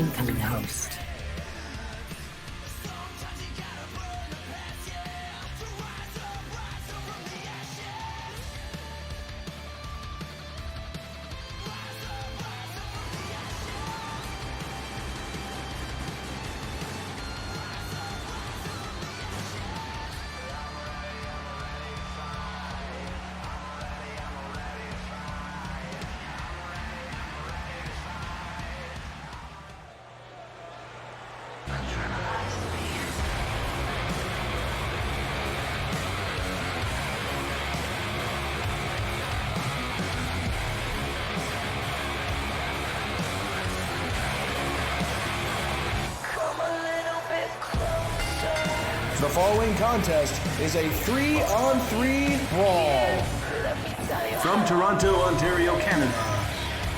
incoming host. The following contest is a 3-on-3 brawl. From Toronto, Ontario, Canada,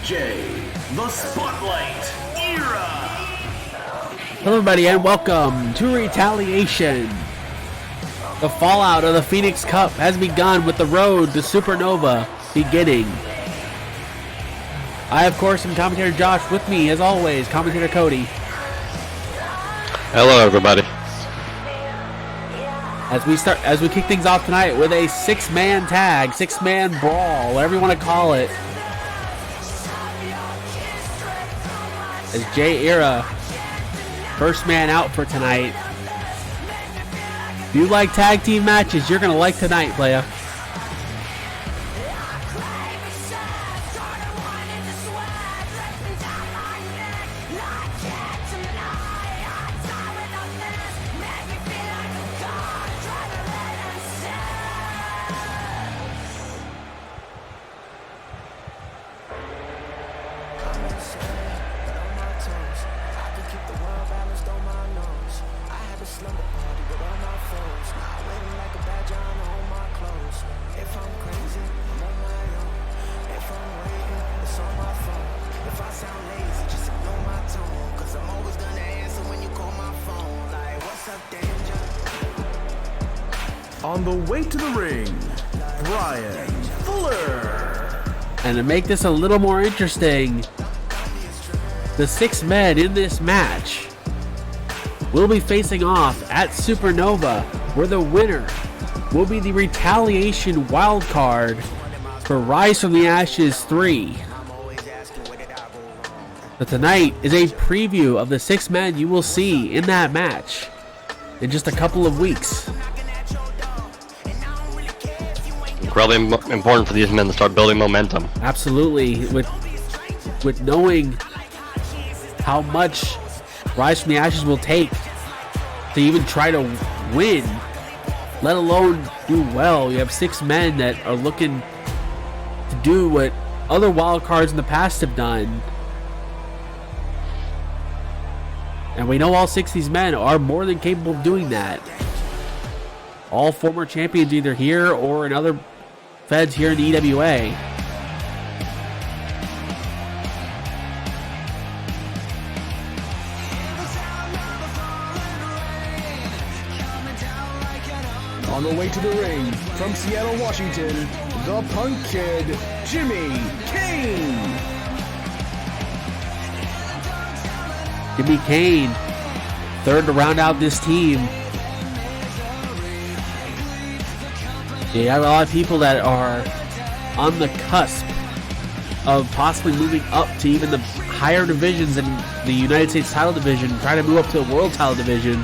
Jay, the Spotlight Era. Hello everybody and welcome to Retaliation. The fallout of the Phoenix Cup has begun with the road to Supernova beginning. I, of course, am commentator Josh. With me, as always, commentator Cody. Hello everybody. As we kick things off tonight with a six-man tag, six-man brawl, whatever you want to call it. As Jay Era, first man out for tonight. If you like tag team matches, you're going to like tonight, playa. On the way to the ring, Brian Fuller. And to make this a little more interesting, the six men in this match will be facing off at Supernova, where the winner will be the Retaliation wildcard for Rise from the Ashes 3. But tonight is a preview of the six men you will see in that match in just a couple of weeks. Incredibly important for these men to start building momentum. Absolutely, with knowing how much Rise from the Ashes will take to even try to win, let alone do well. You have six men that are looking to do what other wild cards in the past have done. And we know all six of these men are more than capable of doing that. All former champions either here or in other feds here in the EWA. On the way to the ring, from Seattle, Washington, the Punk Kid, Jimmy Kane. Jimmy Kane, third to round out this team. You have a lot of people that are on the cusp of possibly moving up to even the higher divisions in the United States title division, trying to move up to the world title division.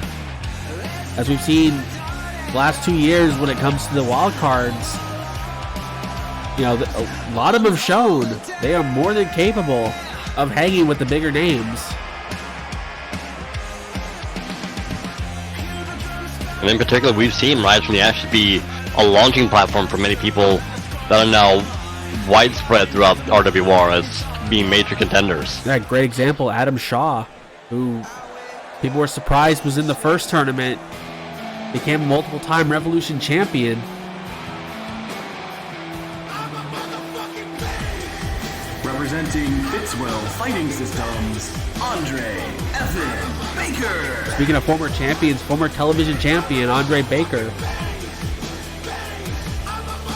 As we've seen the last 2 years when it comes to the wild cards, you know, a lot of them have shown they are more than capable of hanging with the bigger names. And in particular, we've seen Rise from the Ashes be a launching platform for many people that are now widespread throughout RWR as being major contenders. Yeah, great example, Adam Shaw, who people were surprised was in the first tournament, became a multiple-time Revolution champion. Representing Fitzwell Fighting Systems, Andre Evan Baker. Speaking of former champions, former television champion Andre Baker.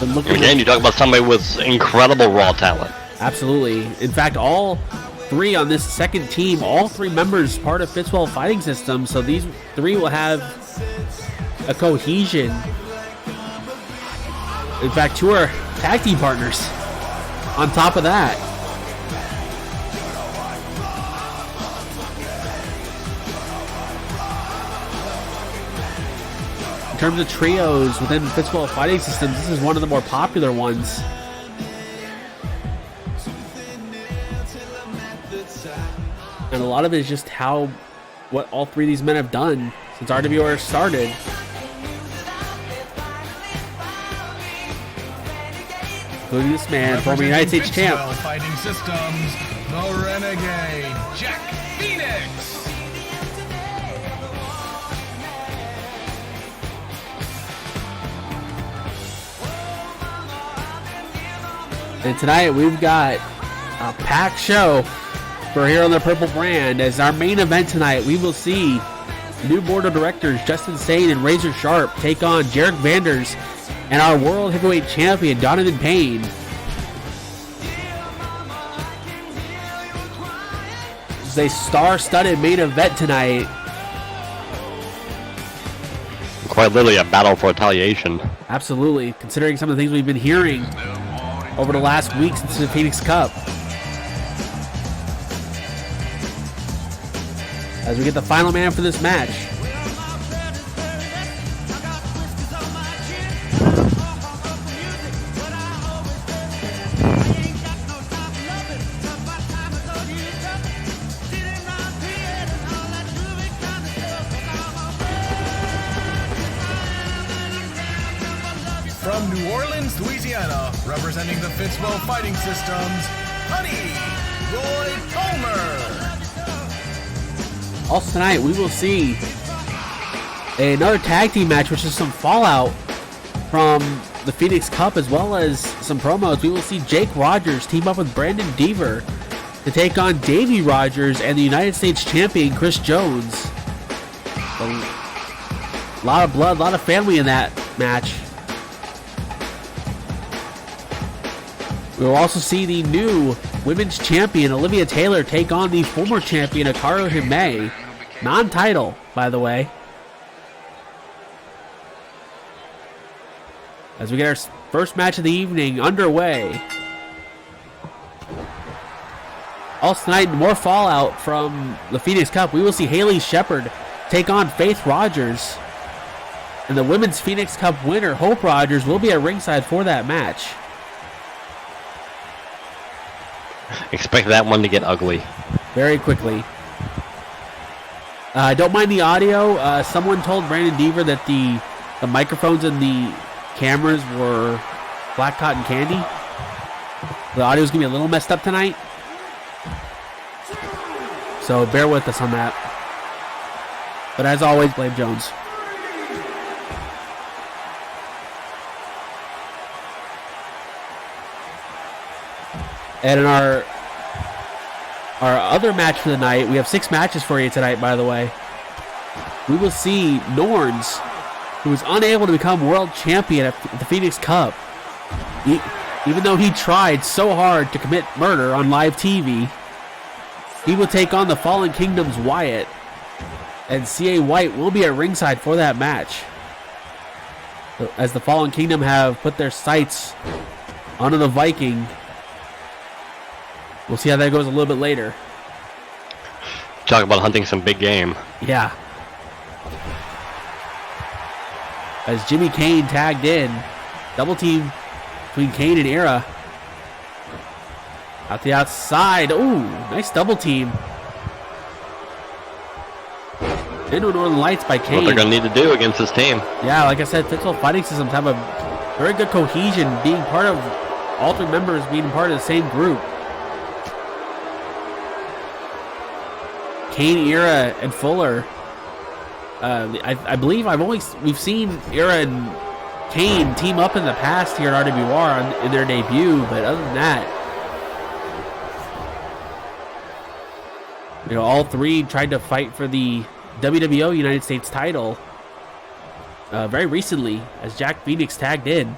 Again, you talk about somebody with incredible raw talent. Absolutely. In fact, all three on this second team, all three members part of Fitzwell Fighting System, so these three will have a cohesion. In fact, two are tag team partners on top of that. In terms of trios within Fitzwell Fighting Systems, this is one of the more popular ones. And a lot of it is just what all three of these men have done since RWR started. Including this man, former United States champ. Fighting Systems, the Renegade, Jack Phoenix. And tonight we've got a packed show for here on the Purple Brand. As our main event tonight, we will see new board of directors Justin Sane and Razor Sharp take on Jarek Vanders and our World Heavyweight Champion Donovan Payne. It's a star-studded main event tonight. Quite literally a battle for retaliation. Absolutely, considering some of the things we've been hearing over the last week since the Phoenix Cup. As we get the final man for this match. From New Orleans, Louisiana, representing the Fitzwell Fighting Systems, Honey Roy Palmer. Also tonight, we will see another tag team match, which is some fallout from the Phoenix Cup, as well as some promos. We will see Jake Rogers team up with Brandon Deaver to take on Davey Rogers and the United States champion, Chris Jones. A lot of blood, a lot of family in that match. We will also see the new women's champion, Olivia Taylor, take on the former champion, Hikaru Hime. Non-title, by the way. As we get our first match of the evening underway. Also tonight, more fallout from the Phoenix Cup. We will see Haley Shepard take on Faith Rogers. And the women's Phoenix Cup winner, Hope Rogers, will be at ringside for that match. Expect that one to get ugly. Very quickly. Don't mind the audio. Someone told Brandon Deaver that the microphones and the cameras were black cotton candy. The audio is going to be a little messed up tonight. So bear with us on that. But as always, blame Jones. And in our other match for the night, we have 6 matches for you tonight, by the way. We will see Norns, who was unable to become world champion at the Phoenix Cup. Even though he tried so hard to commit murder on live TV, he will take on the Fallen Kingdom's Wyatt. And C.A. White will be at ringside for that match, as the Fallen Kingdom have put their sights onto the Viking. We'll see how that goes a little bit later. Talk about hunting some big game. Yeah. As Jimmy Kane tagged in. Double team between Kane and Era. Out the outside. Ooh, nice double team. Into Northern Lights by Kane. What they're going to need to do against this team. Yeah, like I said, Fitzwell Fighting Systems have a very good cohesion, being part of all 3 members being part of the same group. Kane, Era, and Fuller. I believe we've seen Era and Kane team up in the past here at RWR in their debut, but other than that, all 3 tried to fight for the WWO United States title very recently, as Jack Phoenix tagged in.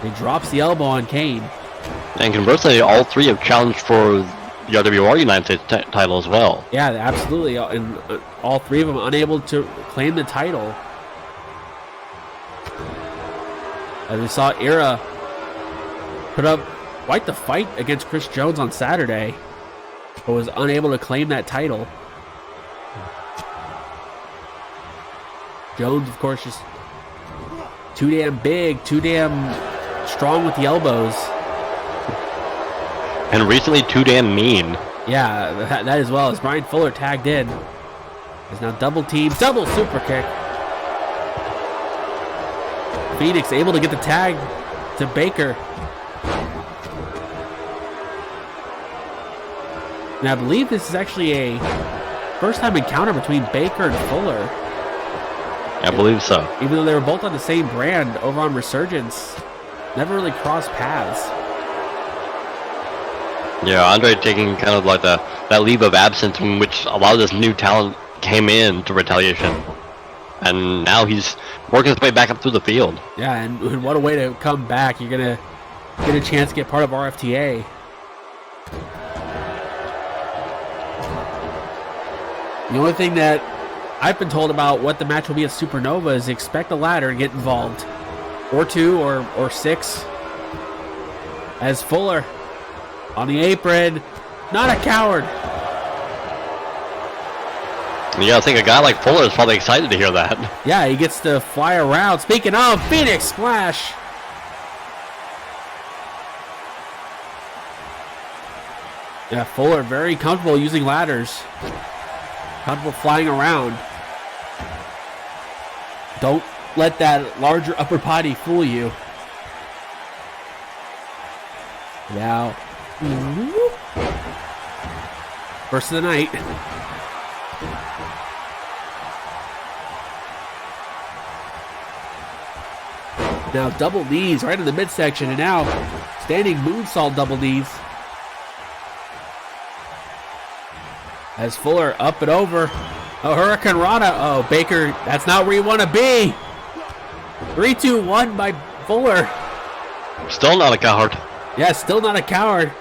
He drops the elbow on Kane. And conversely, all three have challenged for the RWR United States title as well. Yeah, absolutely. And all three of them unable to claim the title. As we saw Era put up quite the fight against Chris Jones on Saturday, but was unable to claim that title. Jones, of course, just too damn big, too damn strong with the elbows. And recently, too damn mean. Yeah, that as well. As Brian Fuller tagged in. There's now double team, double super kick. Phoenix able to get the tag to Baker. And I believe this is actually a first time encounter between Baker and Fuller. I believe so. Even though they were both on the same brand over on Resurgence, never really crossed paths. Yeah, Andre taking kind of like that leave of absence in which a lot of this new talent came in to Retaliation. And now he's working his way back up through the field. Yeah, and what a way to come back. You're going to get a chance to get part of RFTA. The only thing that I've been told about what the match will be at Supernova is expect a ladder to get involved. Or 2 or 6. As Fuller on the apron, not a coward. Yeah, I think a guy like Fuller is probably excited to hear that. Yeah, he gets to fly around. Speaking of, Phoenix Splash. Yeah, Fuller very comfortable using ladders. Comfortable flying around. Don't let that larger upper body fool you. Now, first of the night. Now double knees right in the midsection, and now standing moonsault double knees. As Fuller up and over. Oh, Hurricane Rana. Oh, Baker, that's not where you want to be. 3-2-1 by Fuller. Still not a coward. Yeah, still not a coward.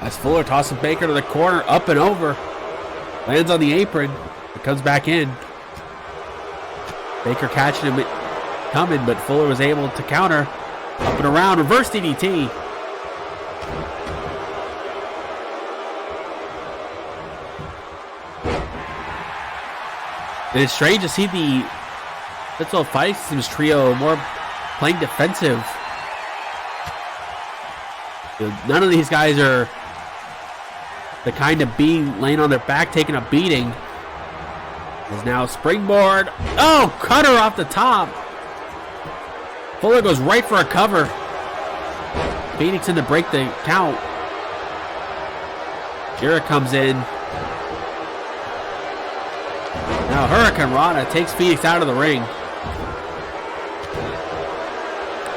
As Fuller tosses Baker to the corner, up and over. Lands on the apron. It comes back in. Baker catching him coming, but Fuller was able to counter. Up and around, reverse DDT. And it's strange to see the Fitzel Fight Systems trio more playing defensive. None of these guys are the kind of being laying on their back, taking a beating. Is now springboard. Oh, cutter off the top. Fuller goes right for a cover. Phoenix in to break the count. Jarrett comes in. Now Hurricane Rana takes Phoenix out of the ring.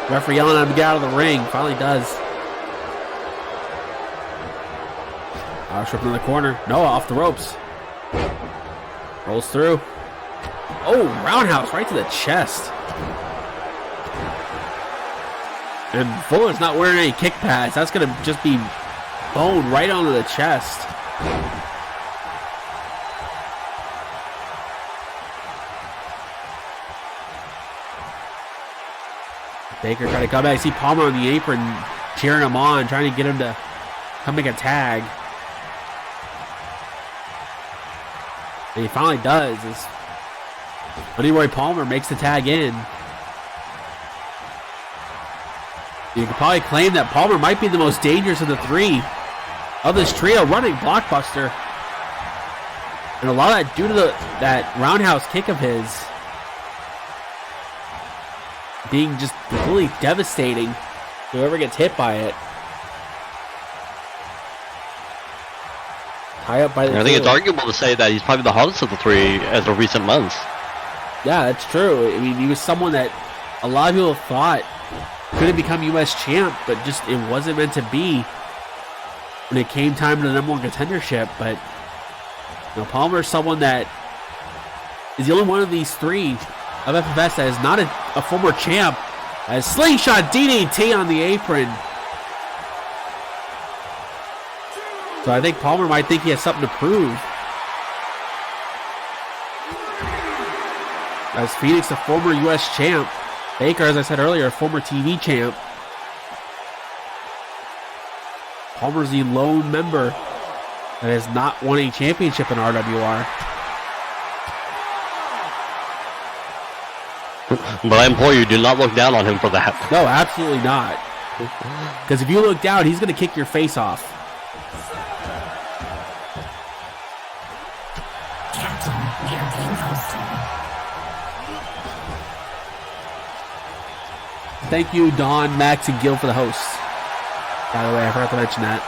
Referee yelling at him to get out of the ring. Finally does. Trip in the corner. Noah off the ropes. Rolls through. Oh, roundhouse right to the chest. And Fuller's not wearing any kick pads. That's going to just be bone right onto the chest. Baker trying to come back. See Palmer on the apron cheering him on, trying to get him to come make a tag. And he finally does. As Leroy Palmer makes the tag in. You can probably claim that Palmer might be the most dangerous of the three of this trio running Blockbuster. And a lot of that due to that roundhouse kick of his being just completely devastating to whoever gets hit by it. Tie up by the I think it's arguable to say that he's probably the hardest of the three as of recent months. Yeah, that's true. I mean, he was someone that a lot of people thought could have become U.S. champ, but just it wasn't meant to be when it came time to the number one contendership. But you know, Palmer is someone that is the only one of these three of FFS that is not a former champ. As slingshot DDT on the apron. So I think Palmer might think he has something to prove. As Phoenix, a former U.S. champ. Baker, as I said earlier, a former TV champ. Palmer's the lone member that has not won a championship in RWR. But I implore you, do not look down on him for that. No, absolutely not. Because if you look down, he's going to kick your face off. Thank you, Don, Max, and Gil for the hosts. By the way, I forgot to mention that.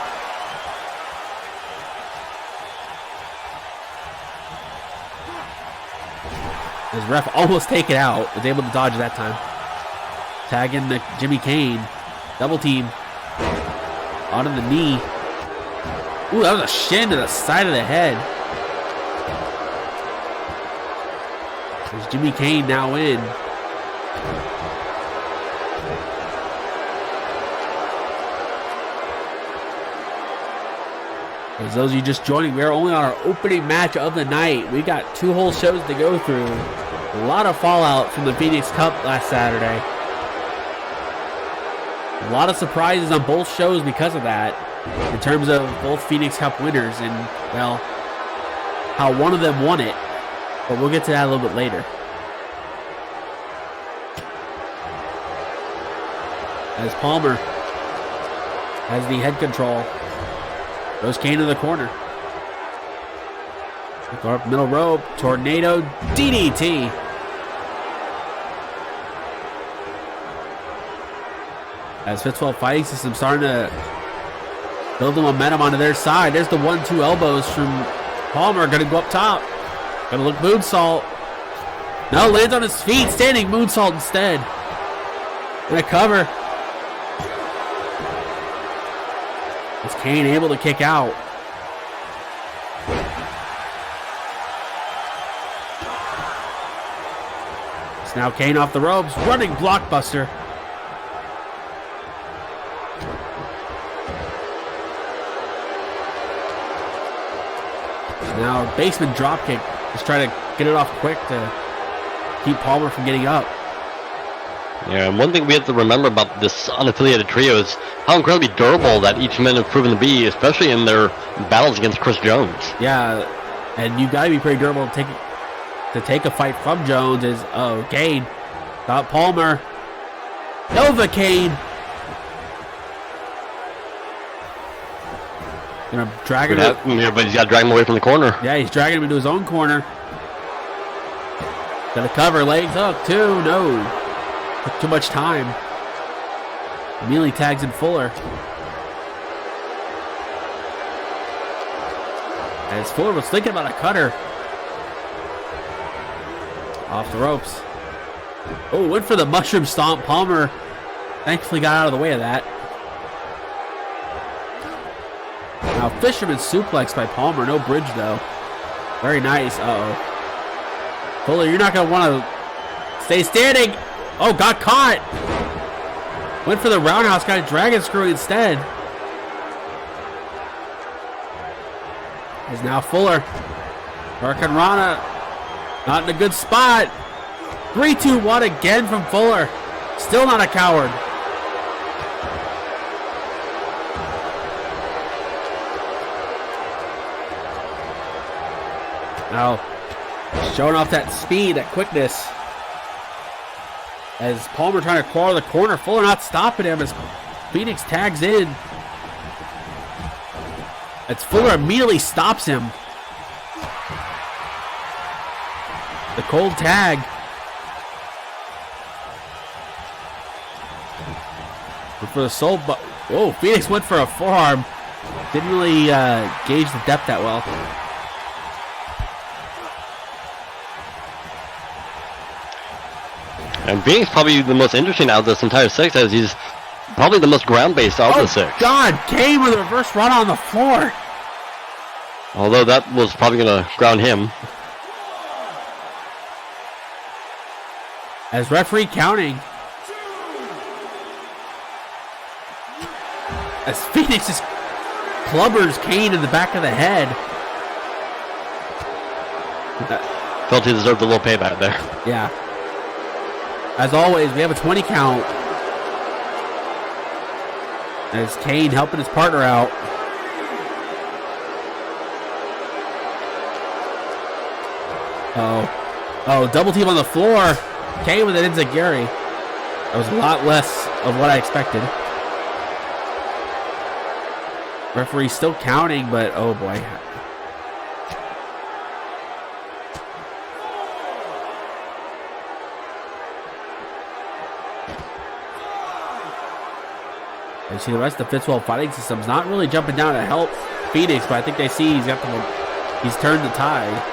His ref almost take it out. Was able to dodge that time. Tagging the Jimmy Kane. Double team. Onto the knee. Ooh, that was a shin to the side of the head. There's Jimmy Kane now in. As those of you just joining, we are only on our opening match of the night. We got 2 whole shows to go through. A lot of fallout from the Phoenix Cup last Saturday. A lot of surprises on both shows because of that, in terms of both Phoenix Cup winners and, well, how one of them won it. But we'll get to that a little bit later. As Palmer has the head control. Goes Kane to the corner. Go up middle rope. Tornado DDT. As Fitzwell Fighting System starting to build the momentum onto their side. There's the 1-2 elbows from Palmer. Going to go up top. Going to look moonsault. No, lands on his feet. Standing moonsault instead. Going to cover. Is Kane able to kick out? It's now Kane off the ropes, running blockbuster. Now basement dropkick. Just try to get it off quick to keep Palmer from getting up. Yeah, and one thing we have to remember about this unaffiliated trio is how incredibly durable that each men have proven to be, especially in their battles against Chris Jones. Yeah, and you got to be pretty durable to take a fight from Jones. Is Kane got Palmer, Nova Kane, gonna drag him. Yeah, but he's got to drag him away from the corner. Yeah, he's dragging him into his own corner. Gonna cover, legs up too. No. Took too much time. Immediately tags in Fuller. As Fuller was thinking about a cutter. Off the ropes. Oh, went for the mushroom stomp. Palmer thankfully got out of the way of that. Now fisherman suplex by Palmer. No bridge though. Very nice. Uh-oh. Fuller, you're not going to want to stay standing. Oh, got caught. Went for the roundhouse, got a dragon screw instead. Is now Fuller. Hurricane Rana. Not in a good spot. 3-2-1 again from Fuller. Still not a coward. Now, showing off that speed, that quickness. As Palmer trying to claw the corner, Fuller not stopping him as Phoenix tags in. As Fuller immediately stops him. The cold tag. Went for the soul, but whoa, Phoenix went for a forearm. Didn't really gauge the depth that well. And Phoenix probably the most interesting out of this entire 6, as he's probably the most ground-based of the 6. God, Kane with a reverse run on the floor. Although that was probably going to ground him. As referee counting. As Phoenix just clubbers Kane in the back of the head. Felt he deserved a little payback there. Yeah. As always, we have a 20 count. As Kane helping his partner out. Oh, double team on the floor. Kane with an enziguri. That was a lot less of what I expected. Referee still counting, but oh boy. You see the rest of the Fitzwell fighting system's not really jumping down to help Phoenix, but I think they see he's turned the tide.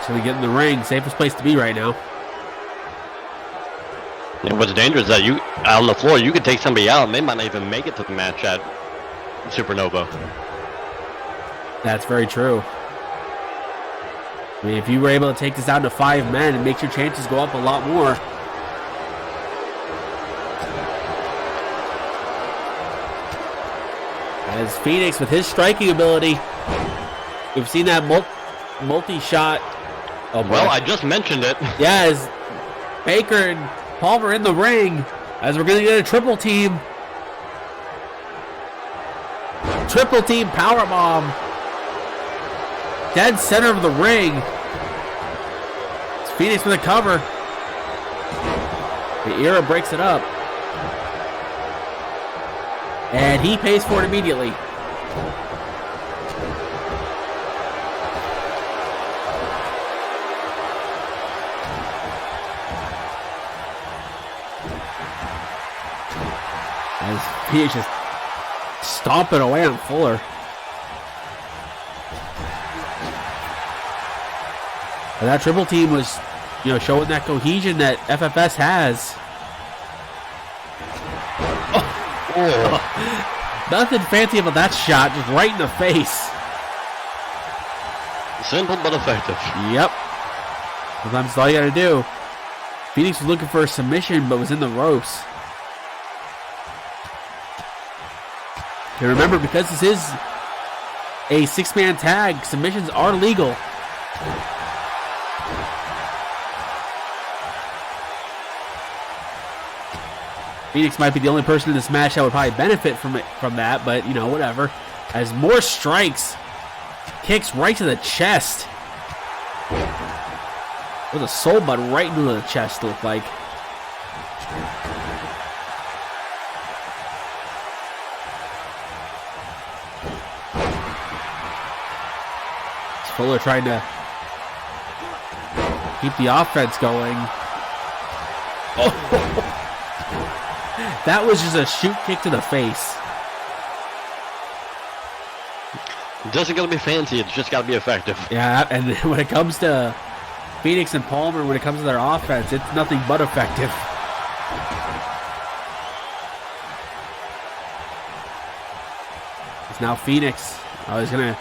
So we get in the ring, safest place to be right now. And what's dangerous is that you on the floor, you could take somebody out, and they might not even make it to the match at Supernova. That's very true. I mean, if you were able to take this down to 5 men, it makes your chances go up a lot more. As Phoenix with his striking ability, we've seen that multi-shot. Oh, well, I just mentioned it. Yeah, as Baker and Palmer in the ring, as we're going to get a triple team. Triple team powerbomb. Dead center of the ring. It's Phoenix with a cover. The Era breaks it up. And he pays for it immediately. As Phoenix just stomping away on Fuller. And that triple team was, showing that cohesion that FFS has. Oh. Nothing fancy about that shot, just right in the face. Simple but effective. Yep. Sometimes that's all you gotta do. Phoenix was looking for a submission, but was in the ropes. Okay, remember, because this is a 6-man tag, submissions are legal. Phoenix might be the only person in this match that would probably benefit from that, but, whatever. As more strikes, kicks right to the chest. With a soul butt right into the chest, looked like. Fuller trying to keep the offense going. Oh. That was just a shoot kick to the face. It doesn't gotta be fancy, it's just gotta be effective. Yeah, and when it comes to Phoenix and Palmer, when it comes to their offense, it's nothing but effective. It's now Phoenix. Oh, he's gonna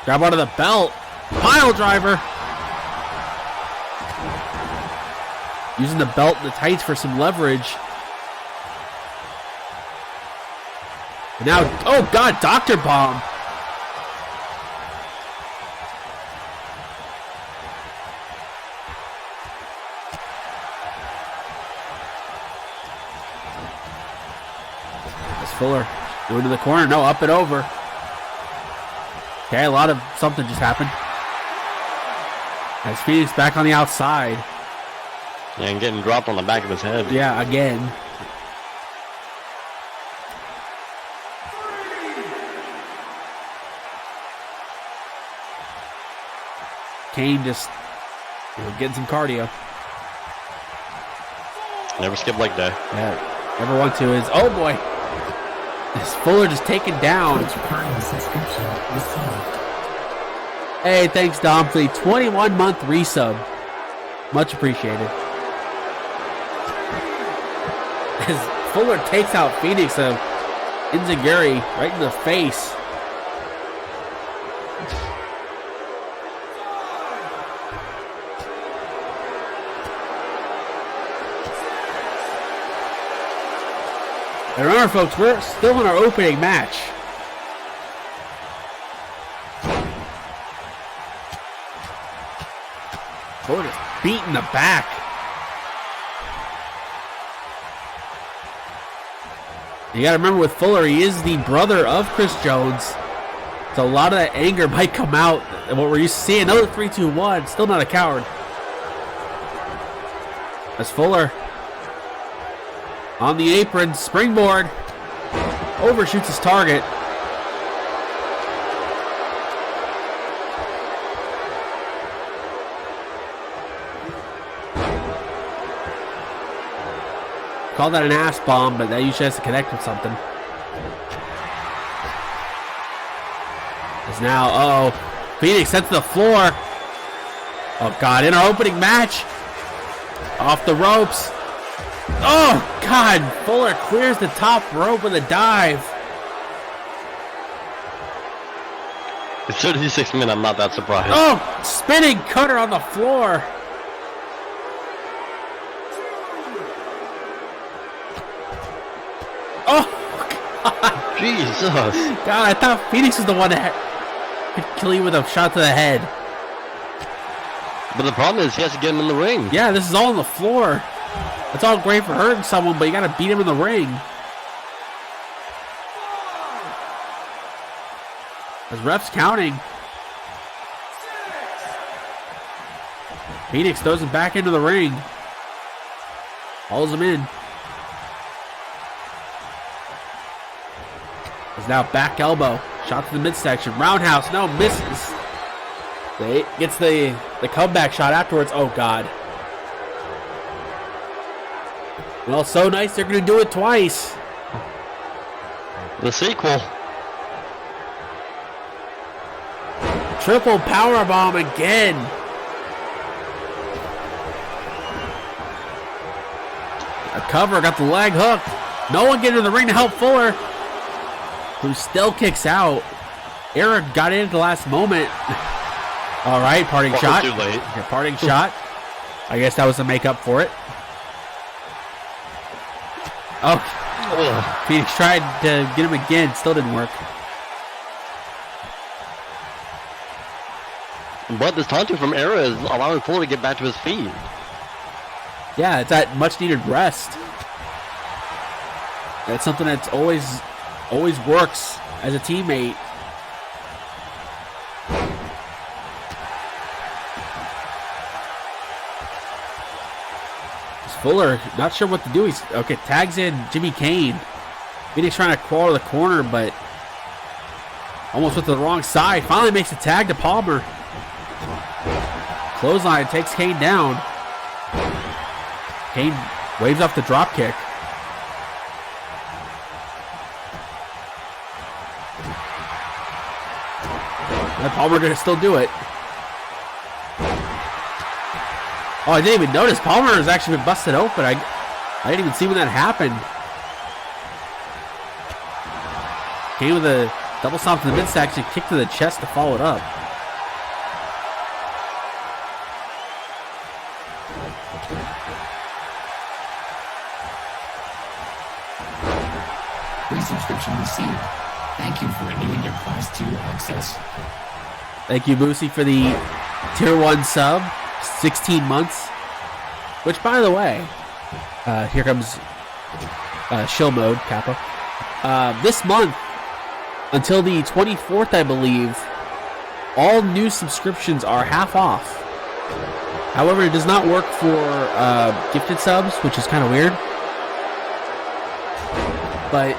grab out of the belt. Pile driver. Using the belt and the tights for some leverage. And now, oh God, Dr. Bomb. As Fuller going to the corner. No, up and over. Okay, a lot of something just happened. As Phoenix back on the outside. Yeah, and getting dropped on the back of his head. Yeah, again. Kane just getting some cardio. Never skip leg day. Yeah, never want to. Is oh boy, this Fuller just taken down. Hey, thanks Dom for the 21-month resub. Much appreciated. As Fuller takes out Phoenix of enziguri right in the face. And remember, folks, we're still in our opening match. Fuller just beat in the back. You got to remember with Fuller, he is the brother of Chris Jones. So a lot of that anger might come out. And what we're used to seeing, another 3-2-1, still not a coward. As Fuller on the apron, springboard, overshoots his target. Call that an ass bomb, but that usually has to connect with something. As now, Phoenix sent to the floor. Oh God, in our opening match. Off the ropes. Oh God, Fuller clears the top rope with a dive. It's 36 minutes, I'm not that surprised. Oh, spinning cutter on the floor. Oh, God. Jesus. God, I thought Phoenix was the one that could kill you with a shot to the head. But the problem is he has to get him in the ring. Yeah, this is all on the floor. It's all great for hurting someone, but you got to beat him in the ring. As ref's counting. Phoenix throws him back into the ring. Hauls him in. Is now back elbow. Shot to the midsection. Roundhouse. No, misses. Gets the comeback shot afterwards. Oh, God. Well, so nice they're going to do it twice. The sequel. Triple powerbomb again. A cover, got the leg hook. No one getting in the ring to help Fuller, who still kicks out. Eric got in at the last moment. All right, parting shot. Too late. Okay, parting shot. I guess that was the makeup for it. Oh, Phoenix tried to get him again, still didn't work. But this taunting from Era is allowing Fuller to get back to his feet. Yeah, it's that much needed rest. That's something that's always works as a teammate. Fuller, not sure what to do. He's okay, tags in Jimmy Kane. Phoenix trying to crawl to the corner, but almost went to the wrong side. Finally makes a tag to Palmer. Clothesline takes Kane down. Kane waves off the drop kick. And Palmer gonna still do it. Oh, I didn't even notice. Palmer has actually been busted open. I didn't even see when that happened. Kane with a double stomp to the midsection, kick to the chest to follow it up. Resubscription received. Thank you for renewing your Class 2 access. Thank you, Boosie, for the Tier 1 sub. 16 months. Which, by the way, here comes shill mode, Kappa. This month, until the 24th, I believe, all new subscriptions are half off. However, it does not work for gifted subs, which is kind of weird. But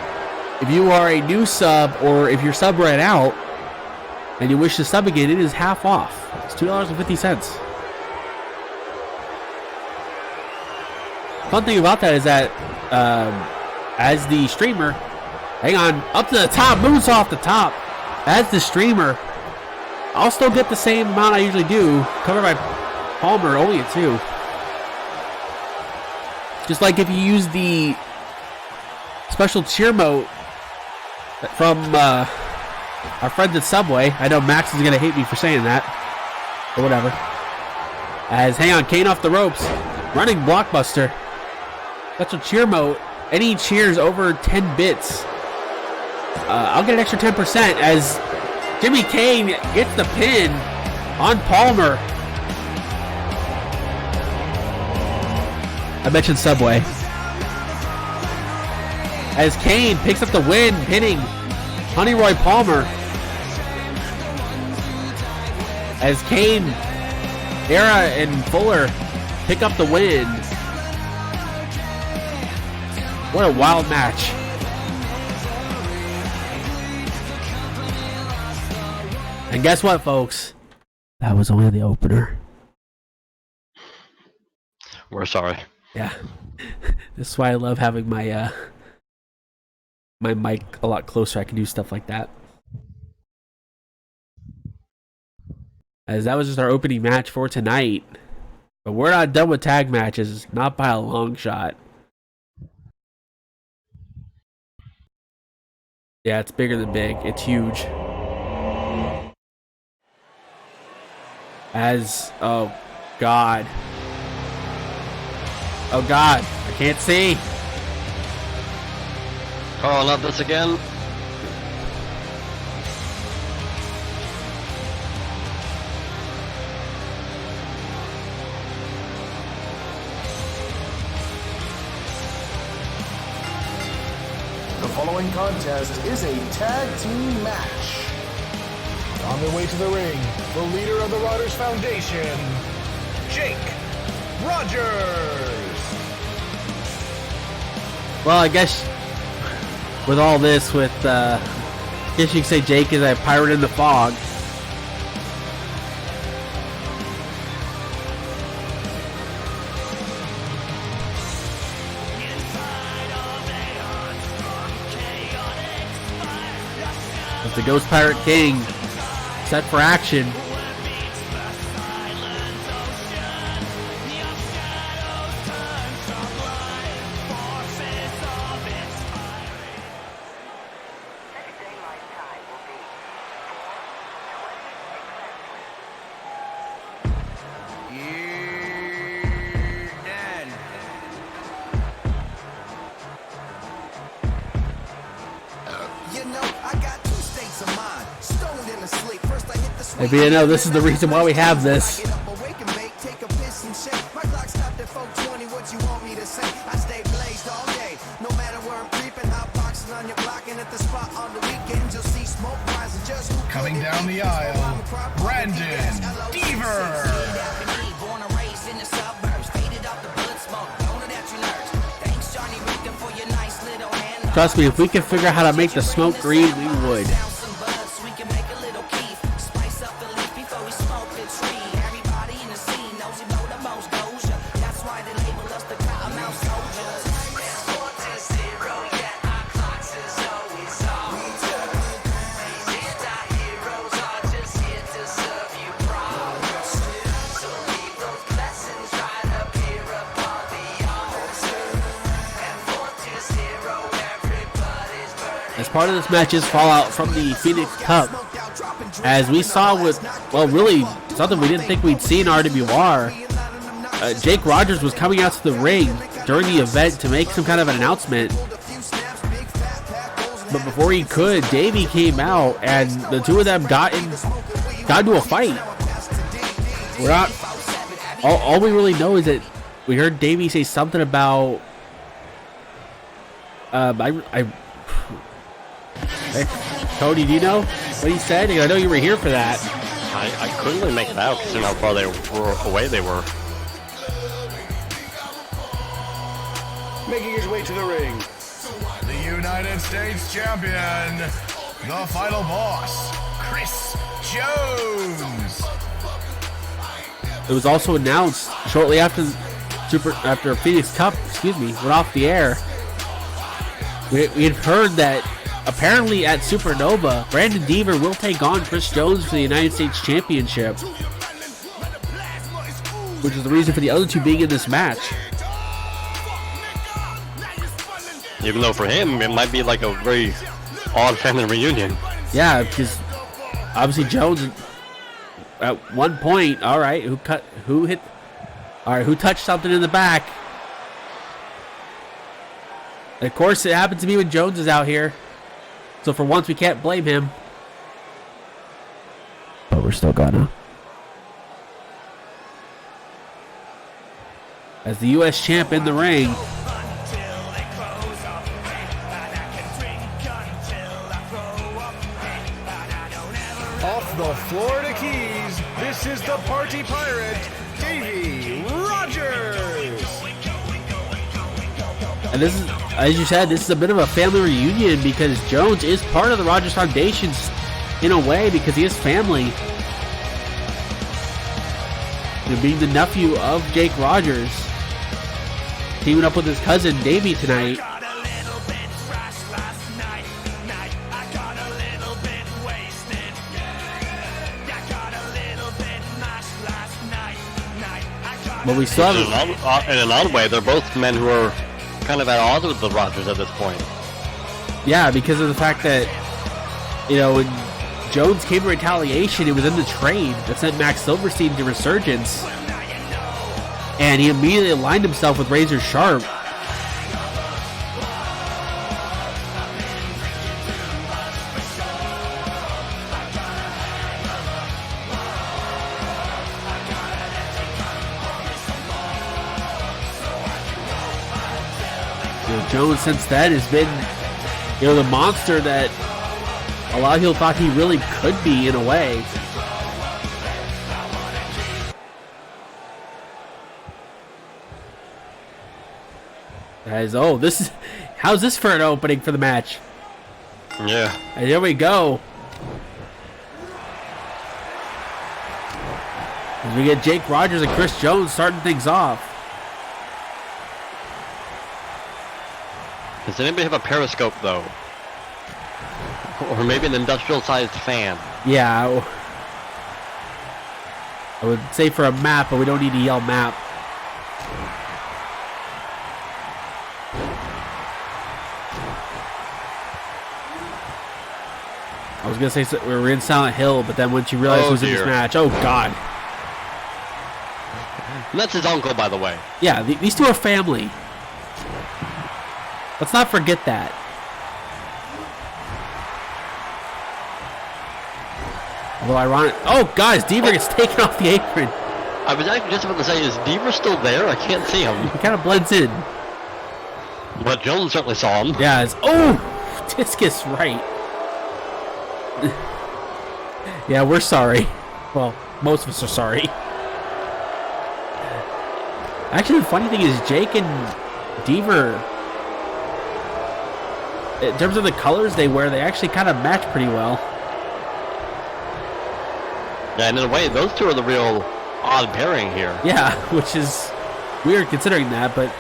if you are a new sub, or if your sub ran out, and you wish to sub again, it is half off. It's $2.50. Fun thing about that is that as the streamer, hang on, up to the top, moves off the top. As the streamer, I'll still get the same amount I usually do, covered by Palmer, only at 2. Just like if you use the special cheer mode from our friends at Subway. I know Max is going to hate me for saying that, or whatever. As, hang on, Kane off the ropes, running blockbuster. Special cheer mode any cheers over 10 bits, I'll get an extra 10% as Jimmy Kane gets the pin on Palmer. I mentioned Subway. As Kane picks up the win, pinning Honeyroy Palmer. As Kane, Era, and Fuller pick up the win. What a wild match. And guess what, folks? That was only the opener. We're sorry. Yeah. This is why I love having my my mic a lot closer. I can do stuff like that. As that was just our opening match for tonight. But we're not done with tag matches, not by a long shot. Yeah, it's bigger than big. It's huge. As, oh God. Oh God, I can't see. Oh, not this again. The following contest is a tag team match. On their way to the ring, the leader of the Riders Foundation, Jake Rogers. Well, I guess with all this, I guess you could say Jake is a pirate in the fog. With the Ghost Pirate King set for action. Maybe you know this is the reason why we have this. Coming down the aisle, Brandon Deaver. Trust me, if we could figure out how to make the smoke green, we would. As part of this match's fallout from the Phoenix Cup, as we saw with, well, really something we didn't think we'd see in RWR, Jake Rogers was coming out to the ring during the event to make some kind of an announcement. But before he could, Davey came out, and the two of them got into a fight. We're not. All we really know is that we heard Davey say something about. Hey, Cody, do you know what he said? I know you were here for that. I couldn't really make it out considering how far away they were. Making his way to the ring, the United States Champion, the final boss, Chris Jones. It was also announced shortly after Phoenix Cup, went off the air. We had heard that apparently at Supernova, Brandon Deaver will take on Chris Jones for the United States Championship, which is the reason for the other two being in this match. Even though for him, it might be like a very odd family reunion. Yeah, because obviously Jones, at one point, all right, who touched something in the back? Of course, it happens to be when Jones is out here. So for once, we can't blame him. But we're still gonna. As the U.S. champ in the ring. Off the Florida Keys, this is the Party Pirate, Davey Rogers. And this is, as you said, this is a bit of a family reunion because Jones is part of the Rogers Foundation in a way because he is family. And being the nephew of Jake Rogers, teaming up with his cousin Davey tonight. But we still have... In an odd way, they're both men who are kind of at odds with the Rogers at this point. Yeah, because of the fact that, you know, when Jones came to Retaliation, it was in the trade that sent Max Silverstein to Resurgence. And he immediately aligned himself with Razor Sharp. Jones since then has been, you know, the monster that a lot of people thought he really could be in a way. As this is, how's this for an opening for the match? Yeah. And here we go. As we get Jake Rogers and Chris Jones starting things off. Does anybody have a periscope, though? Or maybe an industrial-sized fan? Yeah. I would say for a map, but we don't need to yell map. I was going to say we were in Silent Hill, but then once you realize who's in this match, oh, God. And that's his uncle, by the way. Yeah, these two are family. Let's not forget that. Although ironic. Oh, guys, Deaver gets taken off the apron. I was actually just about to say, is Deaver still there? I can't see him. He kind of blends in. But Jones certainly saw him. Yeah, discus right. Yeah, we're sorry. Well, most of us are sorry. Actually, the funny thing is Jake and Deaver, in terms of the colors they wear, they actually kind of match pretty well. Yeah, and in a way, those two are the real odd pairing here. Yeah, which is weird considering that, but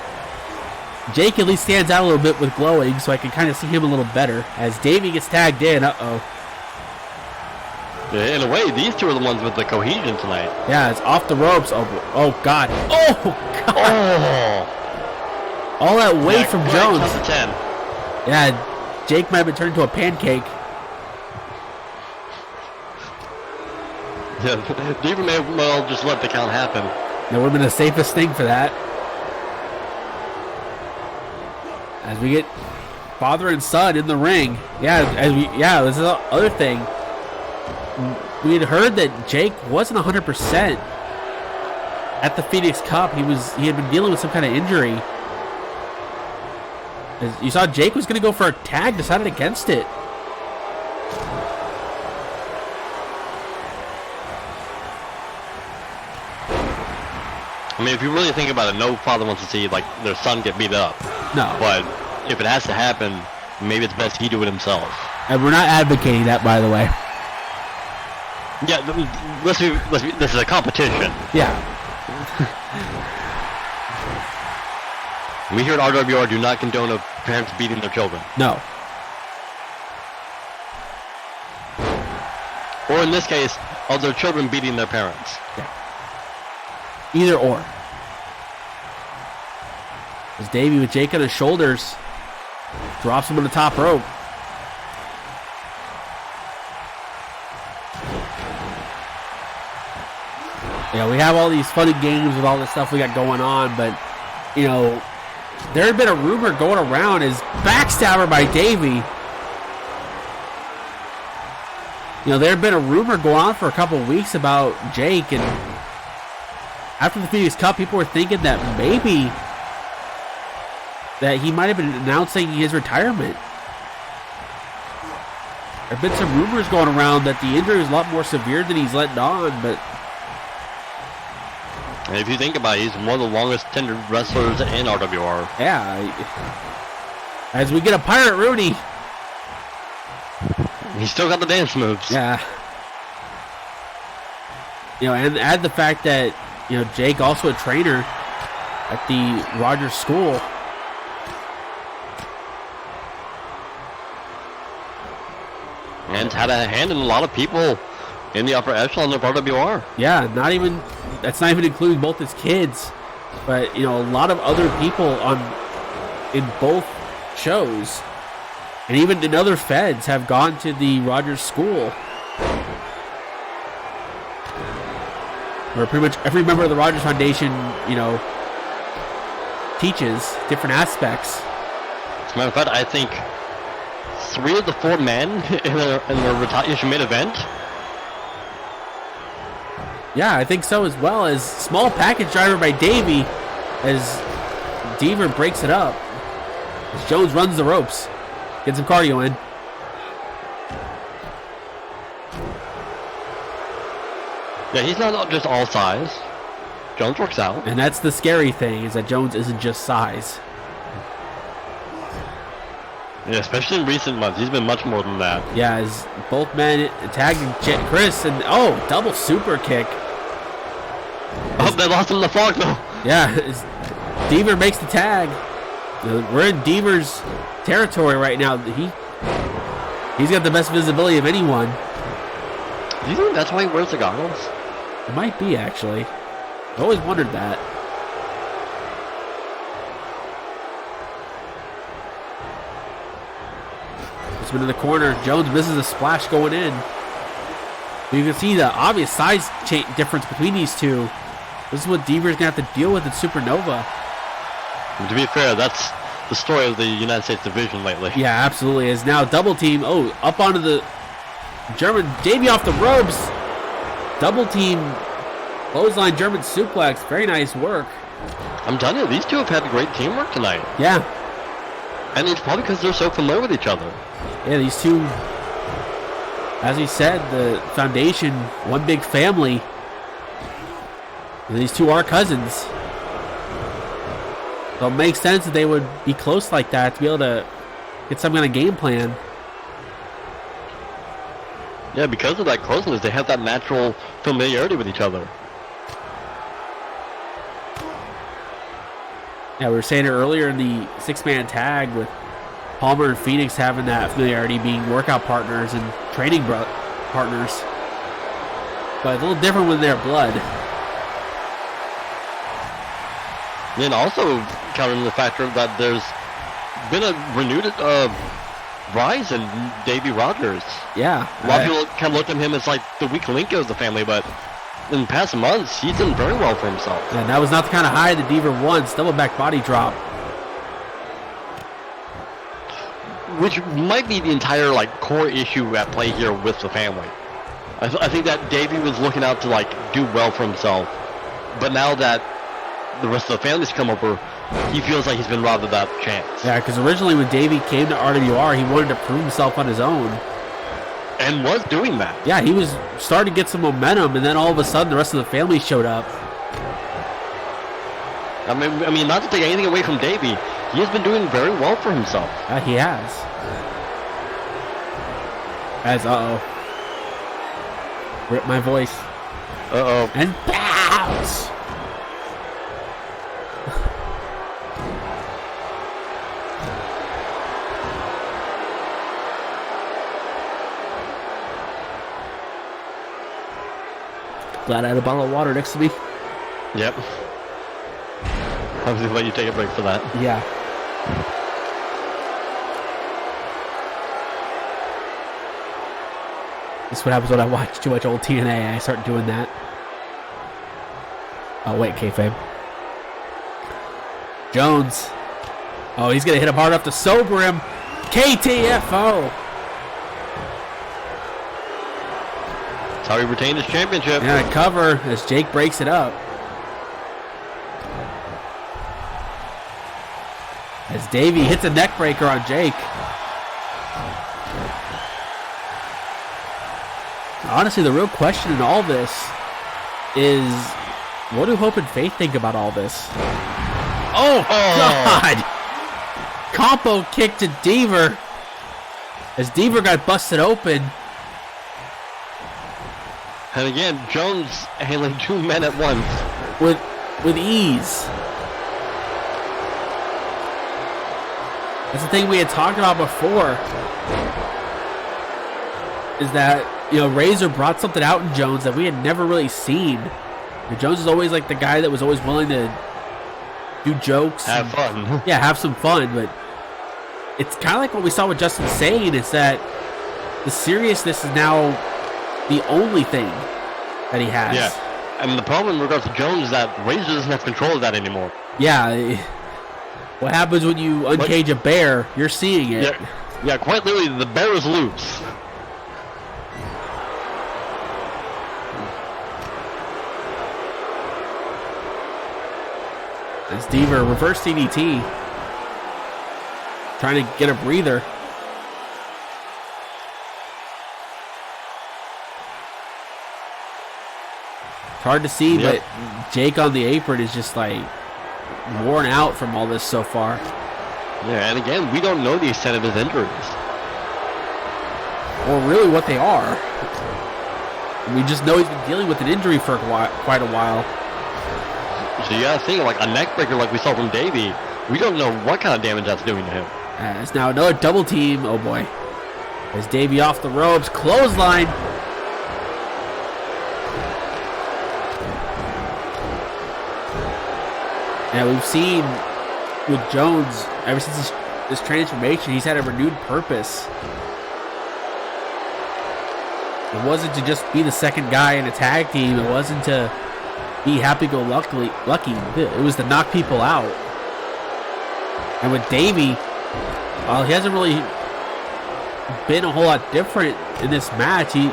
Jake at least stands out a little bit with glowing, so I can kind of see him a little better. As Davey gets tagged in, uh-oh. Yeah, in a way, these two are the ones with the cohesion tonight. Yeah, it's off the ropes. Oh God. Oh, God. Oh! All that weight from Jones. Number 10. Yeah, Jake might have been turned into a pancake. Yeah, Deaver may well just let the count happen. That would have been the safest thing for that. As we get father and son in the ring. Yeah, this is the other thing. We had heard that Jake wasn't 100% at the Phoenix Cup. He had been dealing with some kind of injury. As you saw, Jake was going to go for a tag, decided against it. I mean, if you really think about it, no father wants to see like their son get beat up. No. But if it has to happen, maybe it's best he do it himself. And we're not advocating that, by the way. Yeah, let's be, this is a competition. Yeah. We here at RWR do not condone of parents beating their children. No. Or in this case, of their children beating their parents. Yeah. Either or. As Davey with Jake on his shoulders drops him on the top rope. Yeah, we have all these funny games with all this stuff we got going on, but, you know, there had been a rumor going around as backstabber by Davey. You know, there had been a rumor going on for a couple of weeks about Jake, and after the Phoenix Cup, people were thinking that maybe that he might have been announcing his retirement. There have been some rumors going around that the injury was a lot more severe than he's letting on, but if you think about it, he's one of the longest tenured wrestlers in RWR. yeah. As we get a Pirate Rooney. He's still got the dance moves. Yeah. You know, and add the fact that, you know, Jake also a trainer at the Rogers School. And had a hand in a lot of people in the upper echelon of RWR. Yeah, that's not even including both his kids. But, you know, a lot of other people in both shows and even in other feds have gone to the Rogers School. Where pretty much every member of the Rogers Foundation, you know, teaches different aspects. As a matter of fact, I think 3 of the 4 men in the Retaliation main event. Yeah, I think so, as well as small package driver by Davey as Deaver breaks it up. As Jones runs the ropes. Get some cardio in. Yeah, he's not just all size. Jones works out. And that's the scary thing, is that Jones isn't just size. Yeah, especially in recent months, he's been much more than that. Yeah, as both men tagging Chris, and double super kick. Oh, they lost him in the fog though. Yeah, as Deaver makes the tag. We're in Deaver's territory right now. He's got the best visibility of anyone. Do you think that's why he wears the goggles? It might be, actually. I always wondered that. It's been in the corner. Jones misses a splash going in. But you can see the obvious size difference between these two. This is what Deaver's going to have to deal with in Supernova. And to be fair, that's the story of the United States division lately. Yeah, absolutely. Is now double team. Oh, up onto the German. Davey off the ropes. Double team. Clothesline German suplex. Very nice work. I'm telling you, these two have had great teamwork tonight. Yeah. And it's probably because they're so familiar with each other. Yeah, these two, as we said, the Foundation, one big family. And these two are cousins. So it makes sense that they would be close like that to be able to get some kind of game plan. Yeah, because of that closeness, they have that natural familiarity with each other. Yeah, we were saying it earlier in the 6-man tag with Palmer and Phoenix having that familiarity, being workout partners and training partners. But it's a little different when they're blood. And then also countering the factor that there's been a renewed rise in Davey Rogers. Yeah. A lot of people kind of look at him as like the weak link of the family, but in past months, he's done very well for himself. And that was not the kind of high that Deaver wants. Double back body drop. Which might be the entire like core issue at play here with the family. I think that Davey was looking out to like do well for himself, but now that the rest of the family's come over, he feels like he's been robbed of that chance. Yeah, because originally when Davey came to RWR, he wanted to prove himself on his own. And was doing that. Yeah, he was starting to get some momentum, and then all of a sudden the rest of the family showed up. I mean, not to take anything away from Davey, he has been doing very well for himself. He has. Rip my voice. And bounce! Glad I had a bottle of water next to me. Yep. I was gonna let you take a break for that. Yeah. This is what happens when I watch too much old TNA. I start doing that. Oh, wait, kayfabe. Jones Oh, he's going to hit him hard enough to sober him. KTFO. That's how he retained his championship. Yeah, cover as Jake breaks it up. As Davey hits a neck breaker on Jake. Honestly, the real question in all this is, what do Hope and Faith think about all this? Oh, God! Combo kick to Deaver. As Deaver got busted open. And again, Jones handling 2 men at once. With ease. That's the thing we had talked about before. Is that, Razor brought something out in Jones that we had never really seen. Jones is always like the guy that was always willing to do jokes. Have fun. Yeah, have some fun, but it's kind of like what we saw with Justin Sane, is that the seriousness is now the only thing that he has. Yeah, and the problem in regards to Jones is that Razor doesn't have control of that anymore. Yeah, what happens when you uncage a bear? You're seeing it. Yeah, quite literally, the bear is loose. As Deaver reverse DDT. Trying to get a breather. It's hard to see, but Jake on the apron is just like worn out from all this so far. Yeah, and again, we don't know the extent of his injuries. Or really what they are. We just know he's been dealing with an injury for quite a while. So you gotta think, like a neck breaker like we saw from Davey, we don't know what kind of damage that's doing to him. It's now another double team. Oh boy. As Davey off the ropes. Clothesline. Yeah, we've seen with Jones, ever since this transformation, he's had a renewed purpose. It wasn't to just be the second guy in a tag team. It wasn't to be happy-go-lucky. It was to knock people out. And with Davey, he hasn't really been a whole lot different in this match. He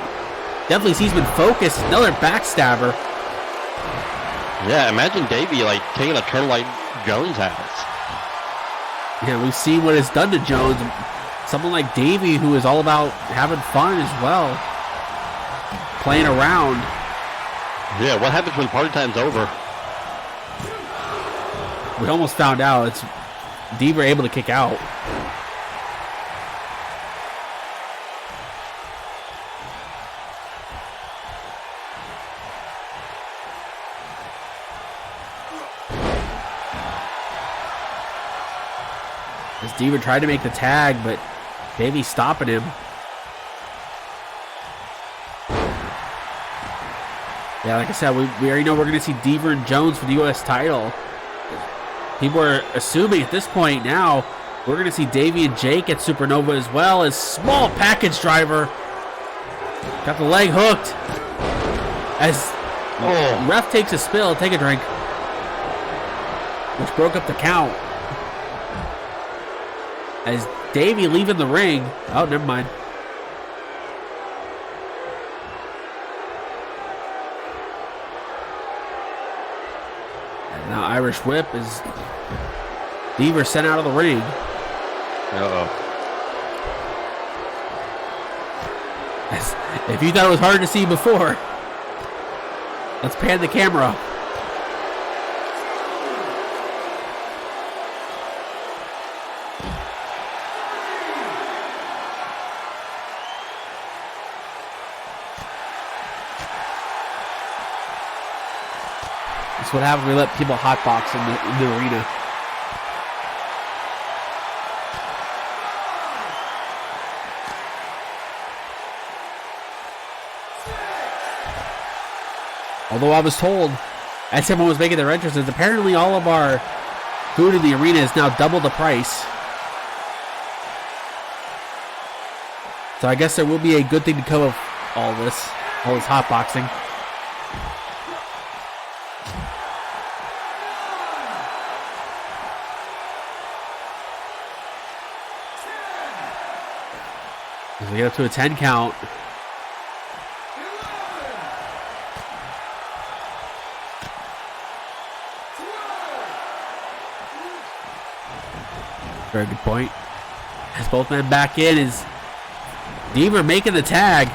definitely seems been focused. Another backstabber. Yeah, imagine Davey like taking a turn like Jones has. Yeah, we've seen what it's done to Jones. Someone like Davey, who is all about having fun as well, playing around. Yeah, what happens when party time's over? We almost found out. It's Deaver able to kick out. As Deaver tried to make the tag, but Davey stopping him. Yeah, like I said, we already know we're going to see Deaver and Jones for the U.S. title. People are assuming at this point now we're going to see Davey and Jake at Supernova as well, as small package driver. Got the leg hooked. As ref takes a spill, take a drink. Which broke up the count. As Davey leaving the ring. Oh, never mind. Now Irish Whip is Deaver sent out of the ring. If you thought it was hard to see before, let's pan the camera up. That's what happens when we let people hotbox in the arena. Although I was told, as everyone was making their entrances, apparently all of our food in the arena is now double the price. So I guess there will be a good thing to come of all this hotboxing. As we get up to a 10 count. Very good point. As both men back in, is Deaver making the tag.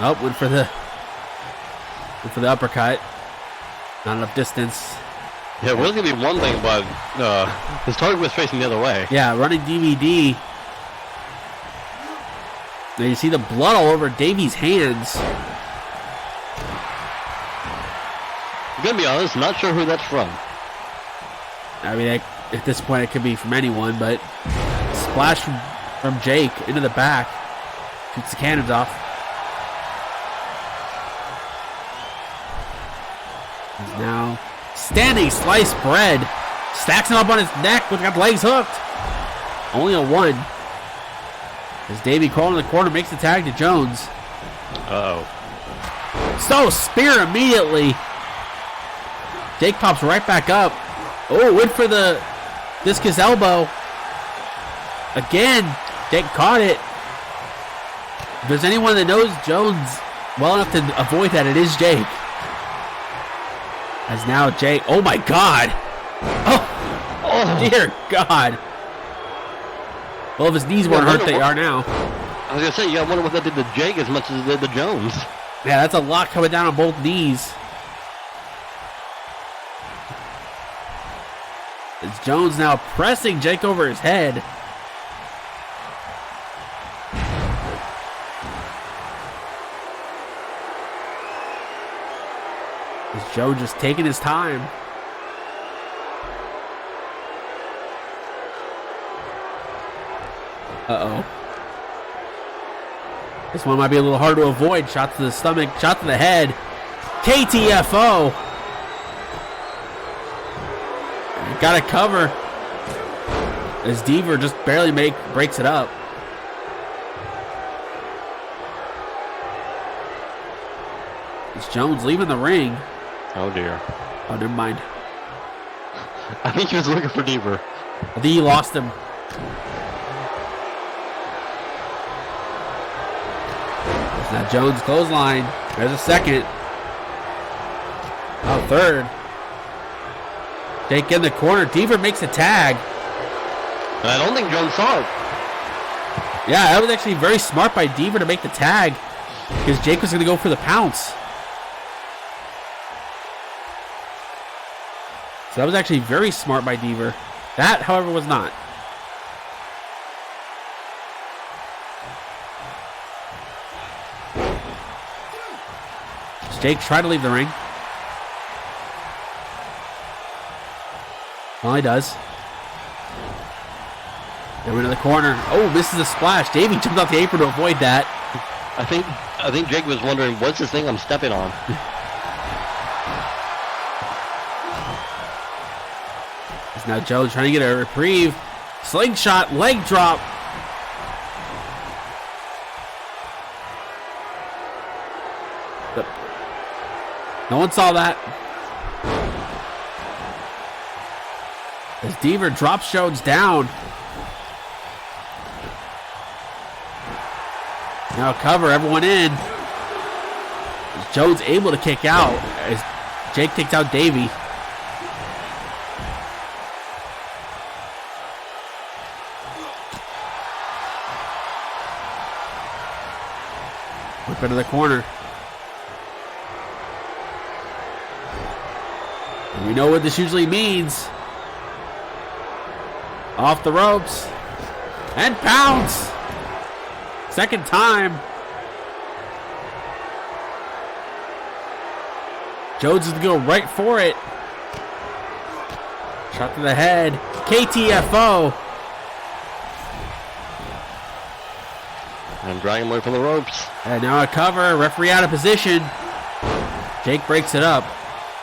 Oh, went for the uppercut. Not enough distance. Yeah, it was going to be one thing, but his target was facing the other way. Yeah, running DVD. Now you see the blood all over Davy's hands. I'm going to be honest, not sure who that's from. I mean, at this point, it could be from anyone, but splash from Jake into the back. Shoots the cannons off. He's now standing sliced bread. Stacks him up on his neck, but got legs hooked. Only a 1. As Davey crawling in the corner makes the tag to Jones. Uh-oh. So spear immediately. Jake pops right back up. Oh, went for the discus elbow. Again, Jake caught it. If there's anyone that knows Jones well enough to avoid that, it is Jake. As now Jake, oh my God. Oh, dear God. Well, if his knees weren't hurt, they are now. I was going to say, you got to wonder what that did to Jake as much as it did to Jones. Yeah, that's a lot coming down on both knees. It's Jones now pressing Jake over his head. Is Joe just taking his time? Uh-oh. This one might be a little hard to avoid. Shot to the stomach, shot to the head. KTFO. Got to cover. As Deaver just barely breaks it up. It's Jones leaving the ring. Oh dear. Oh, never mind. I think he was looking for Deaver. I think he lost him. It's not Jones clothesline. There's a second. Oh, third. Jake in the corner. Deaver makes a tag. I don't think Jones saw it. Yeah, that was actually very smart by Deaver to make the tag. Because Jake was going to go for the pounce. So that was actually very smart by Deaver. That, however, was not. Jake tried to leave the ring. Well, he does. Now into the corner. Oh, misses a splash. Davey jumped off the apron to avoid that. I think Jake was wondering, what's this thing I'm stepping on? It's now Joe trying to get a reprieve. Slingshot, leg drop. No one saw that. As Deaver drops Jones down. Now cover, everyone in. As Jones able to kick out as Jake takes out Davey. Whip into the corner. And we know what this usually means. Off the ropes. And pounce. Second time. Jones is going to go right for it. Shot to the head. KTFO. And dragging him away from the ropes. And now a cover. Referee out of position. Jake breaks it up.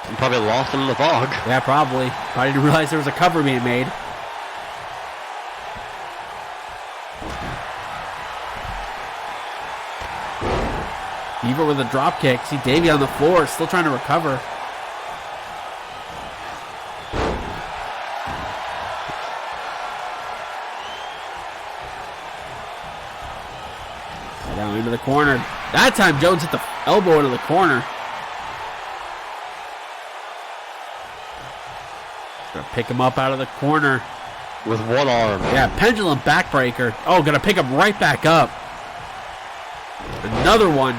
You probably lost him in the fog. Yeah, probably. Probably didn't realize there was a cover being made. Deaver with a drop kick. See Davey on the floor, still trying to recover. into the corner. That time Jones hit the elbow into the corner. Gonna pick him up out of the corner. With one arm. Yeah, pendulum backbreaker. Oh, gonna pick him right back up. Another one.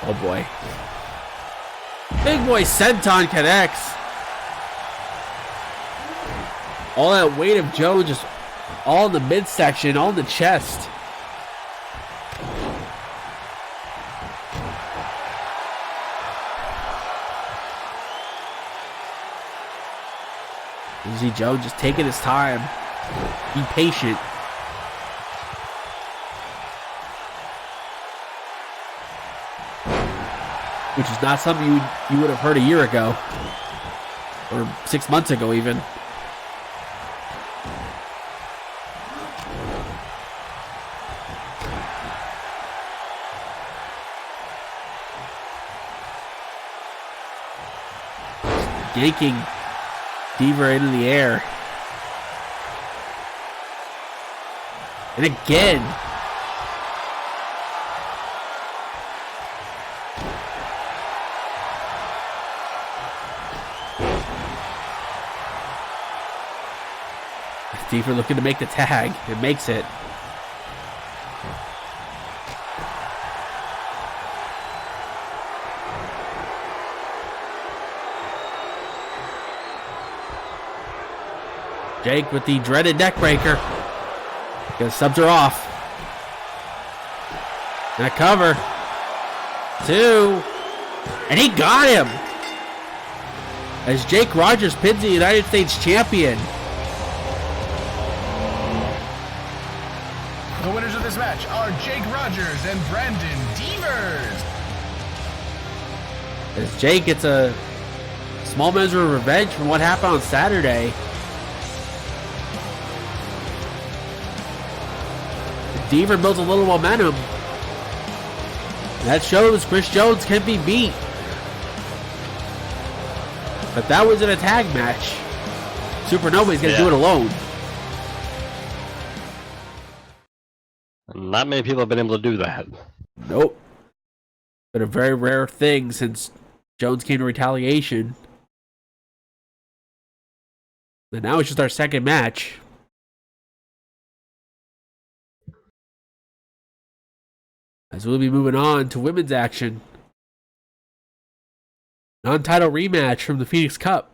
Oh boy. Big boy senton connects. All that weight of Joe just all in the midsection, all in the chest. You see Joe just taking his time. Be patient. Which is not something you would have heard a year ago. Or 6 months ago even. Yanking Deaver into the air. And again. Deaver looking to make the tag. It makes it. Jake with the dreaded neck breaker. Because subs are off. And a cover. 2. And he got him. As Jake Rogers pins the United States champion. The winners of this match are Jake Rogers and Brandon Devers. As Jake gets a small measure of revenge from what happened on Saturday. Deaver builds a little momentum. That shows Chris Jones can be beat. But that was in a tag match. Supernova's going to do it alone. Not many people have been able to do that. Nope. But a very rare thing since Jones came to Retaliation. And now it's just our second match. As we'll be moving on to women's action. Non-title rematch from the Phoenix Cup.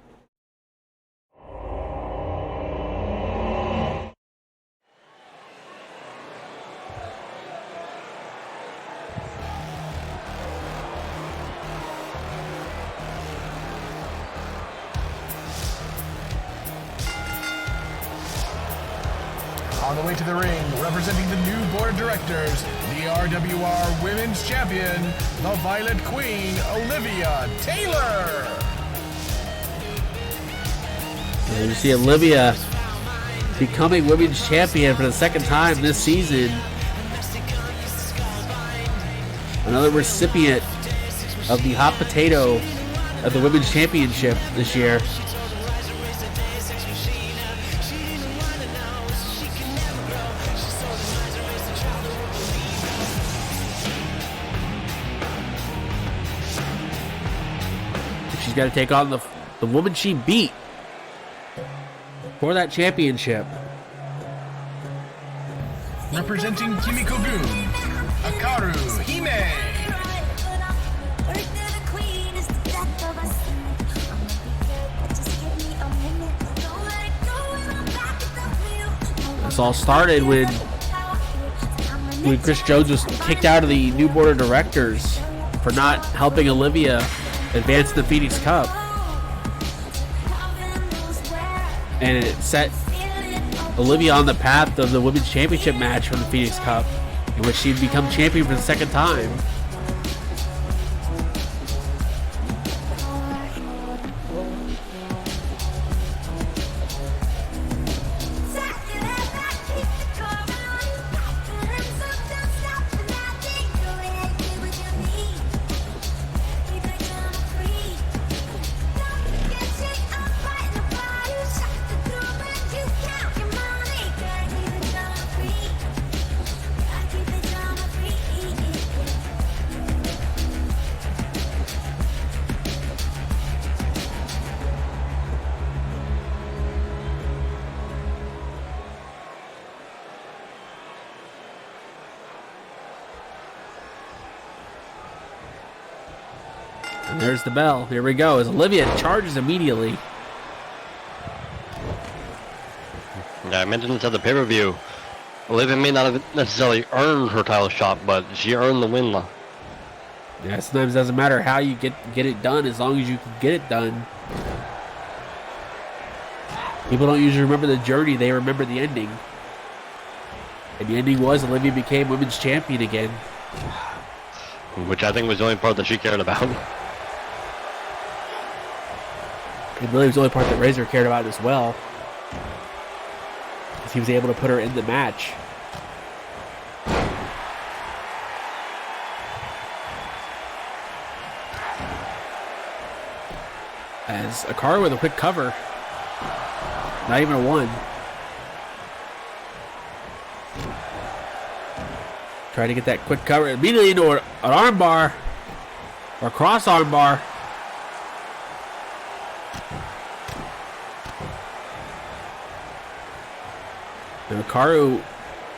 On the way to the ring, representing the new board of directors, the RWR Women's Champion, the Violet Queen, Olivia Taylor. And you see Olivia becoming Women's Champion for the second time this season. Another recipient of the hot potato of the Women's Championship this year. She's got to take on the woman she beat for that championship. Representing Kimiko Gun, Akaru Hime. This all started when Chris Jones was kicked out of the new board of directors for not helping Olivia advance the Phoenix Cup. And it set Olivia on the path of the Women's Championship match from the Phoenix Cup, in which she'd become champion for the second time. There's the bell. Here we go. As Olivia charges immediately. Yeah, I mentioned this at the pay-per-view. Olivia may not have necessarily earned her title shot, but she earned the win. Yeah, sometimes it doesn't matter how you get it done, as long as you can get it done. People don't usually remember the journey, they remember the ending. And the ending was Olivia became women's champion again. Which I think was the only part that she cared about. It really was the only part that Razor cared about as well. Because he was able to put her in the match. As Akara with a quick cover. Not even a one. Try to get that quick cover immediately into an arm bar. Or cross arm bar. And Hikaru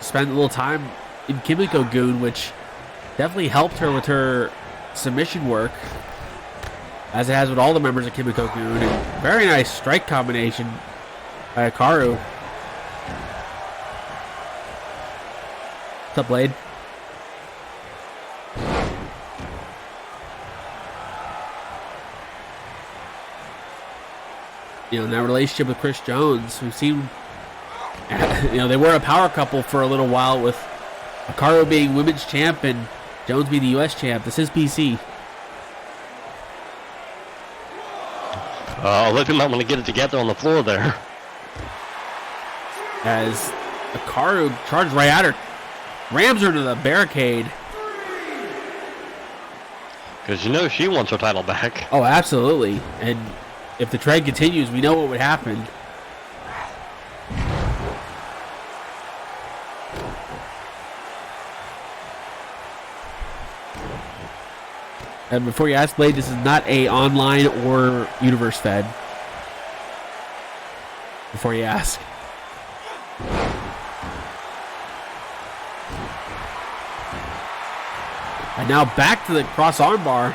spent a little time in Kimiko Goon, which definitely helped her with her submission work, as it has with all the members of Kimiko Goon. And very nice strike combination by Hikaru. What's up, Blade? You know, in that relationship with Chris Jones, we've seen, you know, they were a power couple for a little while, with Hikaru being women's champ and Jones being the U.S. champ. This is PC. Olivia might want to get it together on the floor there. As Hikaru charged right at her, rams her into the barricade. Because you know she wants her title back. Oh, absolutely. And if the trend continues, we know what would happen. And before you ask, Blade, this is not a online or universe fed. Before you ask. And now back to the cross armbar.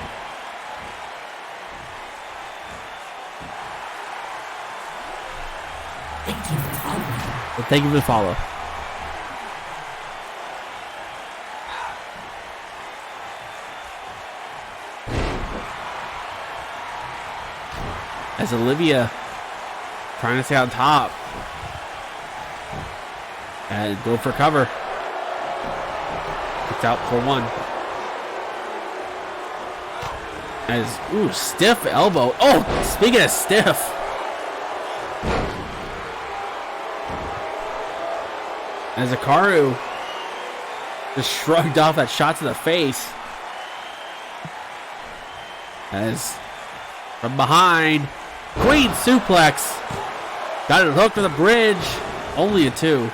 Thank you for the follow. As Olivia trying to stay on top. And go for cover. It's out for one. As, ooh, stiff elbow. Oh, speaking of stiff. As Hikaru just shrugged off that shot to the face. As from behind, Queen suplex. Got it hooked to the bridge. Only a two.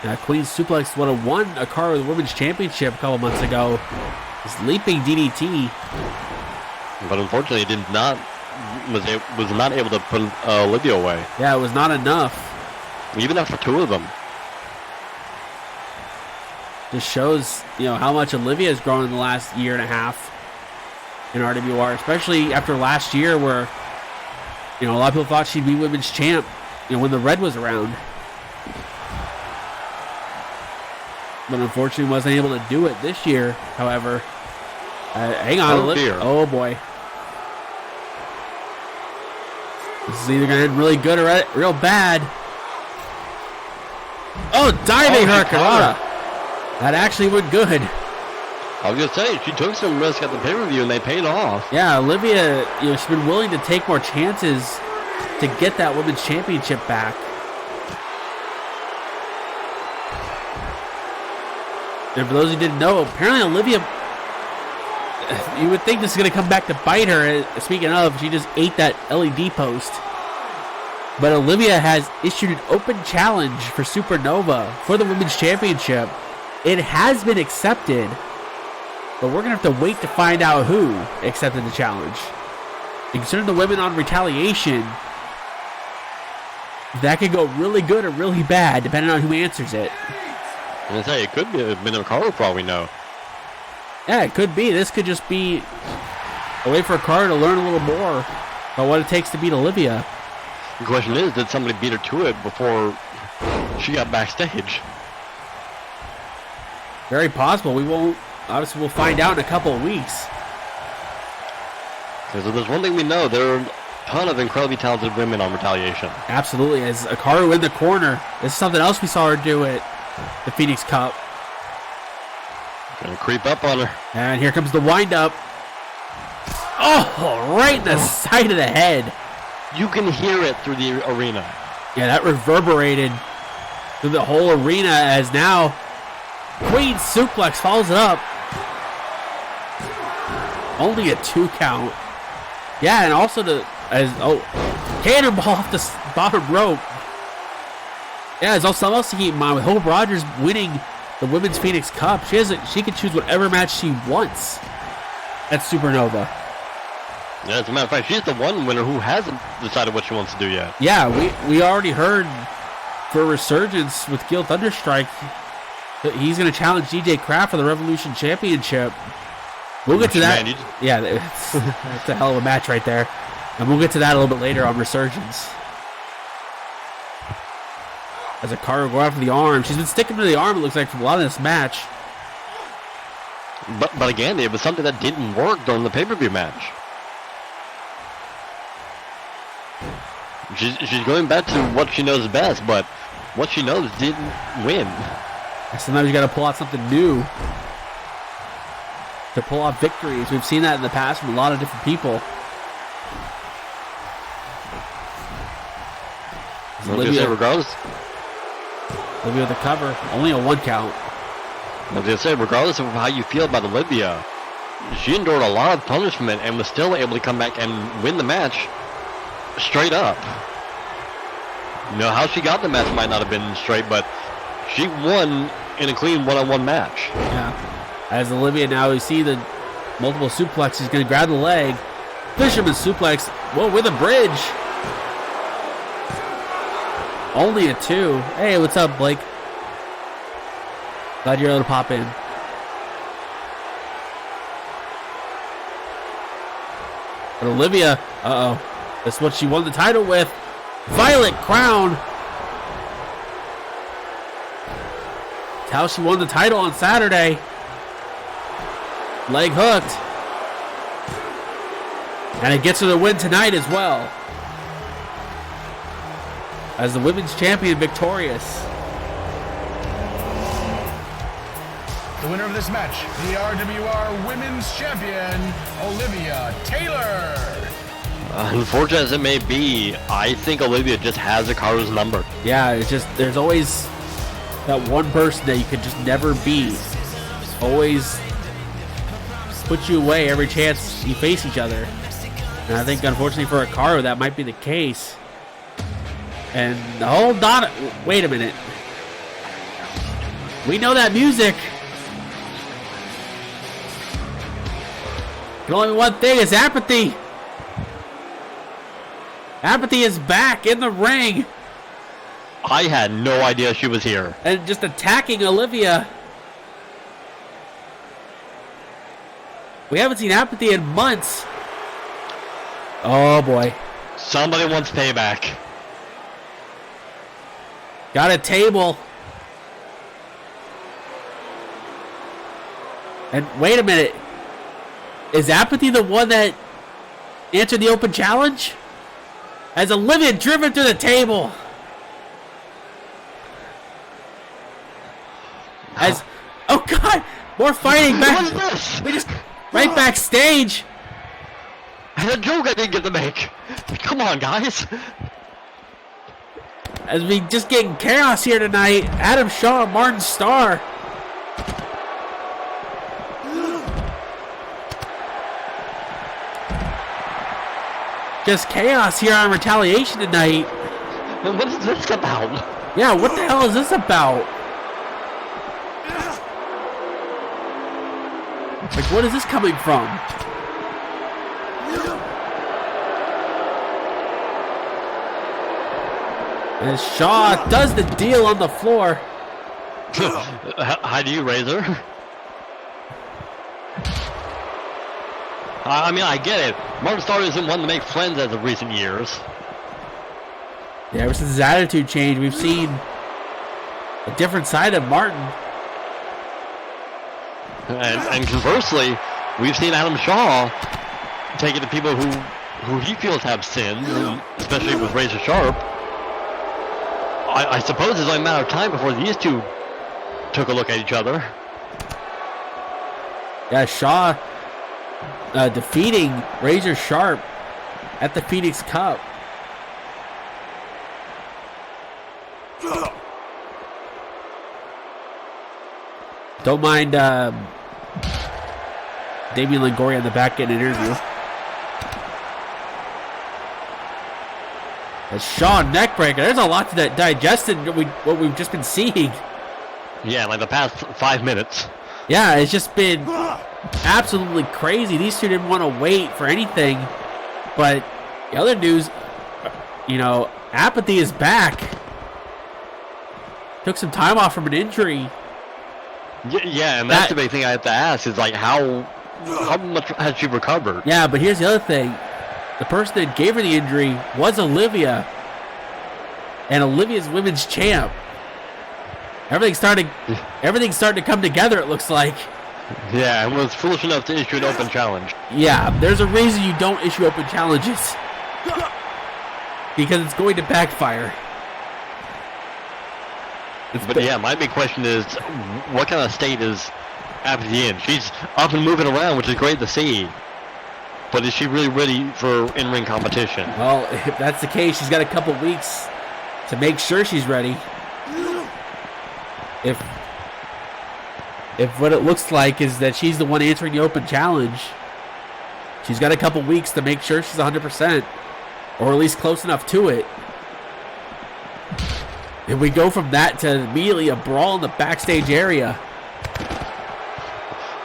Now, Queen suplex would have won Hikaru the Women's Championship a couple months ago. This leaping DDT. But unfortunately, it did not. Was not able to put Olivia away. Yeah, it was not enough. Even after two of them. Just shows, you know, how much Olivia has grown in the last year and a half in RWR, especially after last year where, you know, a lot of people thought she'd be women's champ, you know, when the red was around. But unfortunately wasn't able to do it this year, however. Hang on, Olivia. Oh, boy. This is either going to end really good or real bad. Oh, diving hurricanrana. That actually went good. I was going to say, she took some risk at the pay-per-view and they paid off. Yeah, Olivia, you know, she's been willing to take more chances to get that women's championship back. And for those who didn't know, apparently Olivia, you would think this is going to come back to bite her. Speaking of, she just ate that LED post. But Olivia has issued an open challenge for Supernova for the Women's Championship. It has been accepted, but we're going to have to wait to find out who accepted the challenge. And considering the women on Retaliation, that could go really good or really bad, depending on who answers it. I'm going to say, it could be a Hikaru for all we know. Yeah, it could be. This could just be a way for Cara to learn a little more about what it takes to beat Olivia. The question is, did somebody beat her to it before she got backstage? Very possible. We won't. Obviously, we'll find out in a couple of weeks. Because if there's one thing we know, there are a ton of incredibly talented women on Retaliation. Absolutely. As Akaru in the corner, this is something else we saw her do at the Phoenix Cup. Gonna creep up on her. And here comes the windup. Oh, right in the side of the head. You can hear it through the arena. Yeah, that reverberated through the whole arena as now Queen Suplex follows it up. Only a 2 count. Yeah, and also cannonball off the bottom rope. Yeah, there's also something else to keep in mind with Hope Rogers winning the Women's Phoenix Cup. She can choose whatever match she wants at Supernova. Yeah, as a matter of fact, she's the one winner who hasn't decided what she wants to do yet. Yeah, we already heard for Resurgence with Gil Thunderstrike that he's going to challenge DJ Kraft for the Revolution Championship. We'll get to that. Yeah, that's a hell of a match right there. And we'll get to that a little bit later on Resurgence. As Akaru go after the arm. She's been sticking to the arm, it looks like, for a lot of this match. But again, it was something that didn't work during the pay-per-view match. She's going back to what she knows best, but what she knows didn't win. Sometimes you got to pull out something new to pull off victories. We've seen that in the past from a lot of different people. Olivia with the cover. Only a 1 count. I was going to say, regardless of how you feel about Olivia, she endured a lot of punishment and was still able to come back and win the match straight up. You know, how she got the match might not have been straight, but she won in a clean one-on-one match. Yeah. As Olivia now, we see the multiple suplexes, going to grab the leg. Fisherman suplex. Whoa, with a bridge. Only a 2. Hey, what's up, Blake? Glad you're able to pop in. But Olivia, that's what she won the title with. Violet Crown. That's how she won the title on Saturday. Leg hooked. And it gets her the win tonight as well. As the women's champion victorious. The winner of this match, the RWR Women's Champion, Olivia Taylor. Unfortunate as it may be, I think Olivia just has Akaru's number. Yeah, it's just, there's always that one person that you could just never beat. Always put you away every chance you face each other. And I think, unfortunately for Akaru, that might be the case. And hold on, wait a minute. We know that music. And only one thing is Apathy. Apathy is back in the ring. I had no idea she was here. And just attacking Olivia. We haven't seen Apathy in months. Oh boy. Somebody wants payback. Got a table. And wait a minute. Is Apathy the one that answered the open challenge? As Olivia driven through the table. As, oh god, more fighting back. What is this? We just right backstage. And a joke I didn't get to make. Come on, guys. As we just getting chaos here tonight. Adam Shaw, Martin Starr. Just chaos here on Retaliation tonight. And what is this about? Yeah, what the hell is this about? Like, what is this coming from? And Shaw does the deal on the floor. How do you, Razor? I mean, I get it. Martin Starr isn't one to make friends as of recent years. Yeah, ever since his attitude changed, we've seen a different side of Martin. And conversely, we've seen Adam Shaw take it to people who he feels have sinned, especially with Razor Sharp. I suppose it's only a matter of time before these two took a look at each other. Yeah, Shaw defeating Razor Sharp at the Phoenix Cup. Don't mind Damian Longoria in the back getting an interview. A Shaw neckbreaker. There's a lot to that digest in what we've just been seeing. Yeah, like the past 5 minutes. Yeah, it's just been absolutely crazy. These two didn't want to wait for anything. But the other news, Apathy is back. Took some time off from an injury. Yeah, and that's the big thing I have to ask is, like, how much has she recovered? Yeah, but here's the other thing. The person that gave her the injury was Olivia. And Olivia's women's champ. Everything's starting to come together, it looks like. Yeah, and was foolish enough to issue an open challenge. Yeah, there's a reason you don't issue open challenges. Because it's going to backfire. But yeah, my big question is, what kind of state is Apathy in? She's up and moving around, which is great to see. But is she really ready for in-ring competition? Well, if that's the case, she's got a couple weeks to make sure she's ready. If what it looks like is that she's the one answering the open challenge, she's got a couple weeks to make sure she's 100%, or at least close enough to it. If we go from that to immediately a brawl in the backstage area.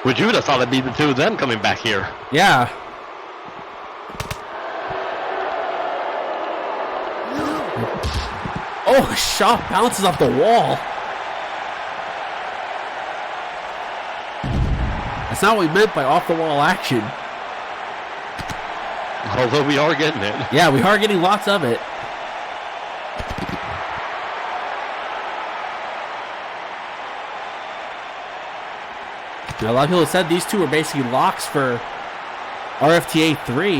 Would you have thought it'd be the two of them coming back here? Yeah. Oh, Shaw bounces off the wall. That's not what we meant by off-the-wall action. Although we are getting it. Yeah, we are getting lots of it. Now, a lot of people have said these two are basically locks for RFTA 3.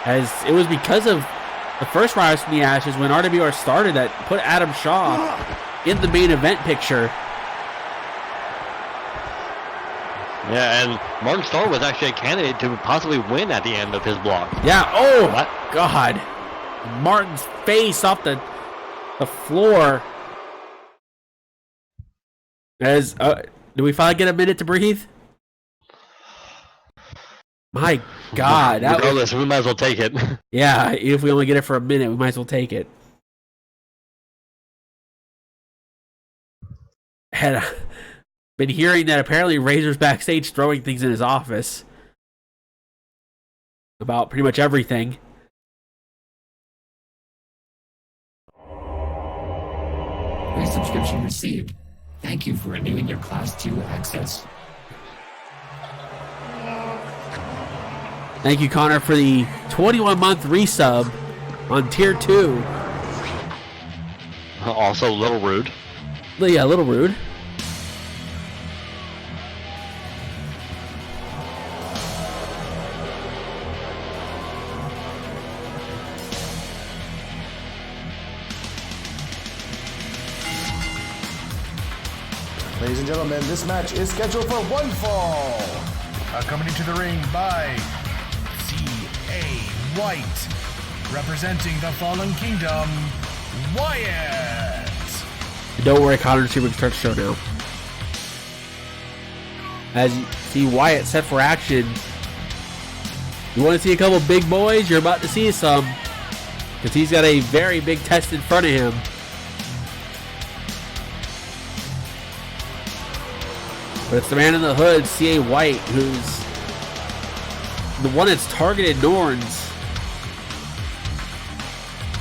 As it was because of the first Rise from the Ashes when RWR started that put Adam Shaw in the main event picture. Yeah, and Martin Starr was actually a candidate to possibly win at the end of his block. Yeah, oh, what? God. Martin's face off the floor. As, do we finally get a minute to breathe? My God. Regardless, we might as well take it. Yeah, if we only get it for a minute, we might as well take it. Had been hearing that apparently Razor's backstage throwing things in his office about pretty much everything. Resubscription received. Thank you for renewing your Class 2 access. Thank you, Connor, for the 21-month resub on Tier 2. Also a little rude. Yeah, a little rude. Ladies and gentlemen, this match is scheduled for one fall. Accompanied to the ring by C.A. White, representing the Fallen Kingdom, Wyatt. Don't worry, Connor, we can start the show now. As you see Wyatt set for action. You want to see a couple big boys? You're about to see some. Because he's got a very big test in front of him. But it's the man in the hood, C.A. White, who's the one that's targeted Norns.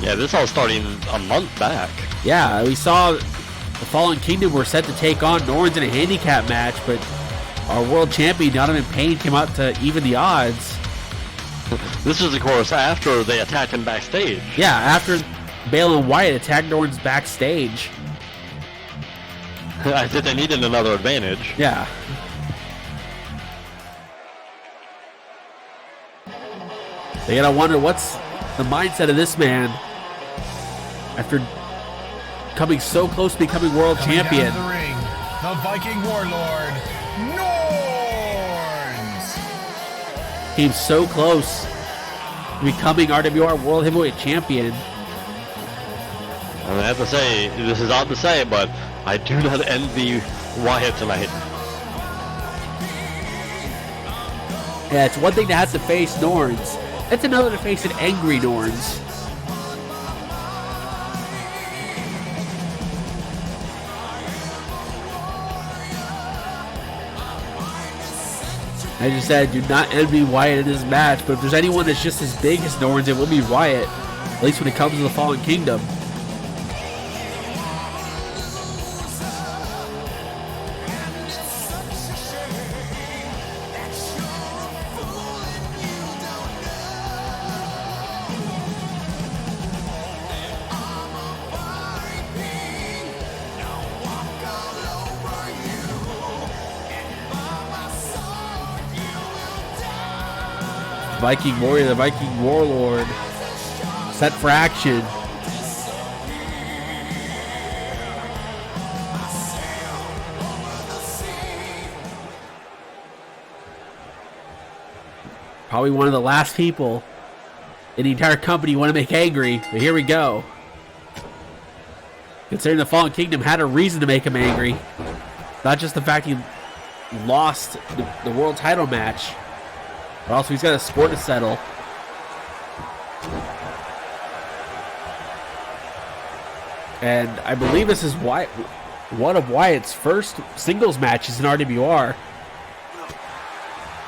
Yeah, this all starting a month back. Yeah, we saw the Fallen Kingdom were set to take on Norns in a handicap match, but our world champion Donovan Payne came out to even the odds. This is, of course, after they attacked him backstage. Yeah, after Balin Wyatt attacked Norton's backstage. I said they needed another advantage. Yeah. They gotta wonder what's the mindset of this man after coming so close to becoming world champion. Down to the ring, the Viking Warlord, Norns. Came so close to becoming RWR World Heavyweight Champion. I have to say, this is odd to say, but I do not envy Wyatt tonight. Yeah, it's one thing to have to face Norns. It's another to face an angry Norns. I just said, do not envy Wyatt in this match, but if there's anyone that's just as big as Norns, it will be Wyatt. At least when it comes to the Fallen Kingdom. Viking Warrior, the Viking Warlord, set for action. Probably one of the last people in the entire company you want to make angry, but here we go. Considering the Fallen Kingdom had a reason to make him angry. Not just the fact he lost the world title match, but also he's got a sport to settle. And I believe this is one of Wyatt's first singles matches in RWR.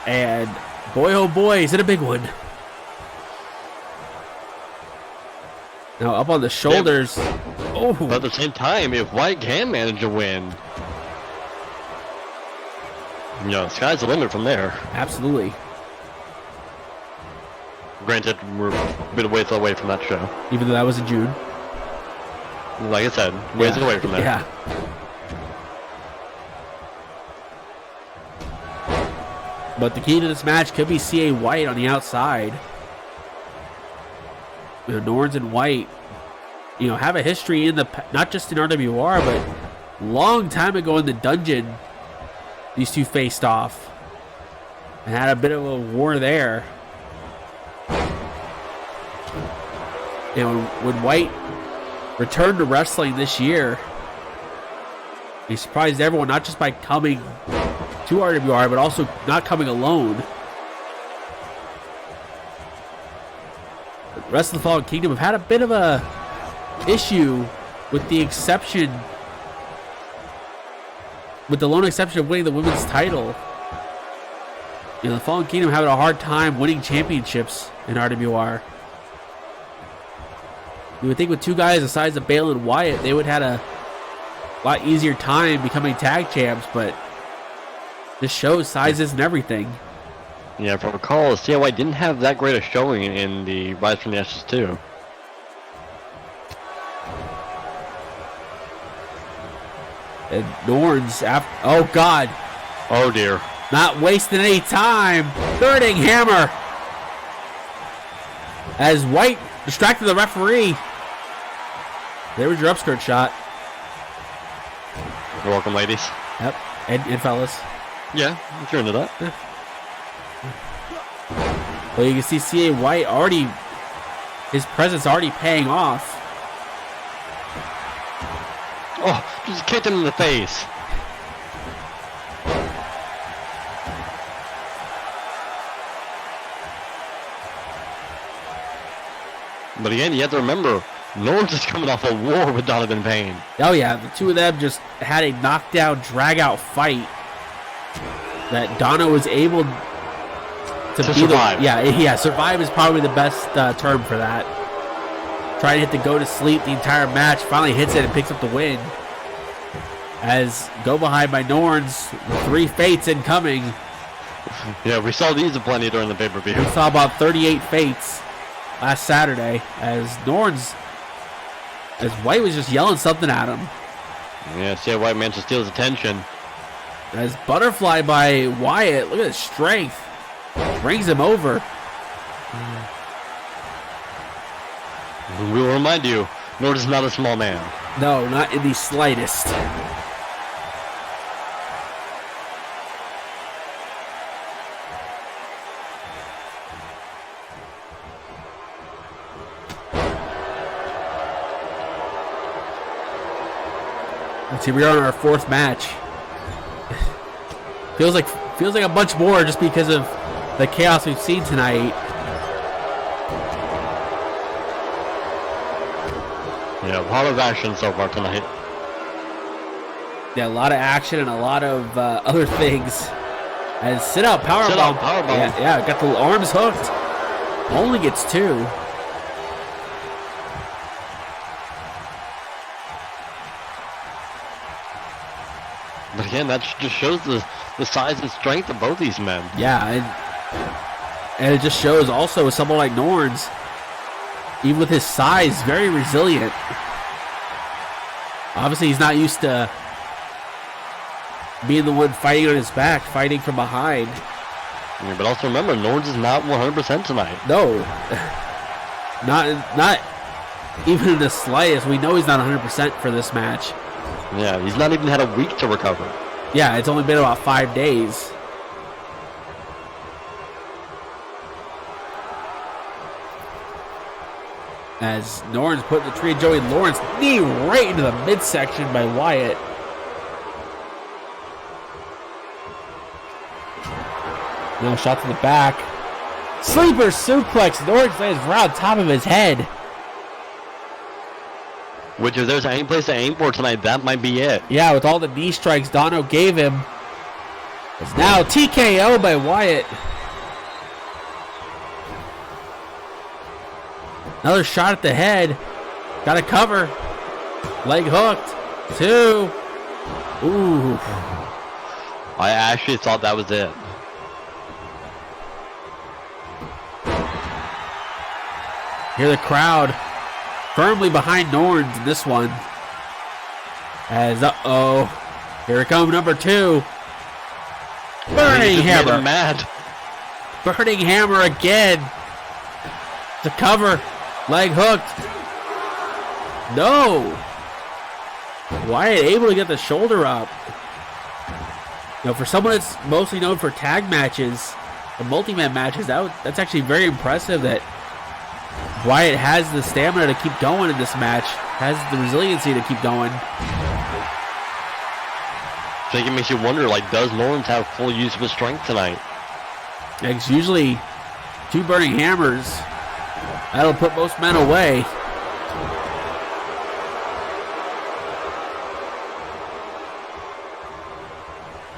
And boy, oh boy, is it a big one. Now up on the shoulders. Oh. But at the same time, if Wyatt can manage to win, you know, sky's the limit from there. Absolutely. Granted, we're a bit of ways away from that show. Even though that was in June. Like I said, ways away from that. Yeah. But the key to this match could be C.A. White on the outside. You know, Norns and White, you know, have a history in the, not just in RWR, but long time ago in the dungeon, these two faced off and had a bit of a war there. You know, when White returned to wrestling this year, he surprised everyone, not just by coming to RWR, but also not coming alone. The rest of the Fallen Kingdom have had a bit of a issue with the exception, with the lone exception of winning the women's title. You know, the Fallen Kingdom having a hard time winning championships in RWR. You would think with two guys the size of Bale and Wyatt, they would have had a lot easier time becoming tag champs, but this shows sizes and everything. Yeah, if I recall, C.A. White didn't have that great a showing in the Rise from the Ashes 2. And Norns, oh God. Oh dear. Not wasting any time. Birding hammer. As White distracted the referee. There was your upskirt shot. You're welcome, ladies. Yep, and fellas. Yeah, if you're into that. Yeah. Well, you can see C.A. White already, his presence already paying off. Oh, just kicked him in the face. But again, you have to remember, Norns is coming off a war with Donovan Payne. Oh yeah, the two of them just had a knockdown, drag-out fight that Dono was able to survive. Survive is probably the best term for that. Trying to hit the go to sleep the entire match, finally hits it and picks up the win. As go behind by Norns, 3 Fates incoming. Yeah, we saw these aplenty during the pay-per-view. We saw about 38 Fates last Saturday as Norns, as White was just yelling something at him. Yeah, see how White managed to steal his attention. As butterfly by Wyatt, look at his strength. Brings him over. We will remind you, Nords is not a small man. No, not in the slightest. Let's see, we are on our 4th match. feels like a bunch more just because of the chaos we've seen tonight. Yeah, a lot of action so far tonight. Yeah, a lot of action and a lot of other things. And sit-out powerbomb. Yeah, got the arms hooked. Only gets 2. But again, that just shows the size and strength of both these men. Yeah, and it just shows also with someone like Norns, even with his size, very resilient. Obviously, he's not used to being the one fighting on his back, fighting from behind. Yeah, but also remember, Norns is not 100% tonight. No, not even in the slightest. We know he's not 100% for this match. Yeah, he's not even had a week to recover. Yeah, it's only been about 5 days. As Norns put the tree of Joey Lawrence, knee right into the midsection by Wyatt. Now shot to the back. Sleeper suplex. Norris lands right on top of his head. Which, if there's any place to aim for tonight, that might be it. Yeah, with all the knee strikes Dono gave him. It's now TKO by Wyatt. Another shot at the head. Got a cover. Leg hooked. 2. Ooh. I actually thought that was it. Hear the crowd firmly behind Norns in this one. As, here it comes, number 2. Burning Hammer. Mad. Burning Hammer again. The cover. Leg hooked. No. Wyatt able to get the shoulder up. Now, for someone that's mostly known for tag matches and multi-man matches, that's actually very impressive that Wyatt has the stamina to keep going in this match, has the resiliency to keep going. I think it makes you wonder, like, does Norns have full use of his strength tonight? It's usually 2 burning hammers. That'll put most men away.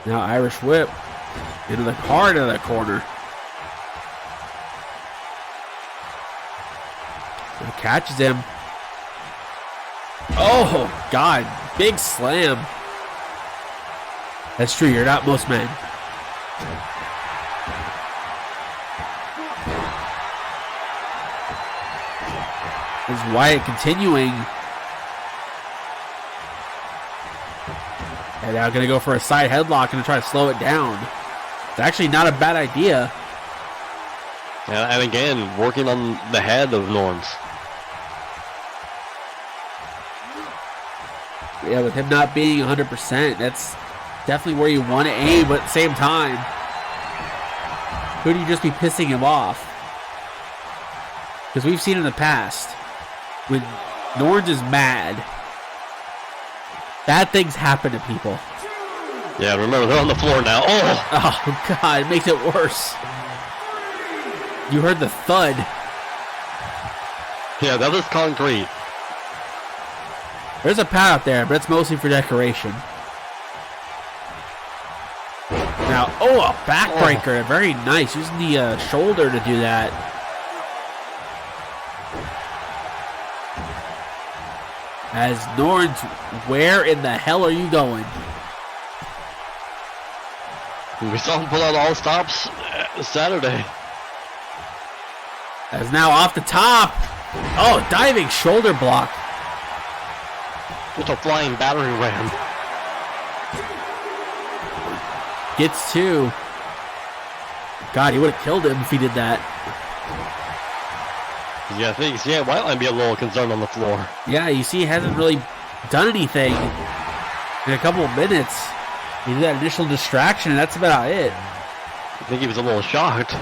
Now Irish whip into the heart of the corner. Now catches him. Oh, God. Big slam. That's true. You're not most men. Is Wyatt continuing. And now going to go for a side headlock and try to slow it down. It's actually not a bad idea. And again, working on the head of Norns. Yeah, with him not being 100%, that's definitely where you want to aim, but at the same time, could you just be pissing him off? Because we've seen in the past, when Norns is mad, bad things happen to people. Yeah, remember, they're on the floor now. Oh, God, it makes it worse. You heard the thud. Yeah, that was concrete. There's a pad out there, but it's mostly for decoration. Now, a backbreaker. Very nice. Using the shoulder to do that. As Norns, where in the hell are you going? We saw him pull out all stops Saturday. As now off the top. Oh, diving shoulder block. Just a flying battering ram. Gets two. God, he would have killed him if he did that. Yeah, I think White might be a little concerned on the floor. Yeah, you see, he hasn't really done anything in a couple of minutes. He did that initial distraction, and that's about it. I think he was a little shocked.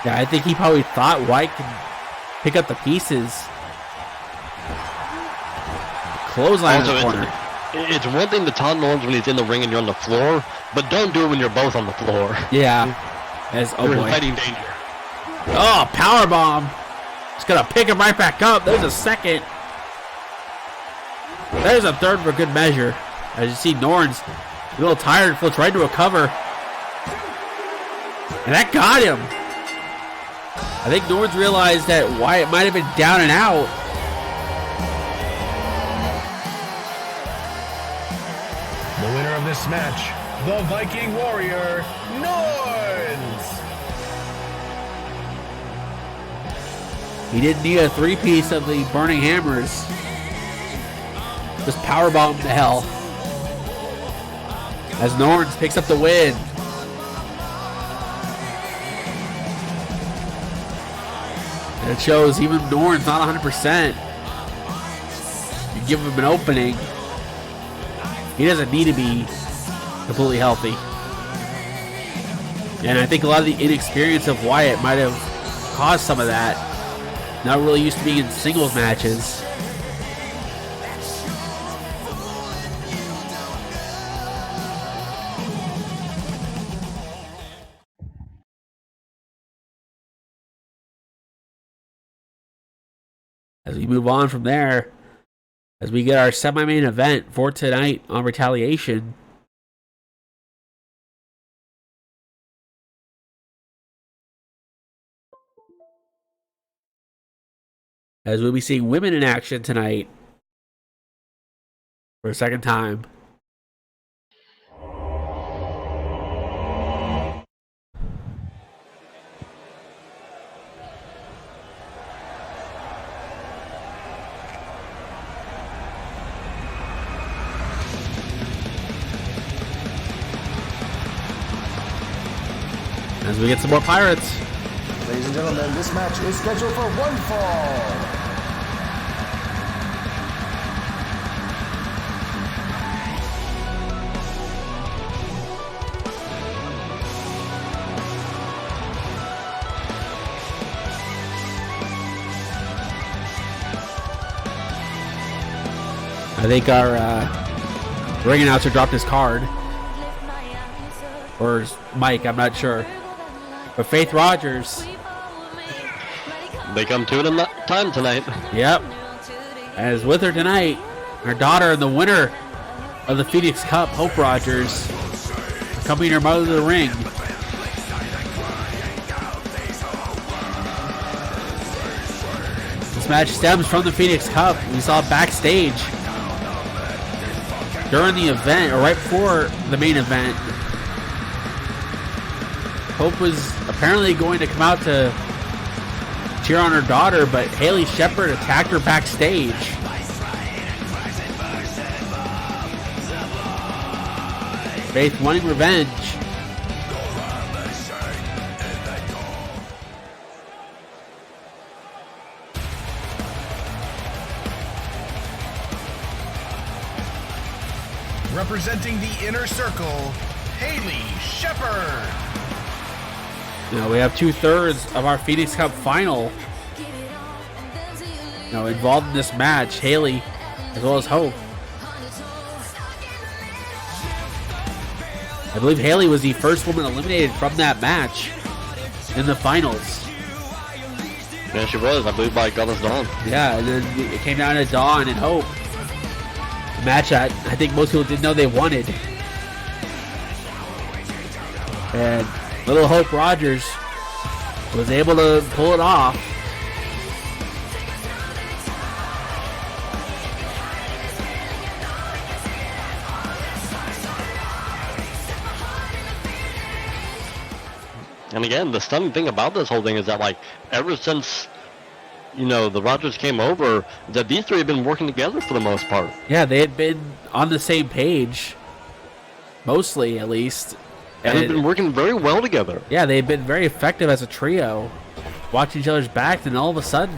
Yeah, I think he probably thought White could pick up the pieces. Clothesline in the corner. It's one thing to taunt Norns when he's in the ring and you're on the floor, but don't do it when you're both on the floor. Yeah. As, oh you're boy. in fighting danger. Oh, powerbomb. Just gonna pick him right back up. There's a second. There's a third for good measure. As you see, Norns a little tired, flips right into a cover. And that got him. I think Norns realized that Wyatt might have been down and out. The winner of this match, the Viking Warrior, Norns! He didn't need a three-piece of the Burning Hammers. Just powerbomb him to hell. As Norns picks up the win. And it shows even Norns not 100%. You give him an opening. He doesn't need to be completely healthy. And I think a lot of the inexperience of Wyatt might have caused some of that. Not really used to being in singles matches. As we move on from there, as we get our semi-main event for tonight on Retaliation. As we'll be seeing women in action tonight for a second time. As we get some more Pirates. Ladies and gentlemen, this match is scheduled for one fall. I think our ring announcer dropped his card. Or Mike, I'm not sure. But Faith Rogers. They come to it in time tonight. Yep. As with her tonight, her daughter and the winner of the Phoenix Cup, Hope Rogers, accompanying her mother to the ring. This match stems from the Phoenix Cup. We saw backstage during the event, or right before the main event. Hope was apparently going to come out to cheer on her daughter, but Haley Shepard attacked her backstage. Faith wanting revenge. Representing the Inner Circle, Haley Shepard. Now we have 2/3 of our Phoenix Cup final involved in this match. Haley as well as Hope. I believe Haley was the first woman eliminated from that match in the finals. Yeah, she was, I believe, by Goddess Dawn. Yeah, and then it came down to Dawn and Hope. A match that I think most people didn't know they wanted. And little Hope Rogers was able to pull it off. And again, the stunning thing about this whole thing is that, like, ever since, the Rogers came over, that these three have been working together for the most part. Yeah, they had been on the same page, mostly at least. And they've been working very well together. Yeah, they've been very effective as a trio, watching each other's backs, and all of a sudden,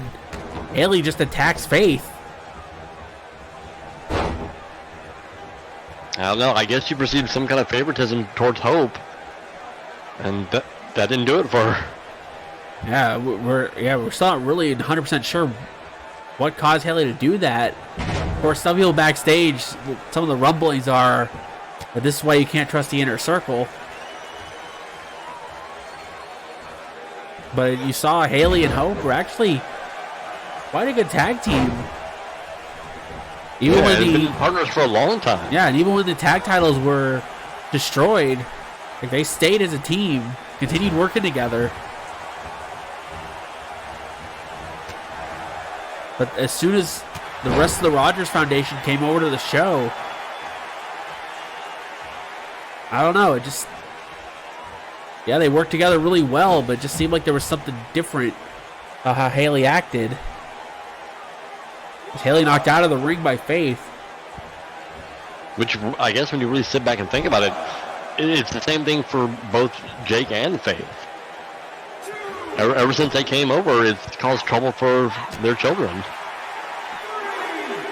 Haley just attacks Faith. I don't know. I guess she perceived some kind of favoritism towards Hope, and that didn't do it for her. Yeah, we're still not really 100% sure what caused Haley to do that. Of course, some people backstage, some of the rumblings are that this is why you can't trust the inner circle. But you saw Haley and Hope were actually quite a good tag team. Even when they've been partners for a long time. Yeah, and even when the tag titles were destroyed, like, they stayed as a team, continued working together. But as soon as the rest of the Rogers Foundation came over to the show, I don't know, it just... Yeah, they worked together really well, but it just seemed like there was something different about how Haley acted. Haley knocked out of the ring by Faith. Which, I guess when you really sit back and think about it, it's the same thing for both Jake and Faith. Ever since they came over, it's caused trouble for their children.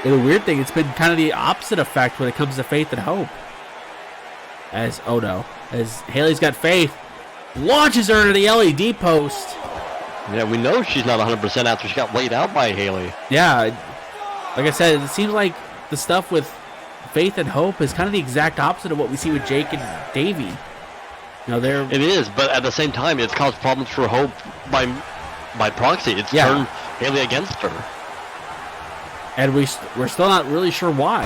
And the weird thing, it's been kind of the opposite effect when it comes to Faith and Hope. As Haley's got Faith, launches her to the LED post. Yeah, we know she's not 100% after she got laid out by Haley. Yeah, like I said, it seems like the stuff with Faith and Hope is kind of the exact opposite of what we see with Jake and Davey. It is, but at the same time, it's caused problems for Hope by proxy. It's turned Haley against her. And we're still not really sure why.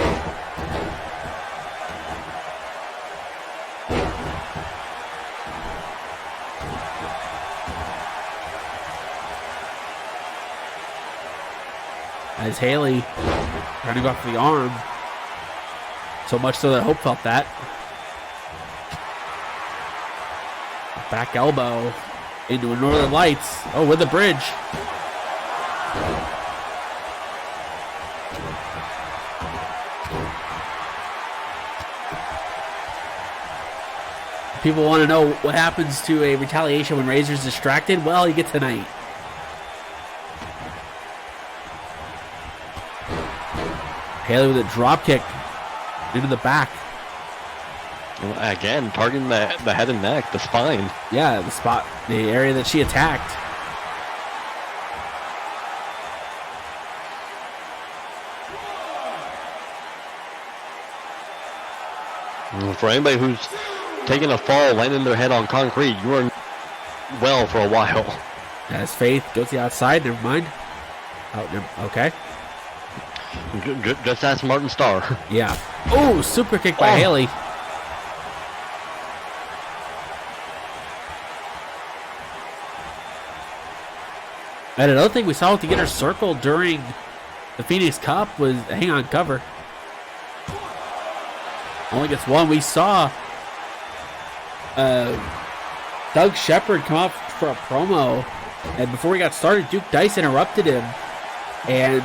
As Haley trying to go after the arm. So much so that Hope felt that. Back elbow into a Northern Lights. Oh, with the bridge. People want to know what happens to a retaliation when Razor's distracted. Well, you get tonight. Haley with a drop kick into the back. Again, targeting the head and neck, the spine. Yeah, the area that she attacked. For anybody who's taking a fall, landing their head on concrete, you are well for a while. As Faith goes to the outside, never mind. Okay. Just ask Martin Starr. Yeah. Oh, super kick by Haley. And another thing we saw with the inner circle during the Phoenix Cup was a hang-on cover. Only gets one. We saw Doug Shepard come up for a promo, and before we got started, Duke Dice interrupted him, and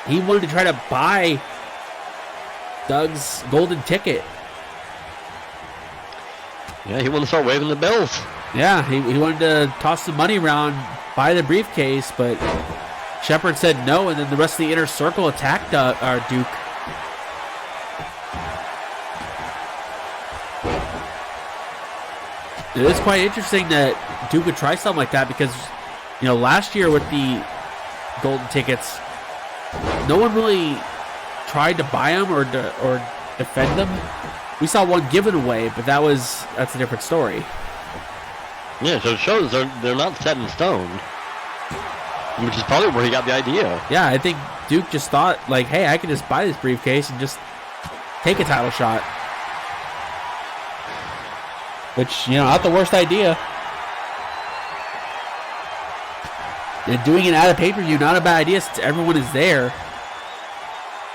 he wanted to try to buy Doug's golden ticket. Yeah, he wanted to start waving the bills. Yeah, he wanted to toss some money around, buy the briefcase, but Shepard said no, and then the rest of the inner circle attacked Duke. It is quite interesting that Duke would try something like that because, last year with the golden tickets, no one really tried to buy them or defend them. We saw one given away, but that's a different story. Yeah, so it shows they're not set in stone, which is probably where he got the idea. Yeah, I think Duke just thought, like, hey, I can just buy this briefcase and just take a title shot. Which, not the worst idea. And doing it at a pay-per-view, not a bad idea since everyone is there.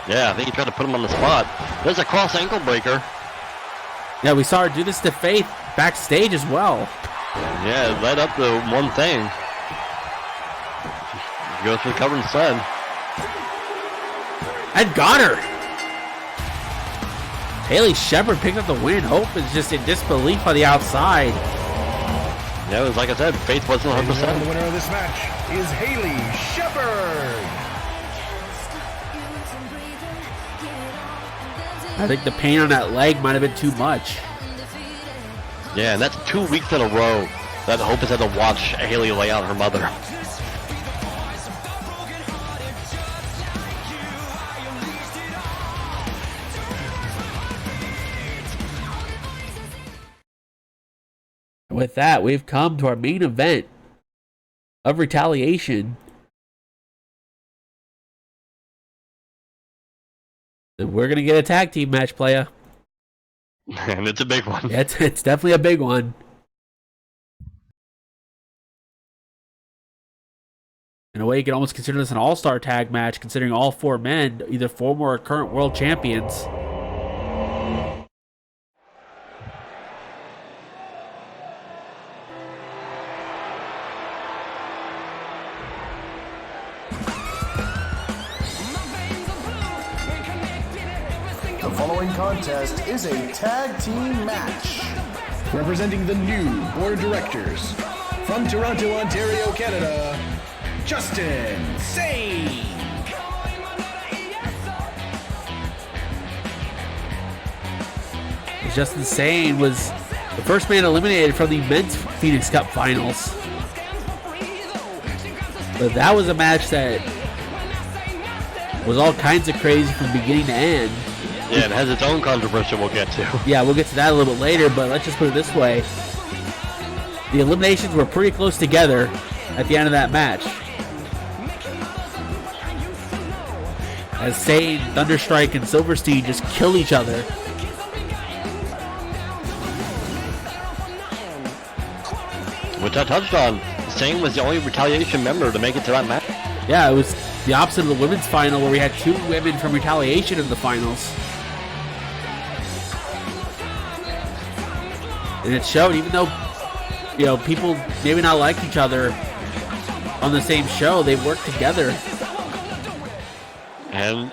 Yeah, I think he tried to put him on the spot. There's a cross ankle breaker. Yeah, we saw her do this to Faith backstage as well. Yeah, it led up to one thing. Goes for the cover instead. And got her. Haley Shepard picked up the win. Hope is just in disbelief on the outside. Yeah, it was like I said, Faith wasn't 100%. The winner of this match is Haley Shepard. I think the pain on that leg might have been too much. Yeah, and that's 2 weeks in a row that Hope has had to watch Haley lay out her mother. With that, we've come to our main event of Retaliation. And we're going to get a tag team match, playa. And it's a big one. Yeah, it's definitely a big one. In a way, you can almost consider this an all-star tag match, considering all 4 men, either former or current world champions. The following contest is a tag team match. Representing the new board of directors, from Toronto, Ontario, Canada, Justin Sane. Justin Sane was the first man eliminated from the men's Phoenix Cup finals. But that was a match that was all kinds of crazy from beginning to end. Yeah, it has its own controversy we'll get to. Yeah, we'll get to that a little bit later, but let's just put it this way. The eliminations were pretty close together at the end of that match. As Sane, Thunderstrike, and Silverstein just kill each other. Which I touched on. Sane was the only Retaliation member to make it to that match. Yeah, it was the opposite of the women's final where we had 2 women from Retaliation in the finals. And it showed, even though, you know, people maybe not like each other on the same show, they worked together. And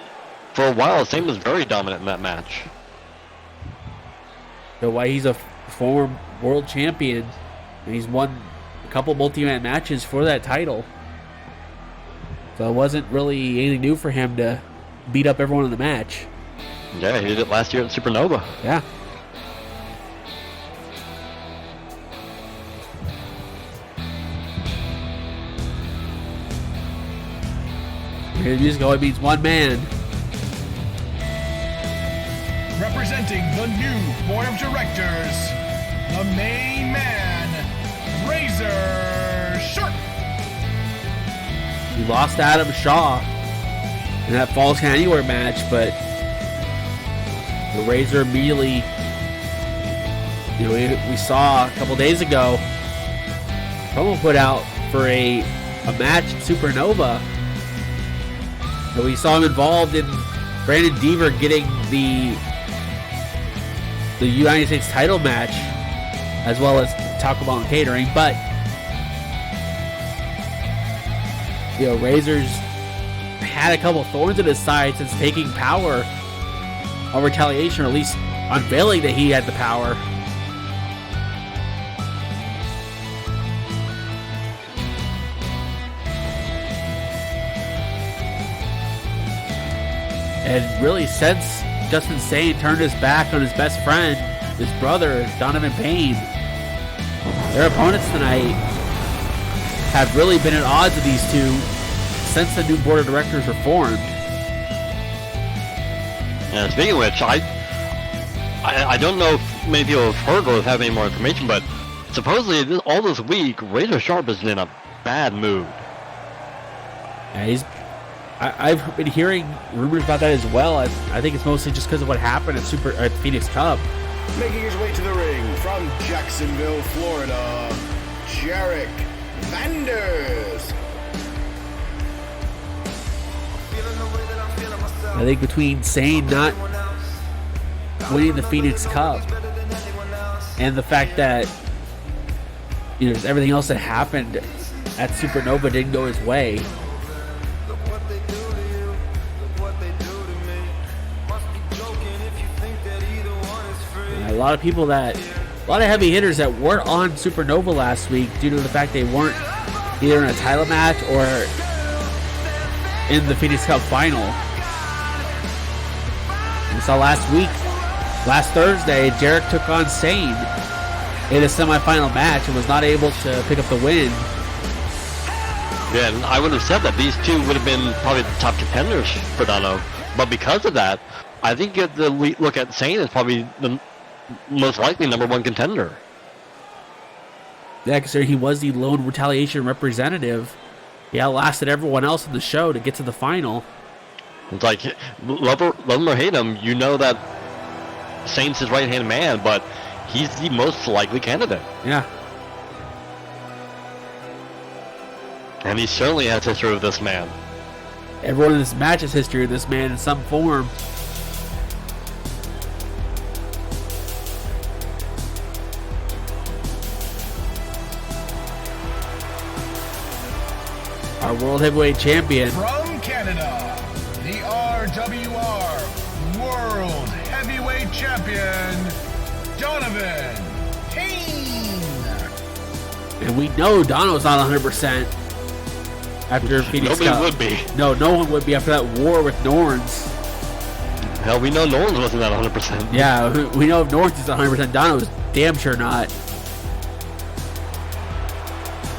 for a while, Sane was very dominant in that match. So why he's a former world champion, and he's won a couple multi-man matches for that title. So it wasn't really anything new for him to beat up everyone in the match. Yeah, he did it last year at Supernova. Yeah. Here the music only means one man. Representing the new board of directors, the main man, Razor Sharp. He lost Adam Shaw in that Falls Count Anywhere match, but the Razor immediately, you know, we saw a couple days ago, promo put out for a match at Supernova. And we saw him involved in Brandon Deaver getting the United States title match, as well as Taco Bell and catering. But you know, Razor's had a couple thorns in his side since taking power on Retaliation, or at least unveiling that he had the power. And really, since Justin Sane turned his back on his best friend, his brother, Donovan Payne, their opponents tonight have really been at odds with these two since the new board of directors were formed. And speaking of which, I don't know if many people have heard or have any more information, but supposedly all this week, Razor Sharp is in a bad mood. Yeah, I've been hearing rumors about that as well. I think it's mostly just because of what happened at Phoenix Cup. Making his way to the ring from Jacksonville, Florida, Jarek Vanders. I think between Sane not winning the Phoenix Cup and the fact that just everything else that happened at Supernova didn't go his way. And a lot of heavy hitters that weren't on Supernova last week due to the fact they weren't either in a title match or in the Phoenix Cup final. We saw last Thursday, Jarek took on Sane in a semifinal match and was not able to pick up the win. Yeah, and I would have said that these two would have been probably the top contenders for Dono. But because of that, I think you have to look at Sane as probably the most likely number one contender. Yeah, considering he was the lone Retaliation representative. He outlasted everyone else in the show to get to the final. It's like, love him or hate him, you know that Sane's his right-hand man, but he's the most likely candidate. Yeah. And he certainly has history with this man. Everyone in this match has history with this man in some form. Our World Heavyweight Champion. From Canada, the RWR World Heavyweight Champion, Donovan Kane. And we know Dono's not 100% after Phoenix Cup. Nobody would be. No one would be after that war with Norns. Hell, we know Norns wasn't at 100%. Yeah, we know if Norns is 100%, Dono's damn sure not.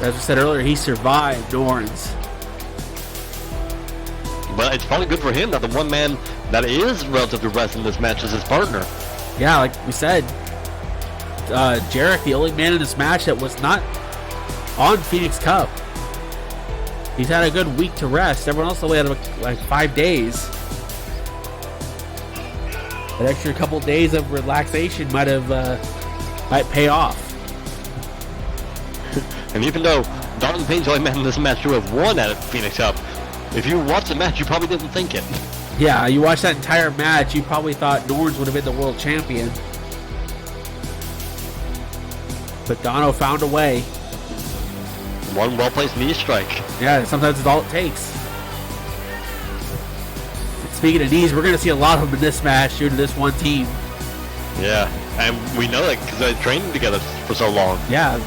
As I said earlier, he survived Norns. But it's probably good for him that the one man that is relatively rest in this match is his partner. Yeah, like we said, Jarek, the only man in this match that was not on Phoenix Cup. He's had a good week to rest. Everyone else only had like 5 days. An extra couple days of relaxation might pay off. And even though Donovan Payne's the only man in this match who have won at Phoenix Cup, if you watch the match, you probably didn't think it. Yeah, you watched that entire match, you probably thought Norns would have been the world champion. But Dono found a way. One well-placed knee strike. Yeah, sometimes it's all it takes. Speaking of knees, we're going to see a lot of them in this match due to this one team. Yeah, and we know that because they've trained together for so long. Yeah.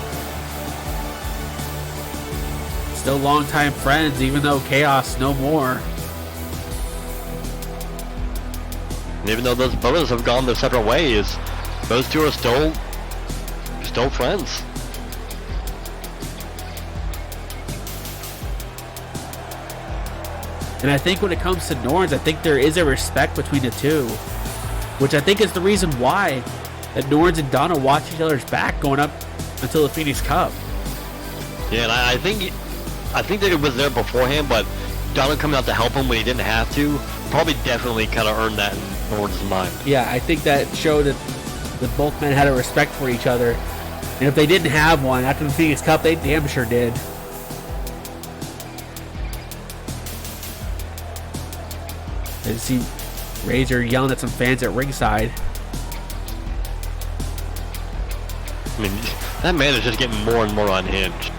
Still longtime friends, even though Chaos no more. And even though those brothers have gone their separate ways, those two are still friends. And I think when it comes to Norns, I think there is a respect between the two, which I think is the reason why that Norns and Dono watch each other's back going up until the Phoenix Cup. Yeah, and I think that it was there beforehand, but Dono coming out to help him when he didn't have to probably definitely kind of earned that in Norns' mind. Yeah, I think that showed that both men had a respect for each other. And if they didn't have one after the Phoenix Cup, they damn sure did. I see Razor yelling at some fans at ringside. I mean, that man is just getting more and more unhinged.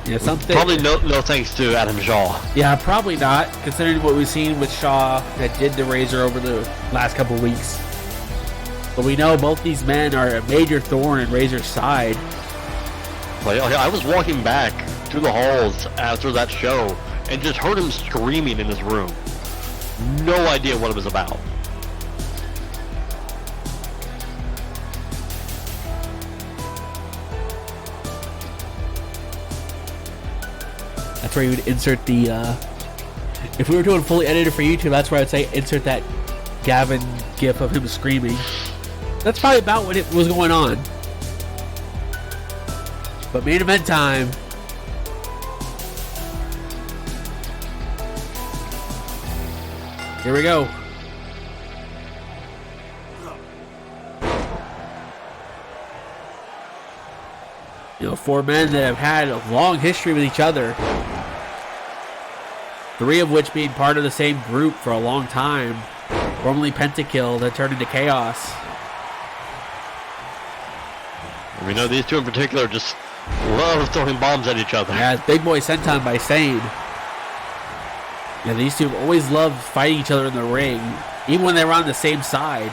Yeah, something. Probably no thanks to Adam Shaw. Yeah, probably not, considering what we've seen with Shaw that did to Razor over the last couple of weeks. But we know both these men are a major thorn in Razor's side. Like, I was walking back through the halls after that show and just heard him screaming in his room. No idea what it was about. That's where you would insert the, if we were doing fully edited for YouTube, that's where I'd say insert that Gavin gif of him screaming. That's probably about what it was going on. But main event time. Here we go. You know, four men that have had a long history with each other. Three of which being part of the same group for a long time. Formerly Pentakill, that turned into Chaos. We know these two in particular just love throwing bombs at each other. Yeah, big boy senton by Sane. Yeah, these two have always loved fighting each other in the ring, even when they were on the same side.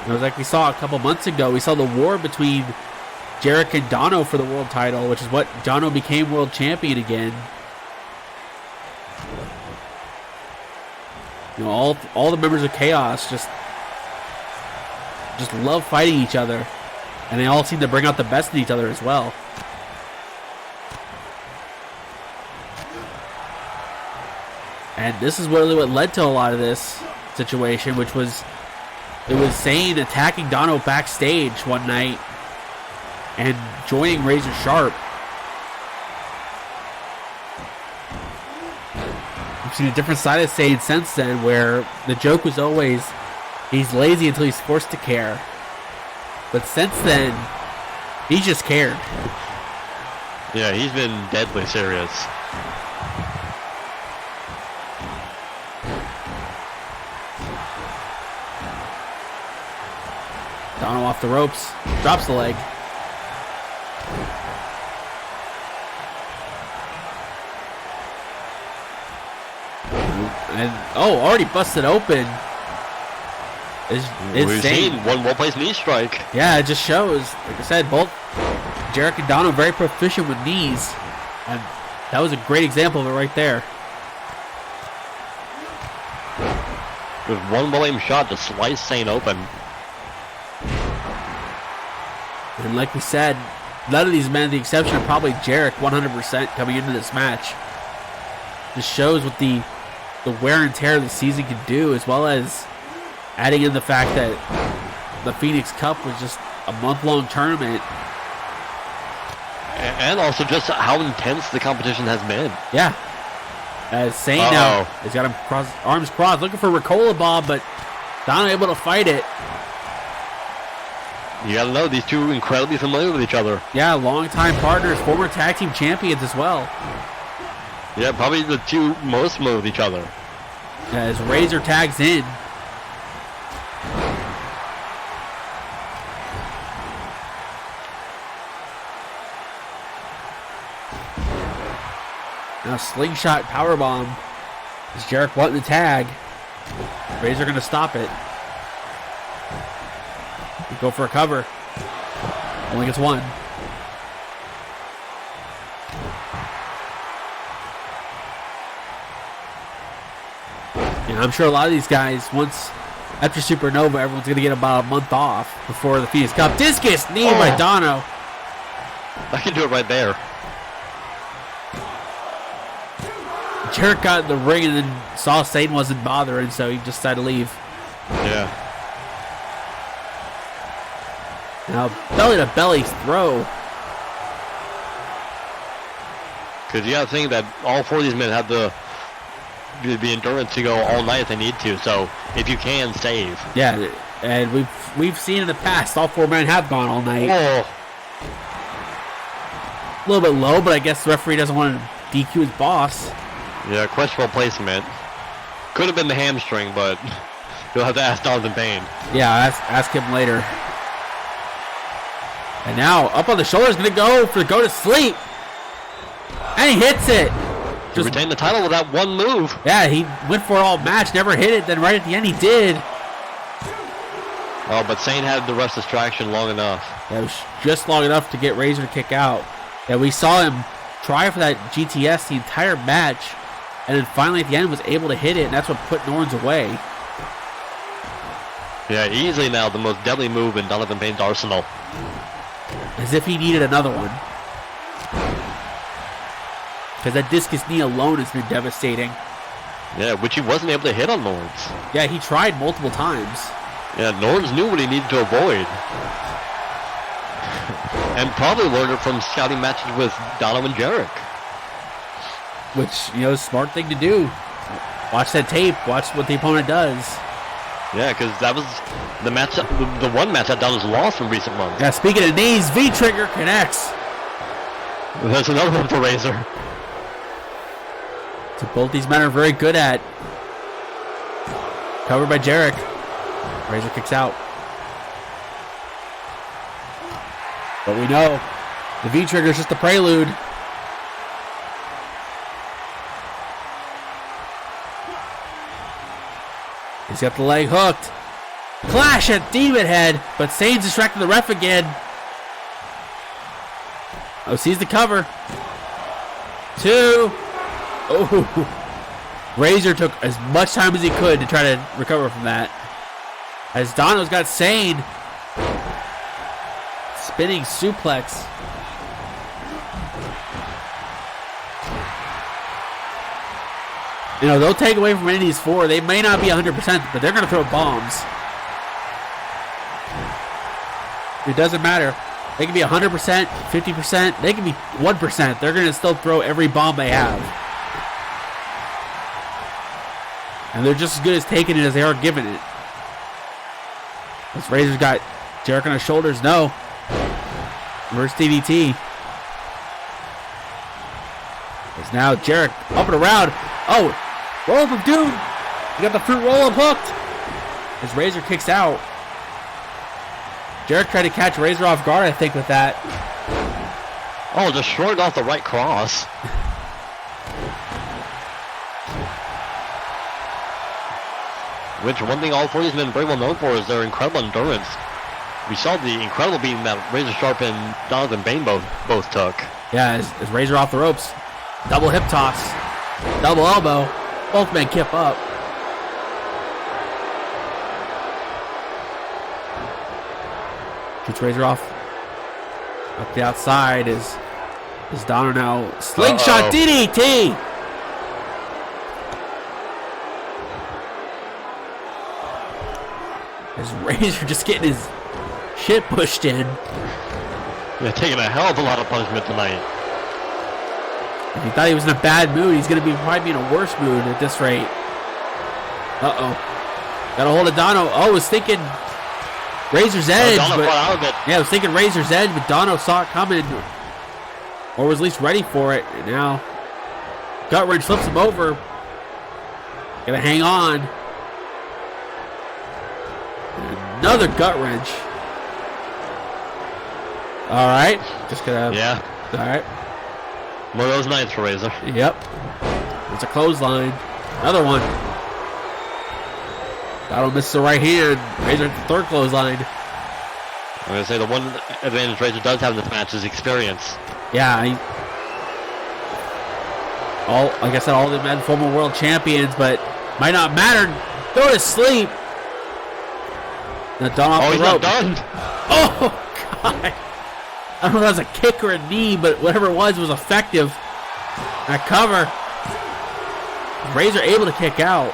It was like we saw a couple months ago. We saw the war between Jarek and Dono for the world title, which is what Dono became world champion again. You know, all the members of Chaos just love fighting each other, and they all seem to bring out the best in each other as well. And this is really what led to a lot of this situation, which was it was Sane attacking Dono backstage one night and joining Razor Sharp. We've seen a different side of Sane since then, where the joke was always he's lazy until he's forced to care. But since then, he just cared. Yeah, he's been deadly serious. Dono off the ropes, drops the leg. And already busted open. We've seen one well-placed knee strike. Yeah, it just shows. Like I said, both Jarek and Dono very proficient with knees, and that was a great example of it right there. With one well-aimed shot to slice Sane open. And like we said, none of these men, the exception of probably Jarek, 100% coming into this match. Just shows what the wear and tear of the season can do, as well as adding in the fact that the Phoenix Cup was just a month-long tournament. And also just how intense the competition has been. Yeah. As Sane now, he's got him arms crossed, looking for Ricola Bob, but Dono able to fight it. You gotta know, these two incredibly familiar with each other. Yeah, longtime partners, former tag team champions as well. Yeah, probably the two most familiar with each other. As Razor tags in. Now slingshot powerbomb. Is Jarek wanting the tag? Razor gonna stop it. Go for a cover. Only gets one. Yeah, I'm sure a lot of these guys, after Supernova, everyone's going to get about a month off before the Phoenix Cup. Discus knee by Dono. I can do it right there. Jarek got in the ring and then saw Satan wasn't bothering, so he just decided to leave. Yeah. Now, belly-to-belly throw. Because you got to think that all four of these men have the endurance to go all night if they need to. So if you can, save. Yeah, and we've seen in the past all four men have gone all night. Oh. A little bit low, but I guess the referee doesn't want to DQ his boss. Yeah, questionable placement. Could have been the hamstring, but you'll have to ask Donovan Payne. Yeah, ask him later. And now, up on the shoulder is going to go to sleep. And he hits it. Just retain the title with that one move. Yeah, he went for it all match, never hit it. Then right at the end, he did. Oh, but Sane had the rest distraction long enough. That was just long enough to get Razor to kick out. Yeah, we saw him try for that GTS the entire match. And then finally at the end was able to hit it, and that's what put Norns away. Yeah, easily now the most deadly move in Donovan Payne's arsenal. As if he needed another one. Because that discus knee alone has been devastating. Yeah, which he wasn't able to hit on Norns. Yeah, he tried multiple times. Yeah, Norns knew what he needed to avoid. And probably learned it from scouting matches with Dono and Jarek. Which, is a smart thing to do. Watch that tape. Watch what the opponent does. Yeah, because that was the match, the one match that Dono's lost in recent months. Yeah, speaking of knees, V-trigger connects. There's another one for Razor. So both these men are very good at. Covered by Jarek. Razor kicks out. But we know the V-trigger is just the prelude. He's got the leg hooked. Clash at Demon Head, but Sane's distracting the ref again. Oh, sees the cover. 2. Oh. Razor took as much time as he could to try to recover from that. As Dono's got Sane. Spinning suplex. You know, they'll take away from any of these 4. They may not be 100%, but they're going to throw bombs. It doesn't matter. They can be 100%, 50%. They can be 1%. They're going to still throw every bomb they have. And they're just as good as taking it as they are giving it. This Razor's got Jarek on his shoulders. No. Reverse DDT. It's now Jarek up and around. Oh, roll up of doom. You got the fruit roll up hooked. As Razor kicks out. Jarek tried to catch Razor off guard, I think, with that. Oh, just shorted off the right cross. Which, one thing all 4 of these men are very well known for is their incredible endurance. We saw the incredible beating that Razor Sharp and Donovan Bain both took. Yeah, as Razor off the ropes. Double hip toss. Double elbow. Both men kip up. Gets Razor off. Up the outside is Dono now. Slingshot DDT! As Razor just getting his shit pushed in. Yeah, taking a hell of a lot of punishment tonight. If he thought he was in a bad mood, he's going to probably be in a worse mood at this rate. Uh-oh. Got a hold of Dono. Oh, was thinking Razor's Edge. Dono fought out of it. Yeah, I was thinking Razor's Edge, but Dono saw it coming. Or was at least ready for it. And now, gut wrench flips him over. Gonna hang on. And another gut wrench. Alright. Just gonna. Yeah. Alright. One of those nights for Razor. Yep. It's a clothesline. Another one. Dono misses the right hand. Razor at the third clothesline. I'm going to say the one advantage Razor does have in this match is experience. Yeah. Like I said, all of them had former world champions, but might not matter. Go to sleep. Now Dono off the he's rope. not done. Oh, God. I don't know if that was a kick or a knee, but whatever it was effective. That cover. Razor able to kick out.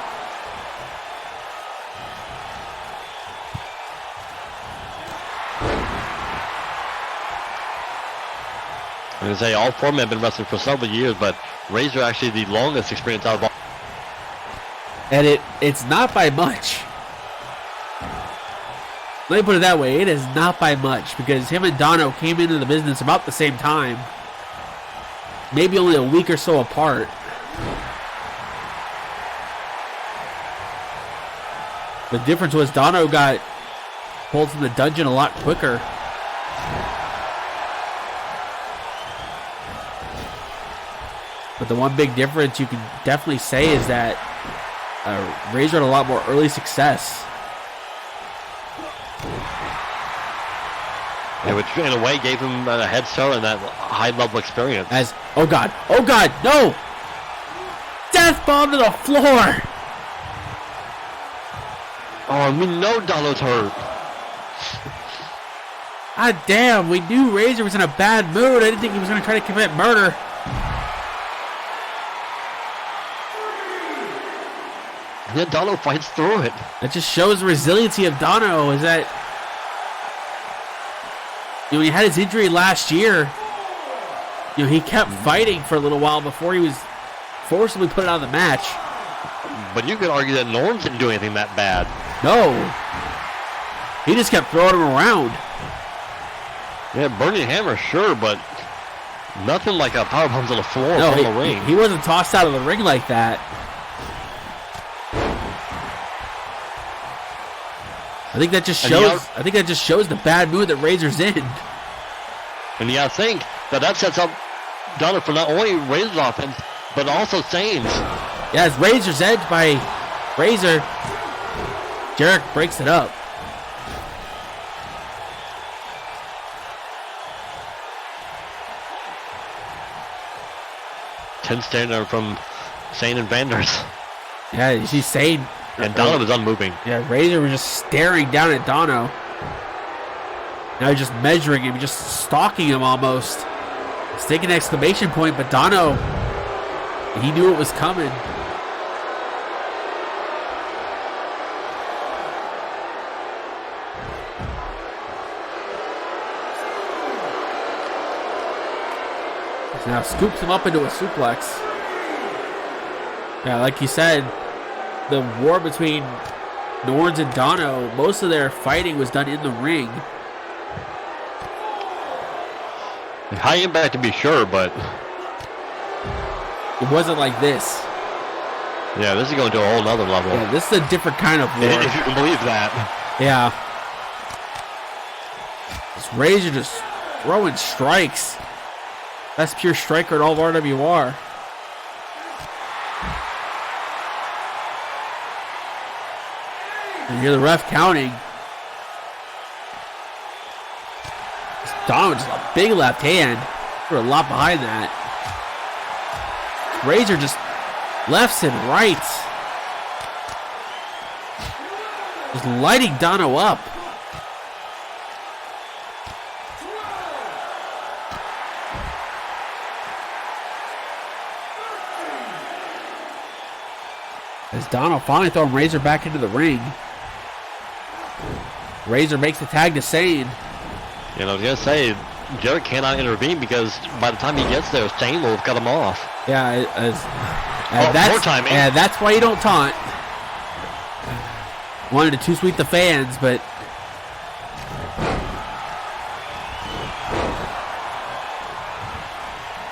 I'm going to say all 4 men have been wrestling for several years, but Razor actually the longest experience out of all. And it's not by much. Let me put it that way. It is not by much because him and Dono came into the business about the same time. Maybe only a week or so apart. The difference was Dono got pulled from the dungeon a lot quicker. But the one big difference you can definitely say is that Razor had a lot more early success. Yeah, which in a way gave him a head start and that high level experience. Oh God, no! Death bomb to the floor! Oh, we know Dono's hurt. God damn, we knew Razor was in a bad mood. I didn't think he was going to try to commit murder. Yeah, Dono fights through it. That just shows the resiliency of Dono, is that when he had his injury last year, he kept fighting for a little while before he was forcibly put out of the match. But you could argue that Norm didn't do anything that bad. No. He just kept throwing him around. Yeah, Burning Hammer, sure, but Nothing like a powerbomb to the floor No, from the ring. he wasn't tossed out of the ring like that. I think that just shows the bad mood that Razor's in. And you gotta think that sets up Donner for not only Razor's offense, but also Zane's. Yeah, it's Razor's edge by Razor. Jarek breaks it up. Ten standard from Zane and Vanders. Yeah, she's saying. And Dono was unmoving. Yeah, Razor was just staring down at Dono. Now he's just measuring him, just stalking him almost. Sticking an exclamation point, but Dono, he knew it was coming. Now scoops him up into a suplex. Yeah, like you said, the war between Norns and Dono, most of their fighting was done in the ring. High impact to be sure, but it wasn't like this. Yeah, this is going to a whole nother level. Yeah, this is a different kind of war. If you can believe that. Yeah. This Razor just throwing strikes. Best pure striker in all of RWR. And you hear the ref counting. Dono just a big left hand. There's a lot behind that. Razor just lefts and rights. Just lighting Dono up. As Dono finally throwing Razor back into the ring. Razor makes the tag to Sane. You know, I was going to say, Jarrett cannot intervene because by the time he gets there, Sane will have cut him off. Yeah, more timing. And that's why you don't taunt. Wanted to too sweet the fans, but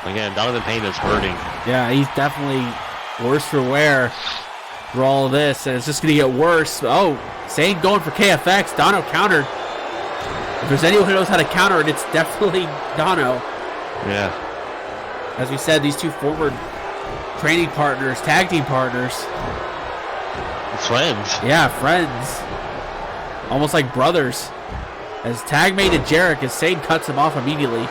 again, Donovan Payne is hurting. yeah, he's definitely worse for wear for all of this, and it's just going to get worse. Oh, Sane going for KFX. Dono countered. If there's anyone who knows how to counter it, it's definitely Dono. Yeah. As we said, these two former training partners, tag team partners. Friends. Yeah, friends. Almost like brothers. As tag mate to Jarek, as Sane cuts him off immediately.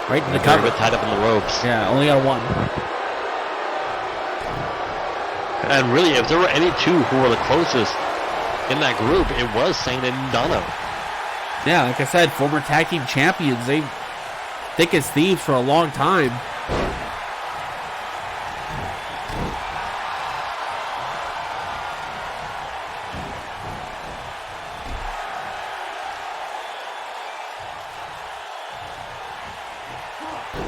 Right to the cover. Jarek tied up in the ropes. Yeah, only got one. And really, if there were any two who were the closest in that group, it was Sane and Dono. Yeah, like I said, former tag team champions. They thick as thieves for a long time.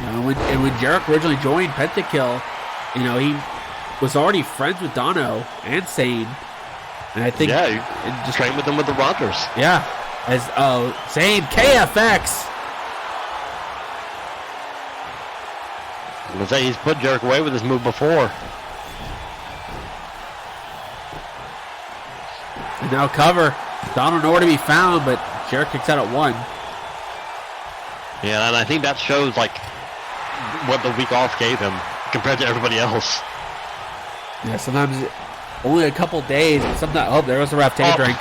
And when Jarek originally joined Pentakill, you know, he was already friends with Dono and Sane. And I think... Yeah, he just trained with them with the Rogers. Yeah. As, Sane, KFX. I'm going to say, he's put Jarek away with his move before. And now cover. Dono nowhere to be found, but Jarek kicks out at one. Yeah, and I think that shows, like, what the week off gave him compared to everybody else. Yeah, sometimes only a couple days. Sometimes, oh, there goes the ref. Take a drink.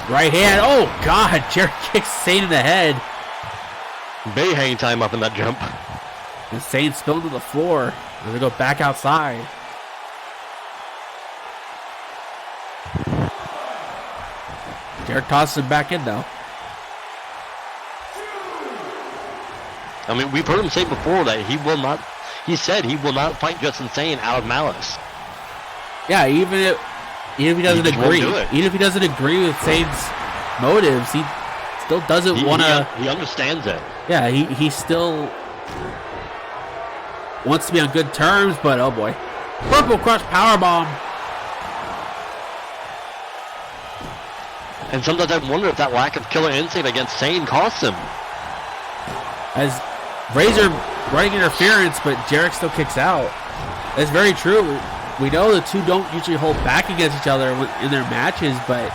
Right hand. Oh, God. Jarek kicks Sane in the head. Big hang time up in that jump. And Sane spilled to the floor. And they go back outside. Jarek tosses him back in, though. I mean, we've heard him say before that he will not, he said he will not fight Justin Sane out of malice. Yeah, even if he doesn't agree. Even if he doesn't agree with Sane's motives, he still doesn't want to... He understands it. Yeah, he still wants to be on good terms, but oh boy. Purple Crush Powerbomb. And sometimes I wonder if that lack of killer instinct against Sane costs him. As Razor running interference, but Jarek still kicks out. That's very true. We know the two don't usually hold back against each other in their matches, but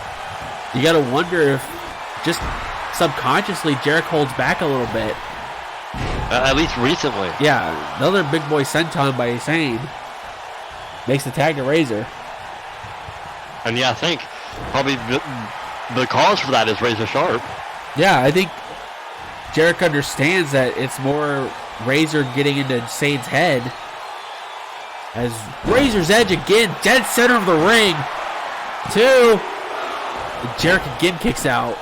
you got to wonder if just subconsciously Jarek holds back a little bit. At least recently. Yeah, another big boy senton by Sane. Makes the tag to Razor. And yeah, I think probably the cause for that is Razor Sharp. Yeah, I think Jarek understands that it's more Razor getting into Sane's head. As Razor's Edge again, dead center of the ring. 2. Jarek again kicks out.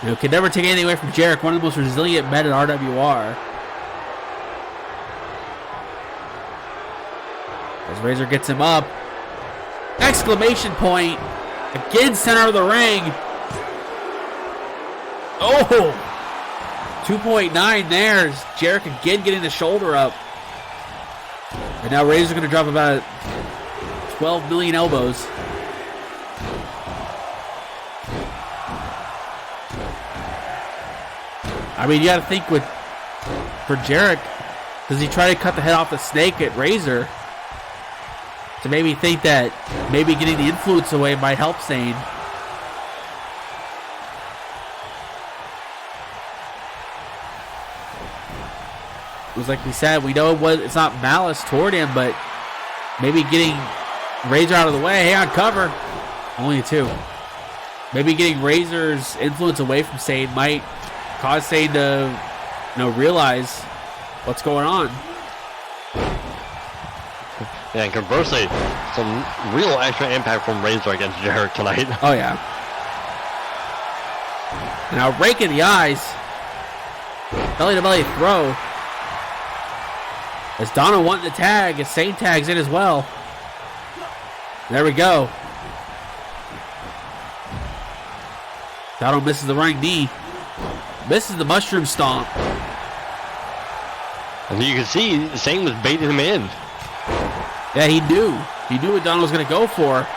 You know, can never take anything away from Jarek, one of the most resilient men in RWR. As Razor gets him up. Exclamation point. Again, center of the ring. Oh! 2.9 there. Jarek again getting the shoulder up. And now Razor's going to drop about 12 million elbows. I mean, you got to think for Jarek, does he try to cut the head off the snake at Razor to maybe think that maybe getting the influence away might help Sane? It was like we said, we know it's not malice toward him, but maybe getting Razor out of the way. Hey, on cover. Only 2. Maybe getting Razor's influence away from Sane might cause Sane to, realize what's going on. Yeah, and conversely, some real extra impact from Razor against Jarek tonight. Oh, yeah. Now, rake in the eyes. Belly-to-belly throw. As Dono wanting to tag, as Sane tags in as well. There we go. Dono misses the running knee. Misses the mushroom stomp. And you can see Sane was baiting him in. Yeah, he knew. He knew what Dono was going to go for.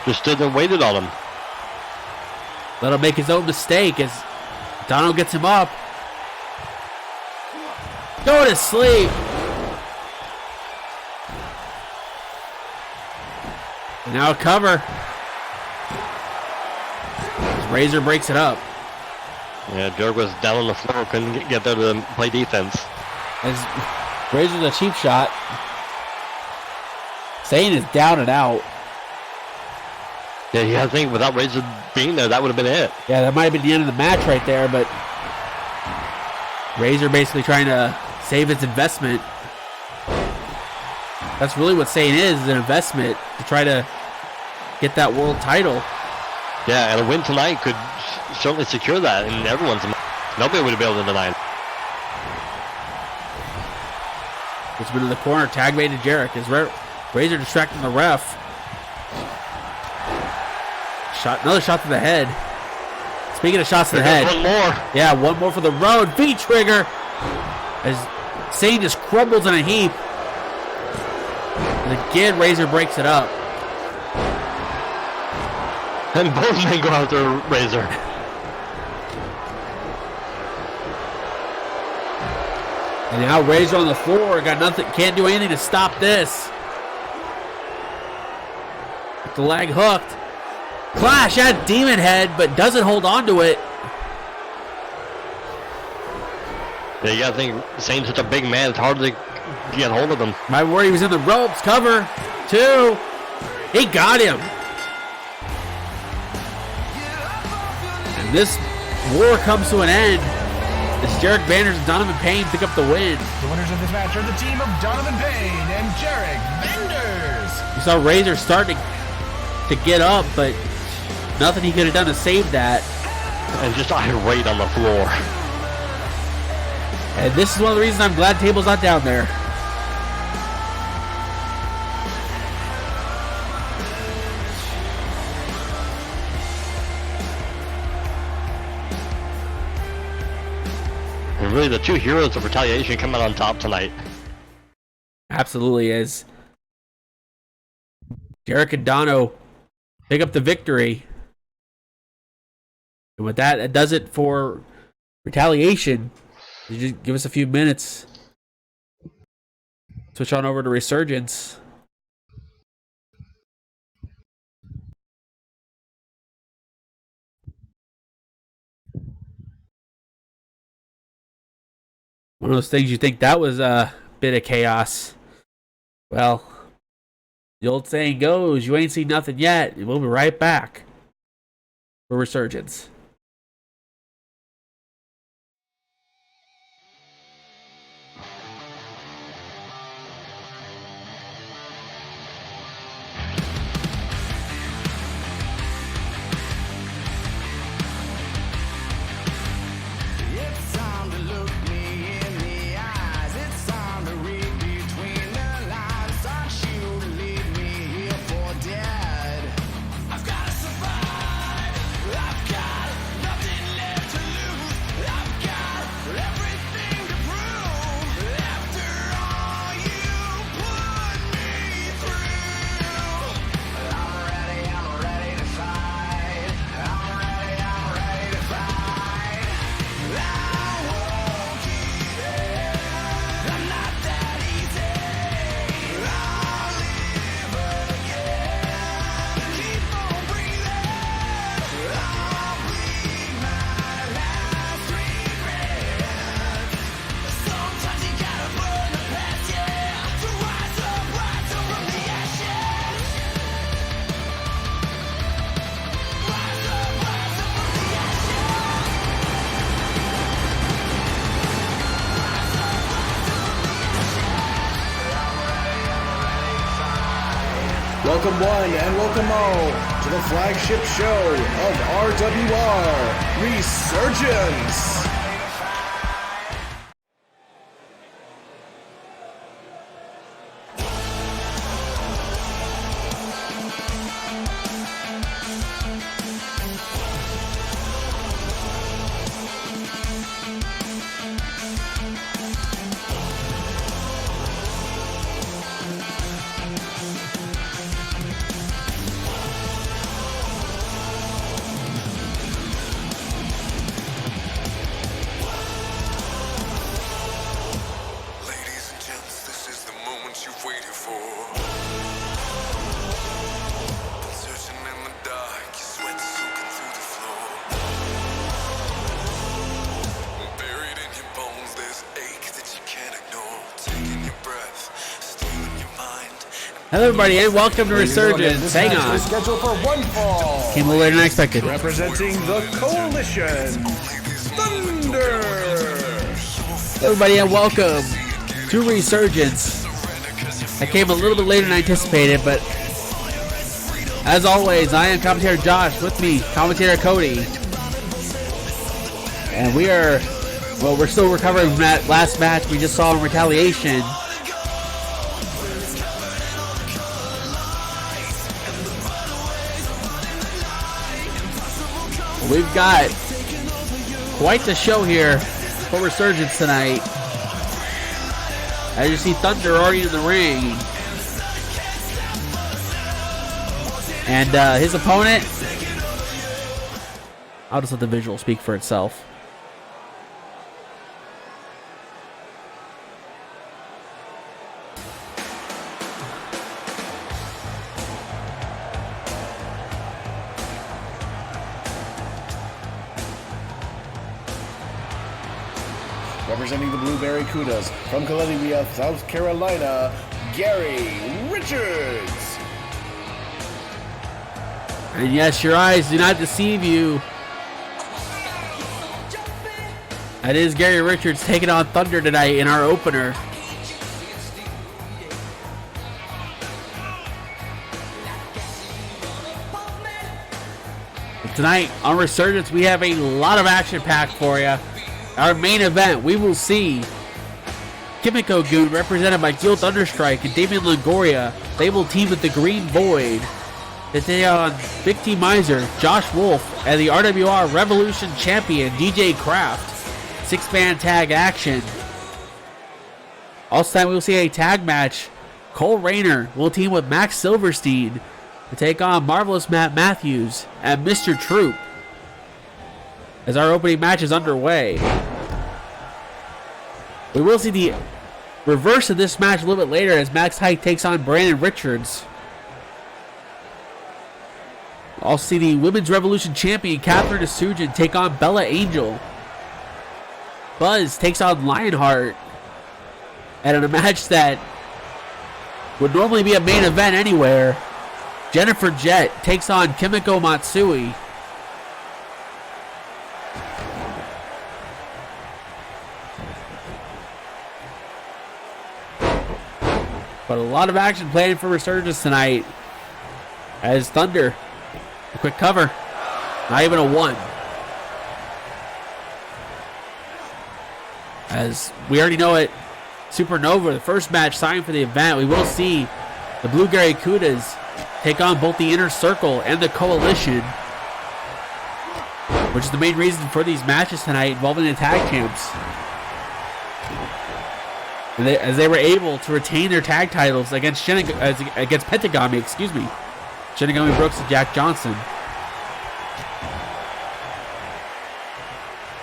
Just stood there and waited on him. Let him make his own mistake as Dono gets him up. Go to sleep. And now a cover. As Razor breaks it up. Yeah, Jarek was down on the floor, couldn't get there to play defense. As Razor's a cheap shot. Sane is down and out. Yeah, you gotta think without Razor being there, that would have been it. Yeah, that might have been the end of the match right there, but Razor basically trying to save his investment. That's really what Sane is an investment to try to get that world title. Yeah, and a win tonight could certainly secure that in everyone's mind. Nobody would have been able to deny it. It's been in the corner, tag made to Jarek. Is Razor distracting the ref. Another shot to the head. Speaking of shots to the head. One more. Yeah, one more for the road. V-trigger. As Sane just crumbles in a heap. And again, Razor breaks it up. And both men go after Razor. And now Razor on the floor. Got nothing. Can't do anything to stop this. With the leg hooked. Clash at Demon Head, but doesn't hold on to it. Yeah, you gotta think Sane's such a big man, it's hard to get hold of him. My word, he was in the ropes. Cover. 2. He got him. And this war comes to an end as Jarek Vanders and Donovan Payne pick up the win. The winners of this match are the team of Donovan Payne and Jarek Vanders. You saw Razor starting to get up, but nothing he could have done to save that. And just irate on the floor. And this is one of the reasons I'm glad Table's not down there. And really, the two heroes of Retaliation come out on top tonight. Absolutely is. Jarek and Dono pick up the victory. And with that, it does it for Retaliation. You just give us a few minutes. Switch on over to Resurgence. One of those things you think that was a bit of chaos. Well, the old saying goes, you ain't seen nothing yet. We'll be right back for Resurgence. Welcome one and welcome all to the flagship show of RWR Resurgence. Hello, everybody, and welcome to Resurgence. Hang on. Scheduled for one fall. Came a little later than expected. Representing the Coalition, Thunder. Everybody, and welcome to Resurgence. I came a little bit later than I anticipated, but as always, I am commentator Josh. With me, commentator Cody. And we're still recovering from that last match we just saw in Retaliation. We've got quite the show here for Resurgence tonight. As you see, Thunder already in the ring. And his opponent, I'll just let the visual speak for itself. Representing the Blue Barracudas from Columbia, South Carolina, Gary Richards. And yes, your eyes do not deceive you. That is Gary Richards taking on Thunder tonight in our opener. But tonight on Resurgence, we have a lot of action packed for you. Our main event, we will see Kimiko Goon, represented by Gil Thunderstrike and Damian Longoria. They will team with the Green Void to take on Big T Miser, Josh Wolf, and the RWR Revolution champion, DJ Kraft. 6-man tag action. Also tonight we will see a tag match. Cole Rayner will team with Max Silverstein to take on Marvelous Matt Matthews and Mr. Troop as our opening match is underway. We will see the reverse of this match a little bit later as Max Height takes on Brandon Richards. I'll see the Women's Revolution champion Catherine Asujian take on Bella Angel. Buzz takes on Lionheart. And in a match that would normally be a main event anywhere, Jennifer Jett takes on Kimiko Matsui. But a lot of action planned for Resurgence tonight as Thunder, a quick cover, not even a 1. As we already know it, Supernova, the first match signed for the event, we will see the Blue Gary Kudas take on both the Inner Circle and the Coalition, which is the main reason for these matches tonight involving the tag champs. And as they were able to retain their tag titles against Pentagami, Shinigami Brooks and Jack Johnson.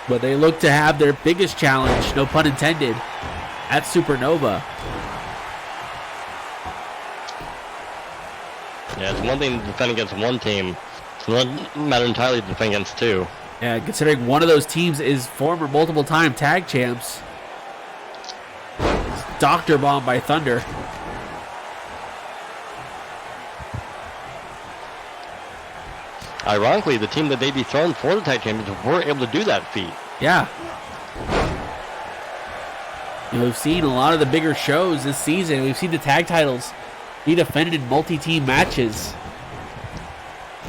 But they look to have their biggest challenge, no pun intended, at Supernova. Yeah, it's one thing to defend against one team. It's not matter entirely to defend against two. Yeah, considering one of those teams is former multiple-time tag champs. It's Dr. Bomb by Thunder. Ironically, the team that they dethroned for the tag champions were able to do that feat. Yeah. You know, we've seen a lot of the bigger shows this season. We've seen the tag titles be defended in multi-team matches.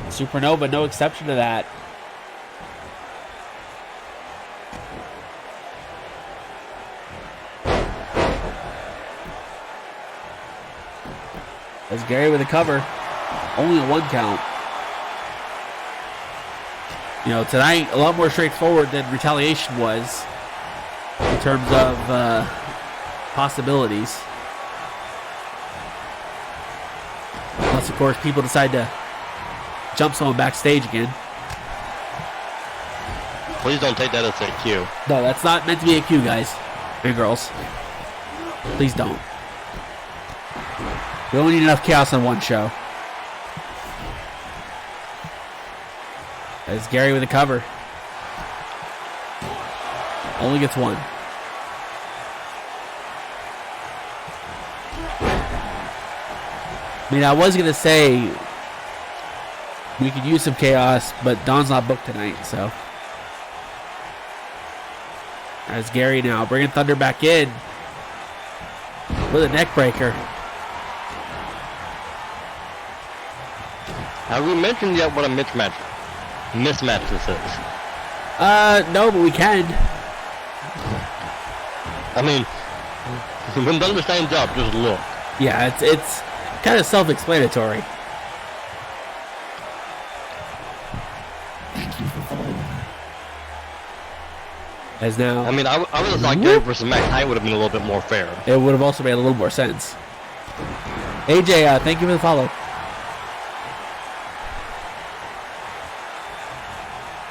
Supernova, no exception to that. As Gary with a cover. Only a 1 count. You know, tonight, a lot more straightforward than Retaliation was in terms of possibilities. Unless, of course, people decide to jump someone backstage again. Please don't take that as a cue. No, that's not meant to be a cue, guys and girls. Please don't. We only need enough chaos on one show. As Gary with a cover. Only gets 1. I mean, I was going to say we could use some chaos, but Don's not booked tonight, so. As Gary now bringing Thunder back in with a neck breaker. Have we mentioned yet what a mismatch this is? No, but we can. I mean, when Thunder stands up, just look. Yeah, it's kind of self-explanatory. Thank you for following. As now, I mean, I would have thought Gary versus Max Height would have been a little bit more fair. it would have also made a little more sense. AJ, thank you for the follow.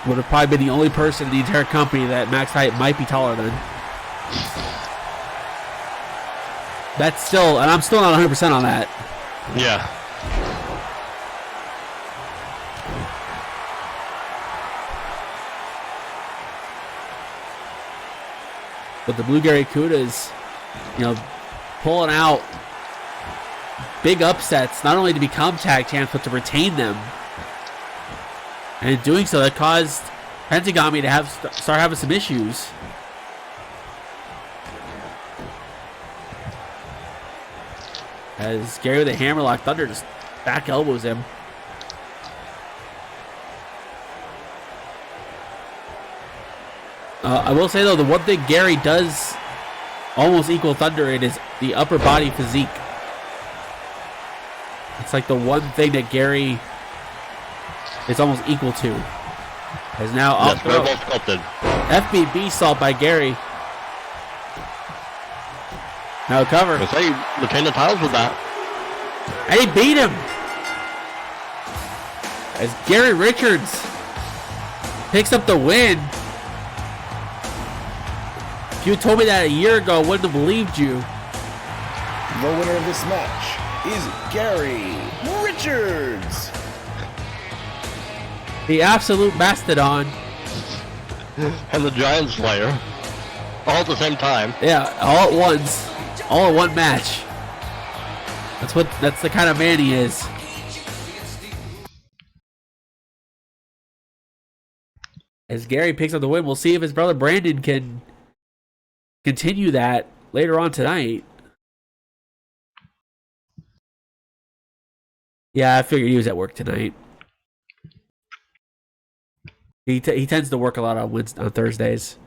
Would have probably been the only person in the entire company that Max Height might be taller than. That's still, and I'm still not 100% on that. Yeah. But the Blue Gary Kudas, you know, pulling out big upsets, not only to become tag champs, but to retain them. And in doing so, that caused Pentagami to start having some issues. As Gary with a hammerlock, Thunder just back elbows him. I will say, though, the one thing Gary does almost equal Thunder in is the upper body physique. It's like the one thing that Gary is almost equal to. Is now Yes, off very throw. well sculpted. FBB salt by Gary. Now cover. I say, retain the titles with that. And he beat him. as Gary Richards picks up the win. If you told me that a year ago, I wouldn't have believed you. The winner of this match is Gary Richards. The absolute mastodon. And the Giant Slayer. All at the same time. Yeah, all at once. All in one match. That's the kind of man he is. As Gary picks up the win, we'll see if his brother Brandon can continue that later on tonight. Yeah, I figured he was at work tonight. He tends to work a lot on Thursdays.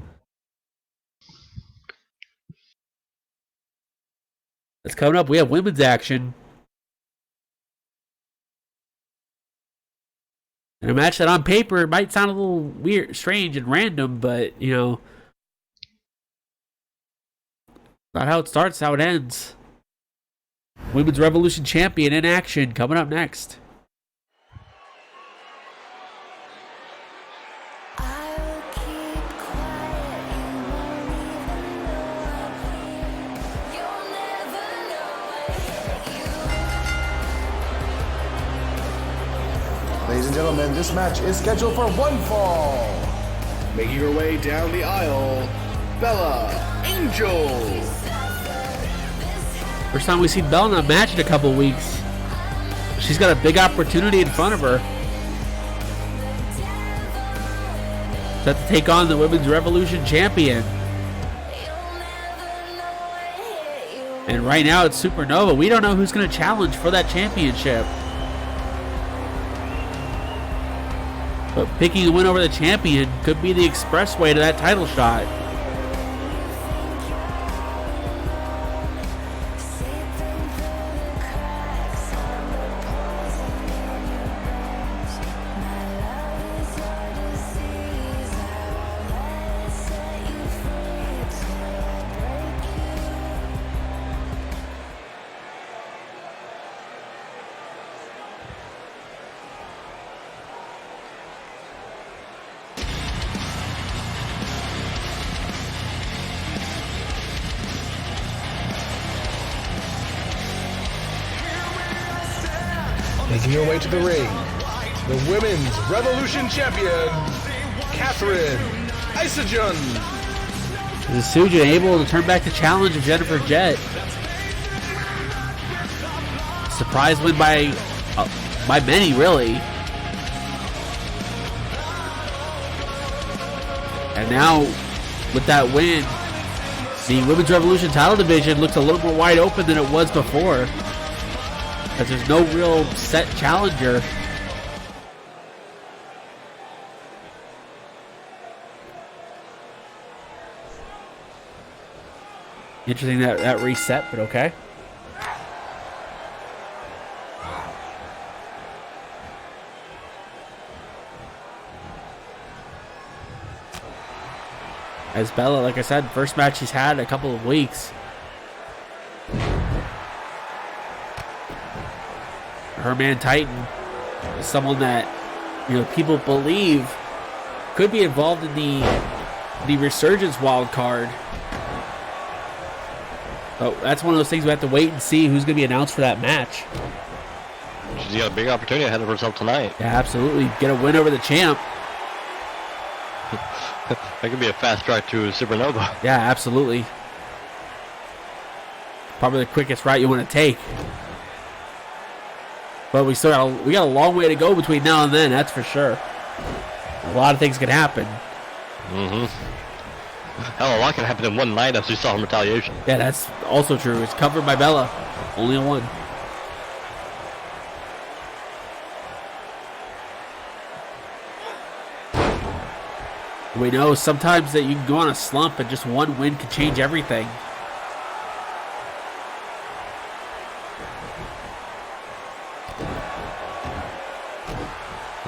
That's coming up. We have women's action. And a match that on paper might sound a little weird, strange, and random, but, you know, not how it starts, how it ends. Women's Revolution champion in action coming up next. Ladies and gentlemen, this match is scheduled for one fall. Making her way down the aisle, Bella Angel. First time we've seen Bella in a match in a couple of weeks. She's got a big opportunity in front of her. Set to take on the Women's Revolution champion. And right now it's Supernova. We don't know who's going to challenge for that championship. But picking a win over the champion could be the expressway to that title shot. Making her way to the ring, the Women's Revolution champion, Catherine Isogen. Is Suja able to turn back the challenge of Jennifer Jett? Surprise win by many, really. And now, with that win, the Women's Revolution title division looks a little more wide open than it was before. Because there's no real set challenger. Interesting that reset, but okay. As Bella, like I said, first match she's had in a couple of weeks. Her man Titan is someone that, you know, people believe could be involved in the Resurgence wild card. But that's one of those things we have to wait and see who's going to be announced for that match. She's got a big opportunity ahead of herself tonight. Yeah, absolutely. Get a win over the champ. That could be a fast track to Supernova. Yeah, absolutely. Probably the quickest route you want to take. But we got a long way to go between now and then, that's for sure. A lot of things can happen. Hell, a lot can happen in one night, as we saw in Retaliation. Yeah, that's also true. It's covered by Bella. Only a one. We know sometimes that you can go on a slump and just one win can change everything.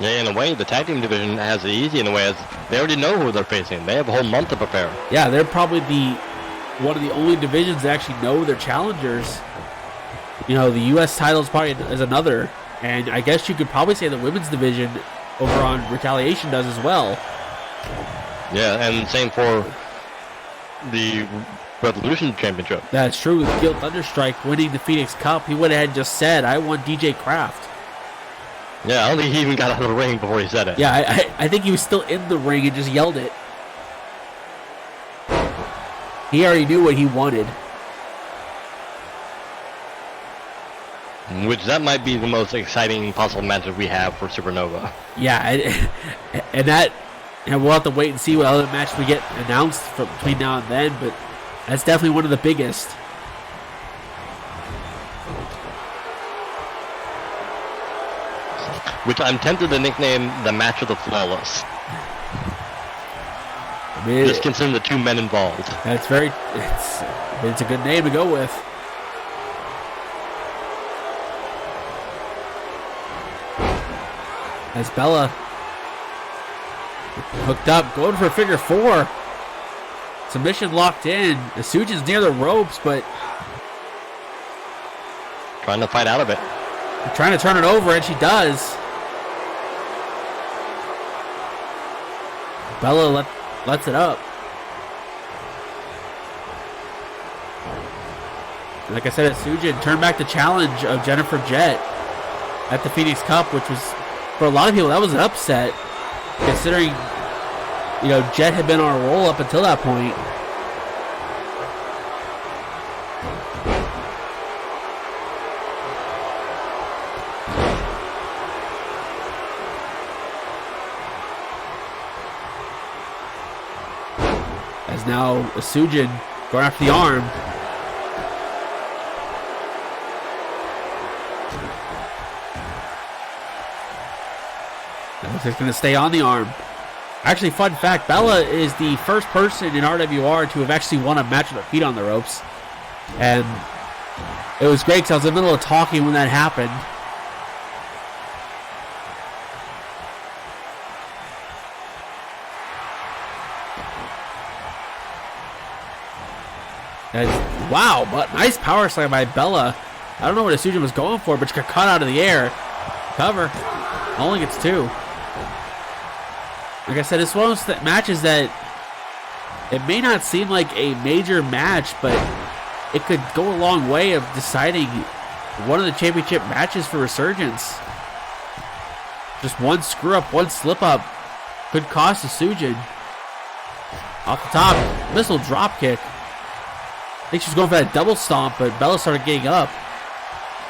Yeah, in a way, the tag team division has it easy in a way, as they already know who they're facing. They have a whole month to prepare. Yeah, they're probably one of the only divisions that actually know their challengers. You know, the U.S. title is probably is another. And I guess you could probably say the women's division over on Retaliation does as well. Yeah, and same for the Revolution Championship. That's true. With Gil Thunderstrike winning the Phoenix Cup, he went ahead and just said, I won DJ Kraft. Yeah, I don't think he even got out of the ring before he said it. Yeah, I think he was still in the ring and just yelled it. He already knew what he wanted. Which that might be the most exciting possible match that we have for Supernova. Yeah, and we'll have to wait and see what other match we get announced between now and then, but that's definitely one of the biggest. Which I'm tempted to nickname the Match of the Flawless. I mean, just considering the two men involved. That's it's a good name to go with. As Bella hooked up, going for a figure four. Submission locked in. Asujin's near the ropes, but trying to fight out of it. Trying to turn it over, and she does. Bella lets it up. Like I said, Asujin turned back the challenge of Jennifer Jett at the Phoenix Cup, which was, for a lot of people, that was an upset, considering, Jett had been on a roll up until that point. As now Asujin going after the arm. Looks like it's going to stay on the arm. Actually, fun fact, Bella is the first person in RWR to have actually won a match with her feet on the ropes. And it was great because I was in the middle of talking when that happened. And, wow, but nice power slam by Bella. I don't know what Asujin was going for, but she got caught out of the air. Cover. Only gets two. Like I said, it's one of those matches that it may not seem like a major match, but it could go a long way of deciding one of the championship matches for Resurgence. Just one screw up, one slip up could cost Asujin. Off the top, missile drop kick. I think she was going for that double stomp, but Bella started getting up.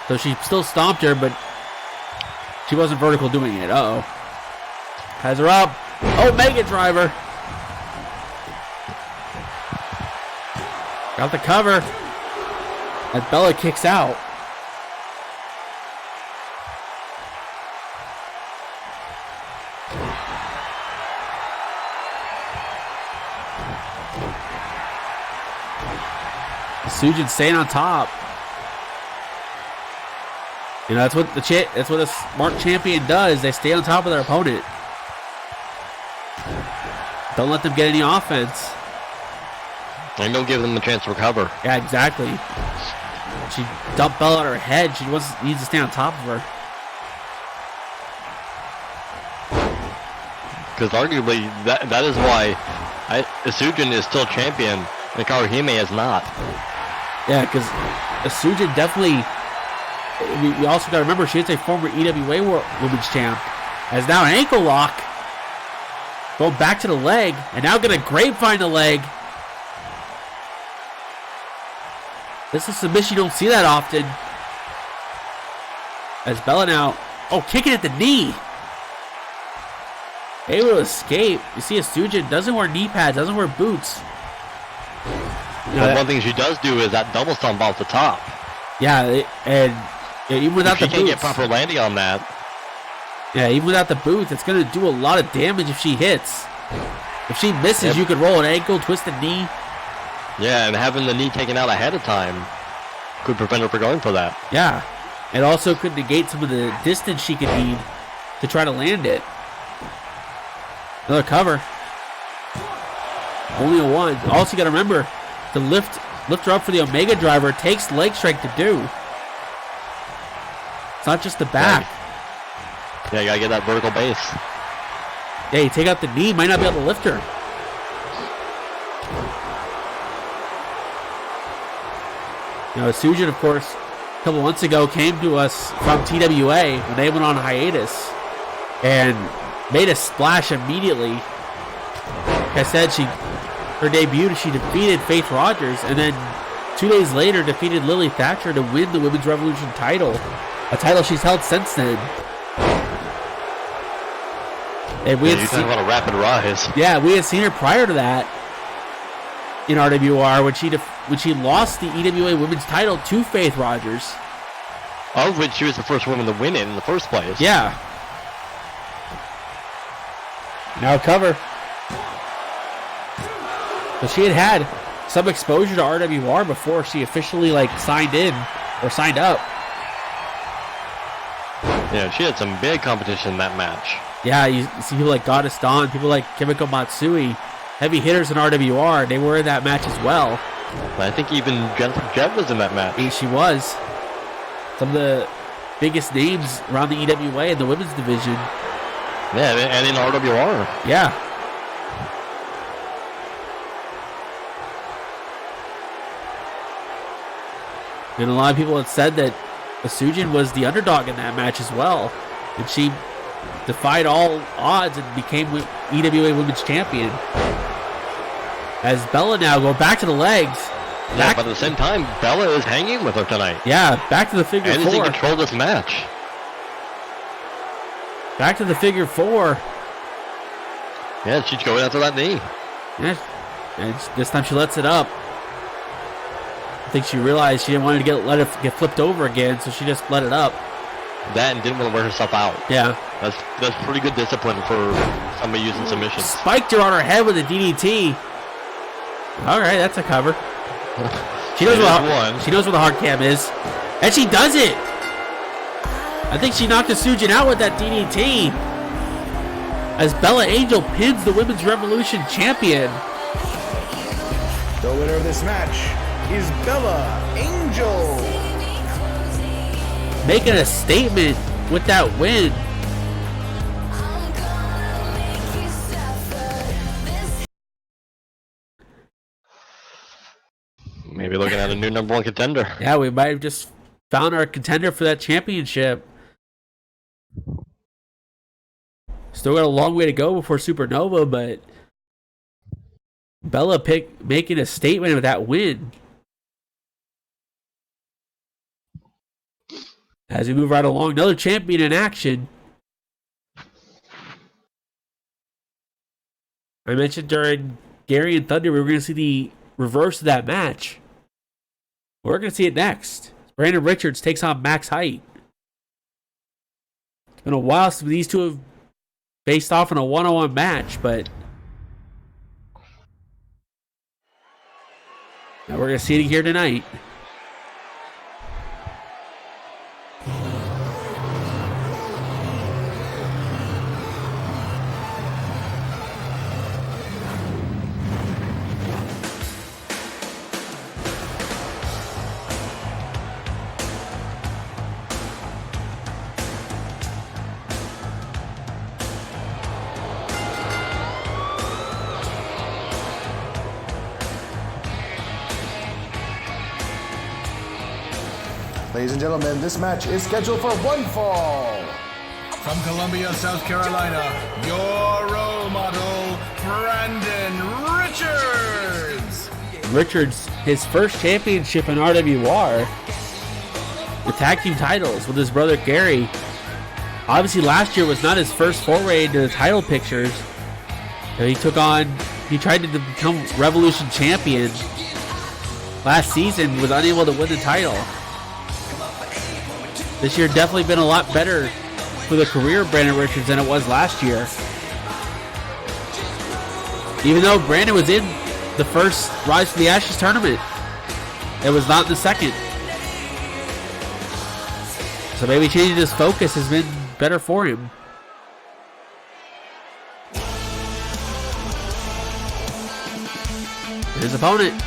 So she still stomped her, but she wasn't vertical doing it. Uh-oh. Has her up. Oh, Mega Driver. Got the cover. As Bella kicks out. Asujin staying on top. That's what a smart champion does. They stay on top of their opponent. Don't let them get any offense. And don't give them a chance to recover. Yeah, exactly. She dumped Bella on her head. She needs to stay on top of her. Because arguably, that is why Asujin is still champion and Karuhime is not. Yeah, because Asujin definitely... We also got to remember, she is a former EWA Women's Champ. As now an ankle lock. Going back to the leg. And now going to grapevine the leg. This is a submission you don't see that often. As Bella now... Oh, kicking at the knee. Able to escape. You see Asujin doesn't wear knee pads, doesn't wear boots. But one thing she does do is that double stomp off the top. Yeah, and even without the boots. She can't get proper landing on that. Yeah, even without the boots, it's going to do a lot of damage if she hits. If she misses, you could roll an ankle, twist a knee. Yeah, and having the knee taken out ahead of time could prevent her from going for that. Yeah, it also could negate some of the distance she could need to try to land it. Another cover. Only a one. Also, you got to remember to lift her up for the Omega Driver takes leg strength to do. It's not just the back. Right. Yeah, you gotta get that vertical base. Yeah, you take out the knee, might not be able to lift her. You know, Sujin, of course, a couple months ago came to us from TWA when they went on hiatus and made a splash immediately. Like I said, her debut, she defeated Faith Rogers, and then 2 days later defeated Lily Thatcher to win the Women's Revolution title, a title she's held since then. And we you talk about a rapid rise. Yeah, we had seen her prior to that in RWR when she lost the EWA Women's title to Faith Rogers. Of which she was the first woman to win it in the first place. Yeah. Now cover. But she had some exposure to RWR before she officially signed in or signed up. Yeah, she had some big competition in that match. Yeah, you see people like Goddess Dawn, people like Kimiko Matsui, heavy hitters in RWR. They were in that match as well. I think even Jet was in that match. She was. Some of the biggest names around the EWA in the women's division. Yeah, and in RWR. Yeah. And a lot of people had said that Asujin was the underdog in that match as well. And she defied all odds and became EWA Women's Champion. As Bella now go back to the legs. Yeah, but at the same time, Bella is hanging with her tonight. Yeah, back to the figure and four. And is in control of this match. Back to the figure four. Yeah, she's going after that knee. Yeah, and this time she lets it up. I think she realized she didn't want to let it get flipped over again, so she just let it up. That and didn't want to wear herself out. Yeah. That's pretty good discipline for somebody using submissions. Spiked her on her head with a DDT. All right, that's a cover. She knows what a hard cam is. And she does it! I think she knocked Asujin out with that DDT. As Bella Angel pins the Women's Revolution champion. The winner of this match is Bella Angel. Making a statement with that win. Maybe looking at a new number one contender. Yeah, we might have just found our contender for that championship. Still got a long way to go before Supernova, but Bella making a statement with that win. As we move right along, another champion in action. I mentioned during Gary and Thunder we were going to see the reverse of that match. We're going to see it next. Brandon Richards takes on Max Height. It's been a while since these two have faced off in a one-on-one match, but now we're going to see it here tonight. Ladies and gentlemen, this match is scheduled for one fall. From Columbia, South Carolina, your role model, Brandon Richards. Richards, his first championship in RWR. The tag team titles with his brother Gary. Obviously last year was not his first foray into the title pictures. He tried to become Revolution champion. Last season was unable to win the title. This year definitely been a lot better for the career of Brandon Richards than it was last year. Even though Brandon was in the first Rise from the Ashes tournament, it was not the second. So maybe changing his focus has been better for him. His opponent.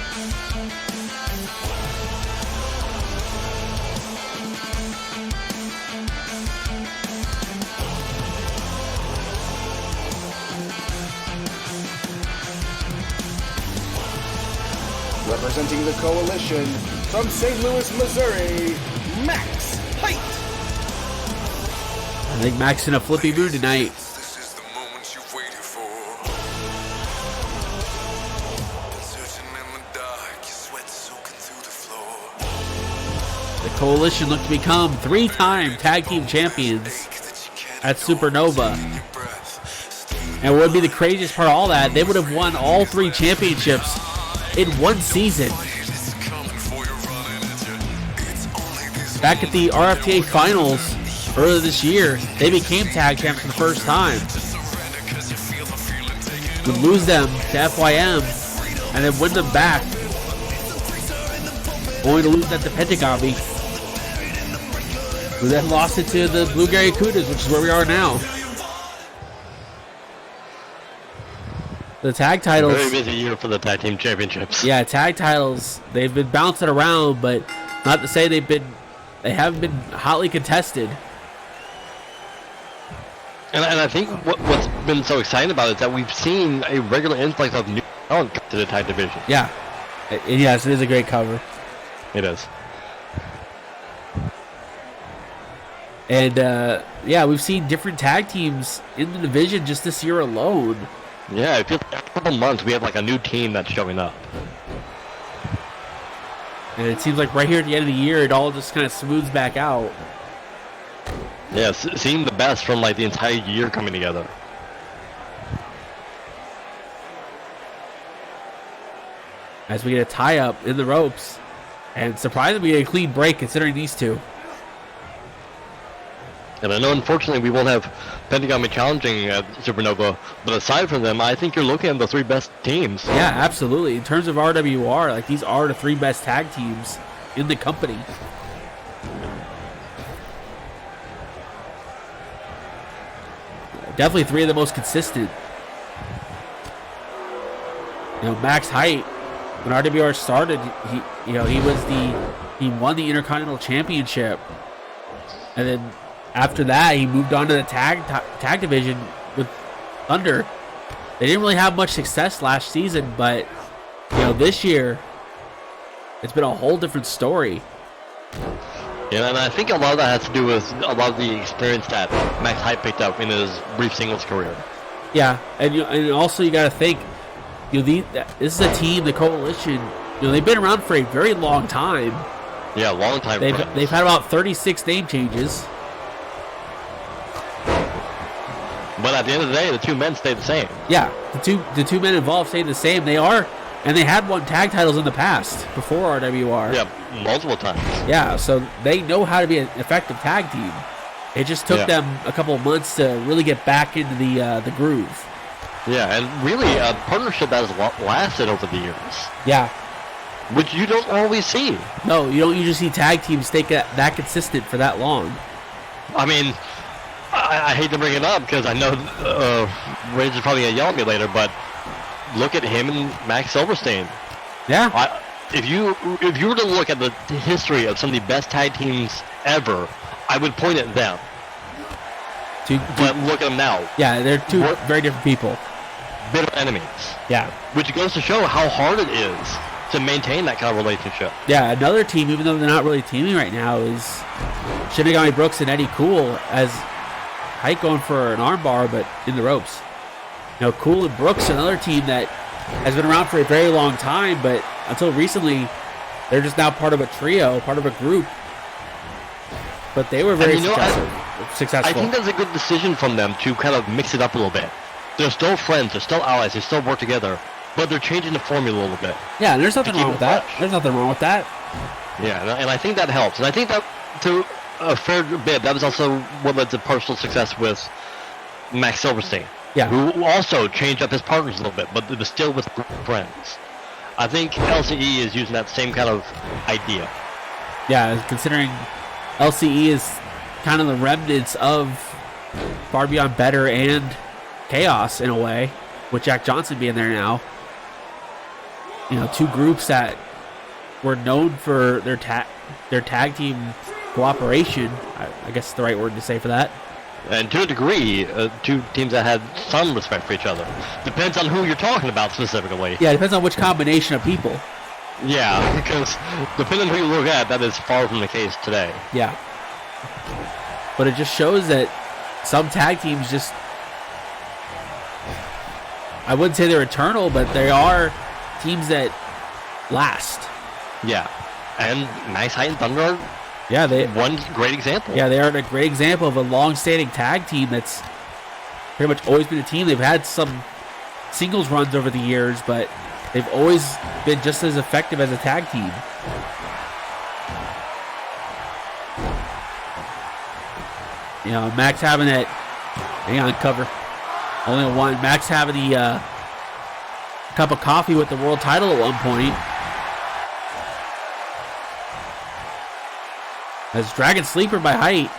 representing the Coalition from St. Louis, Missouri, Max Height. I think Max in a flippy mood tonight. This is the moment you've waited for. Searching in the dark, your sweat soaking through the floor. The Coalition look to become 3-time tag team champions at Supernova. And what would be the craziest part of all that, they would have won all 3 championships in one season. Back at the RFTA finals earlier this year, they became tag champs for the first time. Would lose them to FYM and then win them back, only to lose that to Pentagami, who then lost it to the Blue Gary Kudas, which is where we are now. The tag titles. Very busy year for the tag team championships. Yeah, tag titles. They've been bouncing around, but not to say they haven't been hotly contested. And I think what's been so exciting about it is that we've seen a regular influx of new talent come to the tag division. Yeah. Yes, it is a great cover. It is. And yeah, we've seen different tag teams in the division just this year alone. Yeah, it feels like every couple months we have like a new team that's showing up. And it seems like right here at the end of the year, it all just kind of smooths back out. Yeah, seeing the best from like the entire year coming together. As we get a tie-up in the ropes. And surprisingly, a clean break considering these two. And I know, unfortunately, we won't have Pentagami challenging at Supernova, but aside from them, I think you're looking at the 3 best teams. Yeah, absolutely. In terms of RWR, like these are the 3 best tag teams in the company. Definitely 3 of the most consistent. You know, Max Height, when RWR started, he won the Intercontinental Championship, and then after that, he moved on to the tag division with Thunder. They didn't really have much success last season, but this year it's been a whole different story. Yeah, and I think a lot of that has to do with a lot of the experience that Max Hype picked up in his brief singles career. Yeah, and also you got to think, this is a team, the Coalition. They've been around for a very long time. Yeah, long time. They've had about 36 name changes. But at the end of the day, the 2 men stay the same. Yeah, the two men involved stay the same. They are, and they had won tag titles in the past before RWR. Yeah, multiple times. Yeah, so they know how to be an effective tag team. It just took them a couple of months to really get back into the groove. Yeah, and really a partnership that has lasted over the years. Yeah. Which you don't always see. No, you don't usually see tag teams stay that consistent for that long. I mean, I hate to bring it up because I know Rage is probably going to yell at me later, but look at him and Max Silverstein. Yeah. If you were to look at the history of some of the best tag teams ever, I would point at them. But look at them now. Yeah, they're 2 very different people. Bitter enemies. Yeah. Which goes to show how hard it is to maintain that kind of relationship. Yeah, another team, even though they're not really teaming right now, is Shinigami Brooks and Eddie Cool, as Height going for an armbar, but in the ropes. Cool and Brooks, another team that has been around for a very long time, but until recently, they're just now part of a trio, part of a group. But they were very successful. I think that's a good decision from them to kind of mix it up a little bit. They're still friends, they're still allies, they still work together, but they're changing the formula a little bit. Yeah, and there's nothing wrong with that. There's nothing wrong with that. Yeah, and I think that helps. And I think that to a fair bit, that was also what led to partial success with Max Silverstein. Yeah. Who also changed up his partners a little bit, but was still with friends. I think LCE is using that same kind of idea. Yeah, considering LCE is kind of the remnants of Far Beyond Better and Chaos in a way, with Jack Johnson being there now. 2 groups that were known for their tag team cooperation. I guess is the right word to say for that. And to a degree, 2 teams that had some respect for each other. Depends on who you're talking about specifically. Yeah, it depends on which combination of people. Yeah, because depending on who you look at, that is far from the case today. Yeah. But it just shows that some tag teams just, I wouldn't say they're eternal, but they are teams that last. Yeah. And Max Height and Thunder are one great example. Yeah, they are a great example of a long-standing tag team that's pretty much always been a team. They've had some singles runs over the years, but they've always been just as effective as a tag team. You know, Max having that, hang on, cover. Only one. Max having the cup of coffee with the world title at one point. As Dragon Sleeper by Height.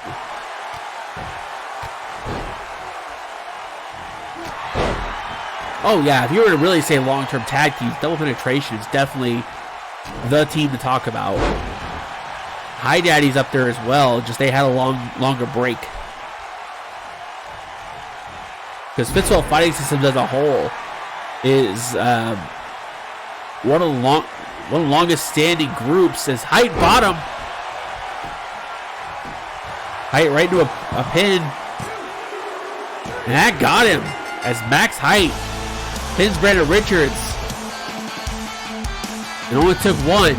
Oh yeah, if you were to really say long-term tag teams, Double Penetration is definitely the team to talk about. High Daddy's up there as well, just they had a longer break. Because Fitzwell Fighting Systems as a whole is one of the longest standing groups. As Height bottom. Height right into a pin. And that got him as Max Height pins Brandon Richards. It only took one.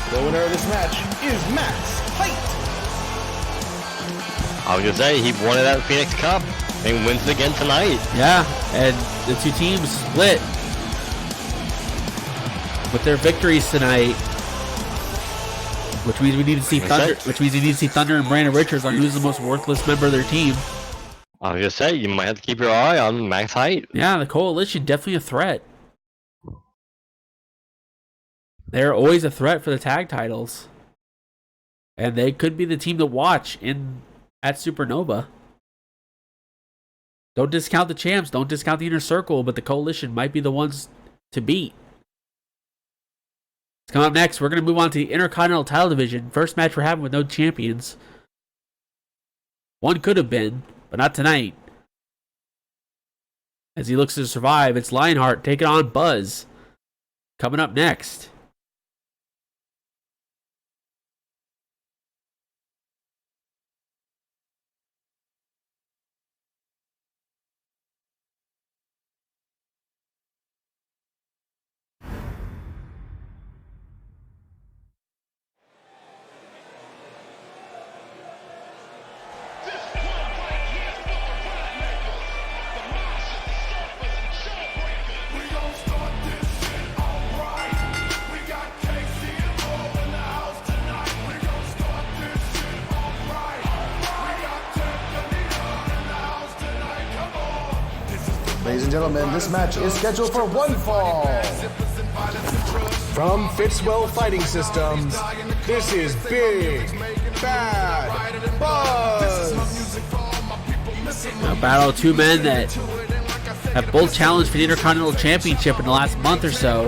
The winner of this match is Max Height. I was going to say, he won it at Phoenix Cup and wins it again tonight. Yeah, and the two teams split with their victories tonight. Which means we need to see Thunder. Which means we need to see Thunder and Brandon Richards on who's the most worthless member of their team. I was gonna say you might have to keep your eye on Max Height. Yeah, the Coalition definitely a threat. They're always a threat for the tag titles, and they could be the team to watch at Supernova. Don't discount the champs. Don't discount the Inner Circle, but the Coalition might be the ones to beat. Coming up next, we're going to move on to the Intercontinental title division. First match we're having with no champions. One could have been, but not tonight. As he looks to survive, it's Lionheart taking on Buzz. Coming up next. Ladies and gentlemen, this match is scheduled for one fall. From Fitzwell Fighting Systems, this is Big Bad Buzz. A battle of two men that have both challenged for the Intercontinental Championship in the last month or so.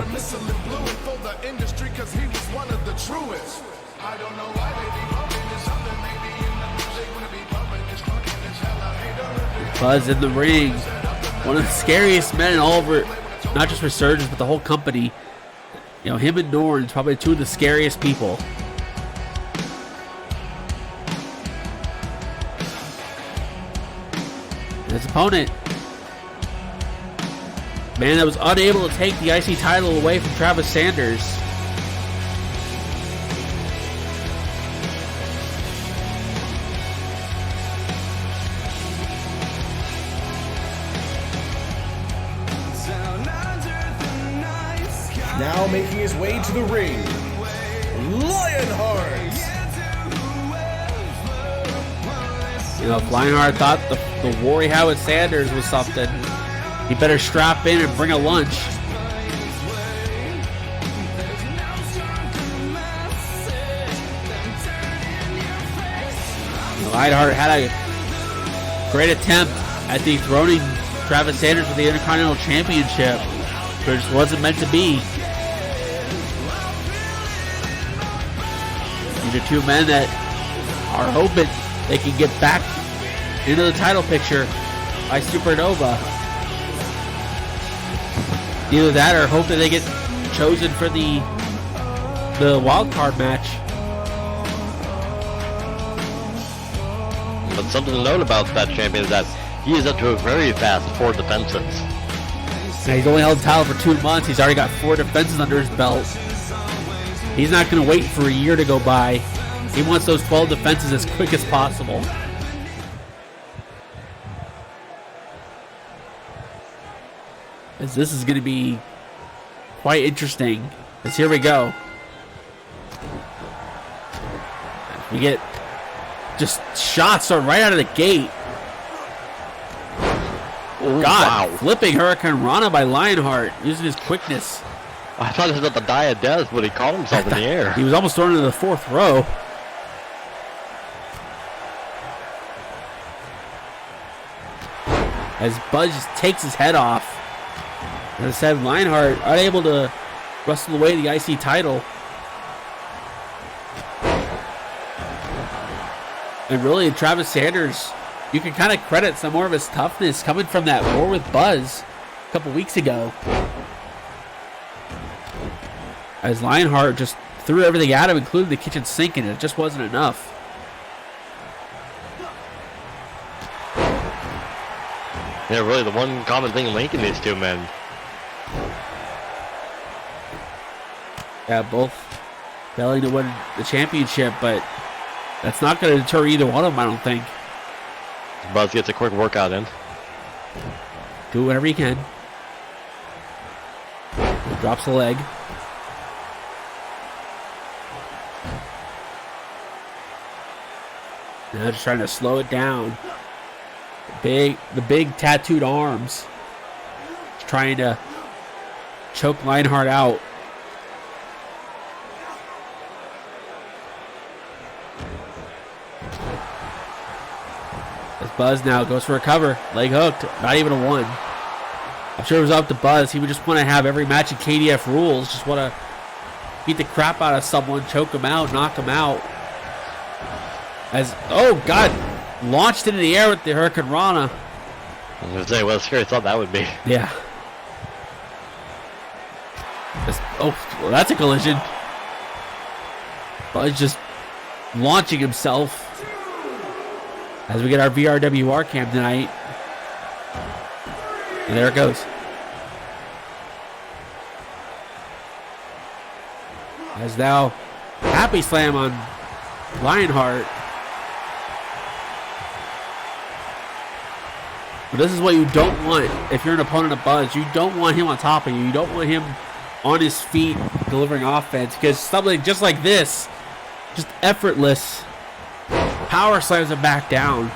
Buzz in the ring. One of the scariest men in all over, not just Resurgence, but the whole company. You know, him and Norn's probably two of the scariest people. And his opponent, man that was unable to take the IC title away from Travis Sanders. Now making his way to the ring, Lionheart. You know, if Lionheart thought the war he had with Sanders was something, he better strap in and bring a lunch. Lionheart had a great attempt at dethroning Travis Sanders with the Intercontinental Championship, but it just wasn't meant to be. These are two men that are hoping they can get back into the title picture by Supernova. Either that or hope that they get chosen for the wild card match. But something to note about that champion is that he is up to a very fast 4 defenses. Now, he's only held the title for 2 months. He's already got 4 defenses under his belt. He's not going to wait for a year to go by. He wants those 12 defenses as quick as possible. As this is going to be quite interesting. As here we go. We get just shots are right out of the gate. Oh, God, wow. flipping Hurricane Rana by Lionheart using his quickness. I thought this was the die of death, but he caught himself in the air. He was almost thrown into the 4th row. As Buzz just takes his head off. As I said, Lionheart unable to wrestle away the IC title. And really, Travis Sanders, you can kind of credit some more of his toughness coming from that war with Buzz a couple weeks ago. As Lionheart just threw everything at him, including the kitchen sink, and it just wasn't enough. Yeah, really the one common thing linking these two men. Yeah, both failing to win the championship, but that's not going to deter either one of them, I don't think. Buzz gets a quick workout in. Do whatever you can. Drops the leg. Now just trying to slow it down. The big tattooed arms. Just trying to choke Lionheart out. As Buzz now goes for a cover. Leg hooked. Not even a 1. I'm sure it was up to Buzz. He would just want to have every match in KDF rules. Just want to beat the crap out of someone, choke him out, knock him out. As, oh God, launched into the air with the Hurricane Rana. I was going to say, what a scary thought that would be. Yeah. Oh, well, that's a collision. Buzz just launching himself. As we get our VRWR cam tonight. And there it goes. As now, happy slam on Lionheart. But this is what you don't want if you're an opponent of Buzz. You don't want him on top of you. You don't want him on his feet delivering offense, because something just like this, just effortless, power slams him back down.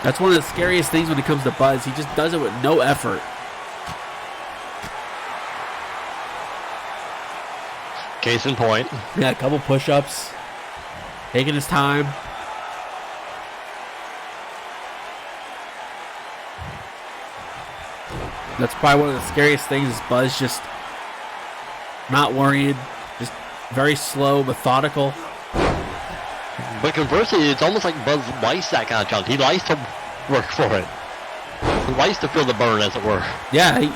That's one of the scariest things when it comes to Buzz. He just does it with no effort. Case in point. Yeah, a couple push-ups. Taking his time. That's probably one of the scariest things is Buzz just not worried. Just very slow, methodical. But conversely, it's almost like Buzz likes that kind of challenge. He likes to work for it. He likes to feel the burn, as it were. Yeah,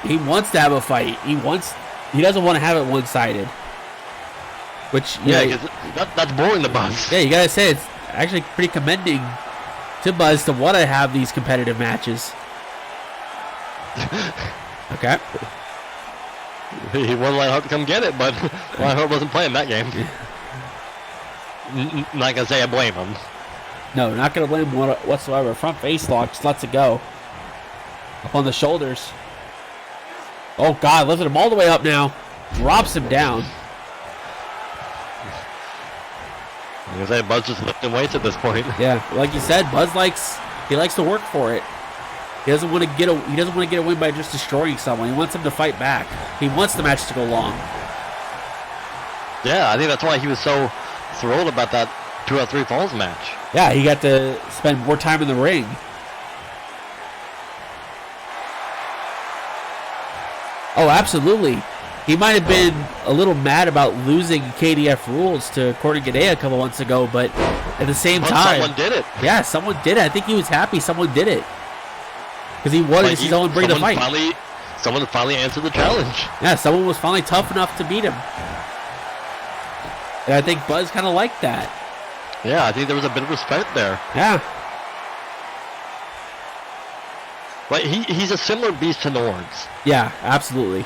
he wants to have a fight. He doesn't want to have it one-sided. Which, Yeah, that's boring to Buzz. Yeah, you gotta say, it's actually pretty commending to Buzz to want to have these competitive matches. Okay. He wanted Lionheart to come get it, but Lionheart wasn't playing that game. Not gonna say I blame him. No, not gonna blame him whatsoever. Front face lock, just lets it go. Up on the shoulders. Oh God, lifted him all the way up now. Drops him down. I'm gonna say Buzz just lifting weights at this point. Yeah, like you said, Buzz likes to work for it. He doesn't want to get a win by just destroying someone. He wants him to fight back. He wants the match to go long. Yeah, I think that's why he was so thrilled about that 2 out of 3 falls match. Yeah, he got to spend more time in the ring. Oh, absolutely. He might have been a little mad about losing KDF rules to Courtney Gadea a couple months ago, but at the same time, someone did it. Yeah, someone did it. I think he was happy someone did it. because he wanted to see someone bring the fight. Someone finally answered the challenge. Yeah, someone was finally tough enough to beat him. And I think Buzz kind of liked that. Yeah, I think there was a bit of respect there. Yeah. But he's a similar beast to Norns. Yeah, absolutely.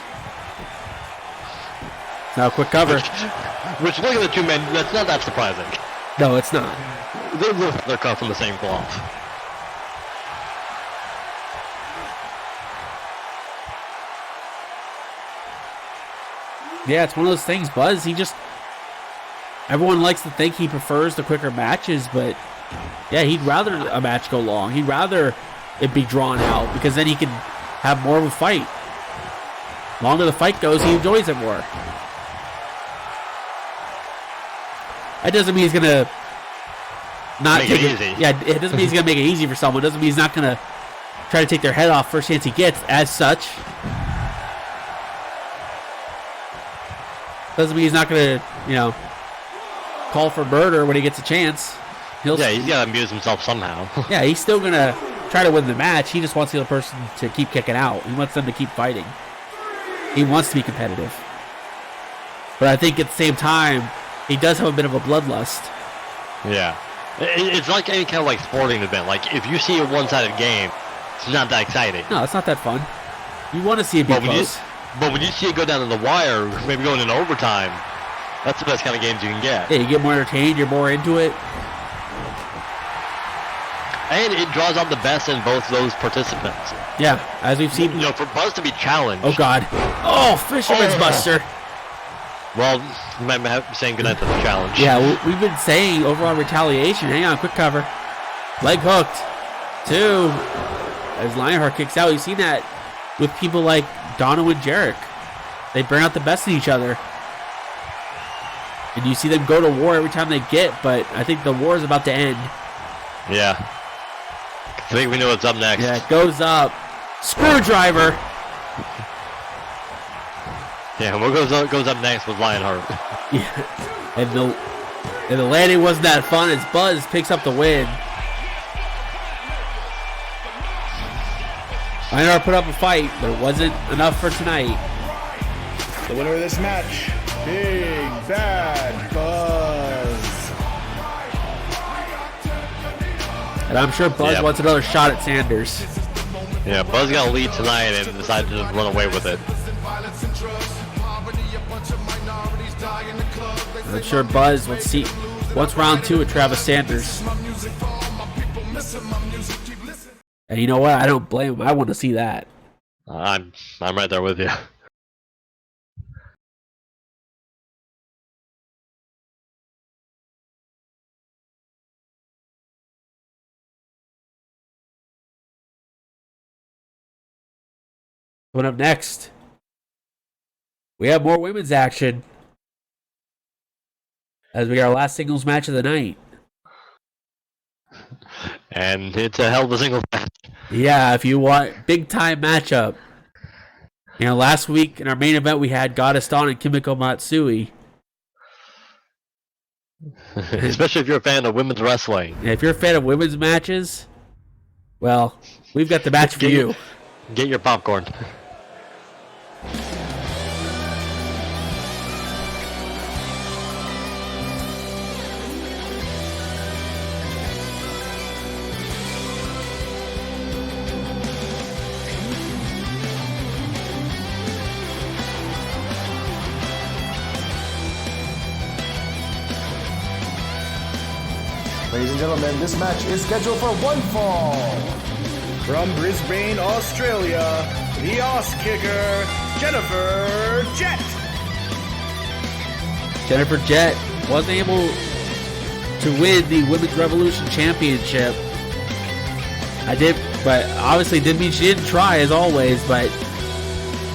Now, quick cover. Which look at the two men, that's not that surprising. No, it's not. They're cut from the same cloth. Yeah, it's one of those things. Buzz, everyone likes to think he prefers the quicker matches, but yeah, he'd rather a match go long. He'd rather it be drawn out because then he can have more of a fight. The longer the fight goes, he enjoys it more. That doesn't mean he's gonna not make take it easy. Yeah, it doesn't mean he's gonna make it easy for someone. It doesn't mean he's not gonna try to take their head off first chance he gets. As such, doesn't mean he's not gonna, call for murder when he gets a chance. He's gotta amuse himself somehow. Yeah, he's still gonna try to win the match. He just wants the other person to keep kicking out. He wants them to keep fighting. He wants to be competitive. But I think at the same time, he does have a bit of a bloodlust. Yeah. It's like any kind of like sporting event. Like if you see a one-sided game, it's not that exciting. No, it's not that fun. You want to see it be close. But when you see it go down to the wire, maybe going into overtime, that's the best kind of games you can get. Yeah, you get more entertained, you're more into it. And it draws out the best in both those participants. Yeah, as we've seen. For Buzz to be challenged. Oh, God. Oh, Fisherman's Buster. Well, you might be saying goodnight to the challenge. Yeah, we've been saying RWR Retaliation. Hang on, quick cover. Leg hooked. 2. As Lionheart kicks out. You've seen that with people like Dono and Jarek. They bring out the best in each other. And you see them go to war every time they get, but I think the war is about to end. Yeah. I think we know what's up next. Yeah, it goes up. Screwdriver. Yeah, what goes up next was Lionheart. Yeah, and the landing wasn't that fun as Buzz picks up the win. Lionheart put up a fight, but it wasn't enough for tonight. The winner of this match, Big Bad Buzz. And I'm sure Buzz wants another shot at Sanders. Yeah, Buzz got a lead tonight and decided to just run away with it. I'm sure Buzz wants round 2 with Travis Sanders. And you know what? I don't blame him. I want to see that. I'm right there with you. Coming up next, we have more women's action as we get our last singles match of the night. And it's a hell of a singles match. Yeah, if you want big time matchup. Last week in our main event we had Goddess Dawn and Kimiko Matsui. Especially if you're a fan of women's wrestling. And if you're a fan of women's matches, well, we've got the match for you. Get your popcorn. Ladies and gentlemen, this match is scheduled for one fall. From Brisbane, Australia, the Oz Kicker, Jennifer Jett. Jennifer Jett wasn't able to win the Women's Revolution Championship. But obviously didn't mean she didn't try as always, but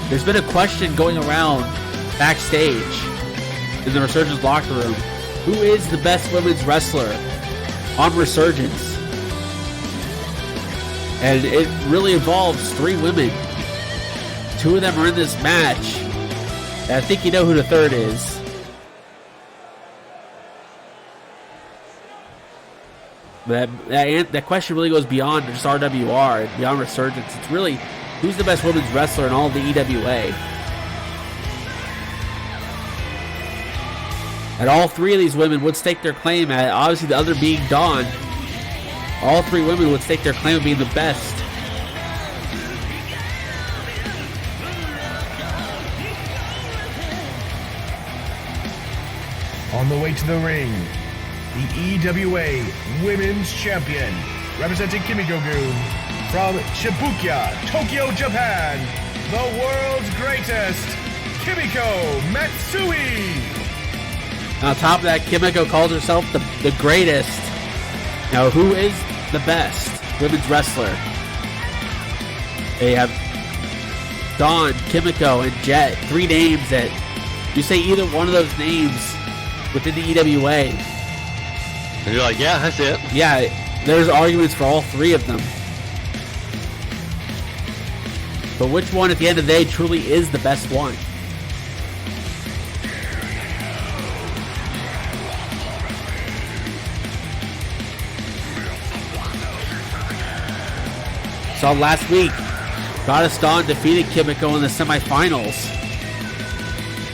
there's been a question going around backstage in the Resurgence locker room. Who is the best women's wrestler on Resurgence? And it really involves 3 women. 2 of them are in this match. And I think you know who the third is. That question really goes beyond just RWR and beyond Resurgence. It's really who's the best women's wrestler in all of the EWA. And all three of these women would stake their claim at, obviously the other being Dawn. All three women would stake their claim of being the best. On the way to the ring, the EWA Women's Champion, representing Kimiko-gun from Shibuya, Tokyo, Japan, the world's greatest, Kimiko Matsui. On top of that, Kimiko calls herself the greatest. Now, who is the best women's wrestler? They have Dawn, Kimiko, and Jet. Three names that you say either one of those names within the EWA. And you're like, yeah, that's it. Yeah, there's arguments for all three of them. But which one at the end of the day truly is the best one? Saw last week, Goddess Dawn defeated Kimiko in the semifinals.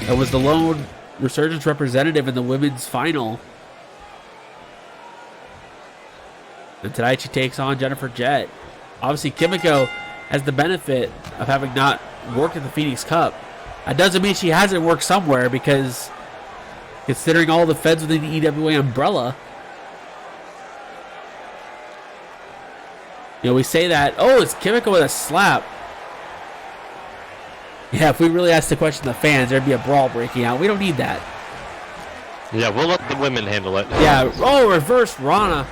It was the lone Resurgence representative in the women's final. And tonight she takes on Jennifer Jett. Obviously, Kimiko has the benefit of having not worked at the Phoenix Cup. That doesn't mean she hasn't worked somewhere, because considering all the feds within the EWA umbrella, you know, we say that, oh, it's Kimiko with a slap. Yeah, if we really asked the question to the fans, there'd be a brawl breaking out. We don't need that. Yeah, we'll let the women handle it. Yeah, oh, reverse Rana.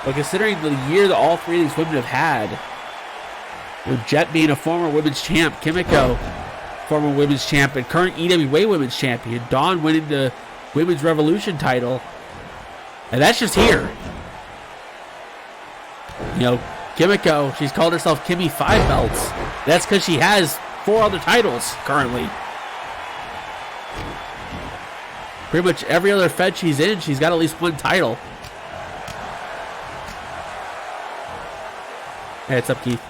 But considering the year that all three of these women have had, with Jet being a former women's champ, Kimiko, former women's champ, and current EWA women's champion, Dawn winning the Women's Revolution title, and that's just here. You know, Kimiko, she's called herself Kimmy 5 belts. That's because she has 4 other titles currently. Pretty much every other fed she's in, she's got at least 1 title. Hey, what's up, Keith?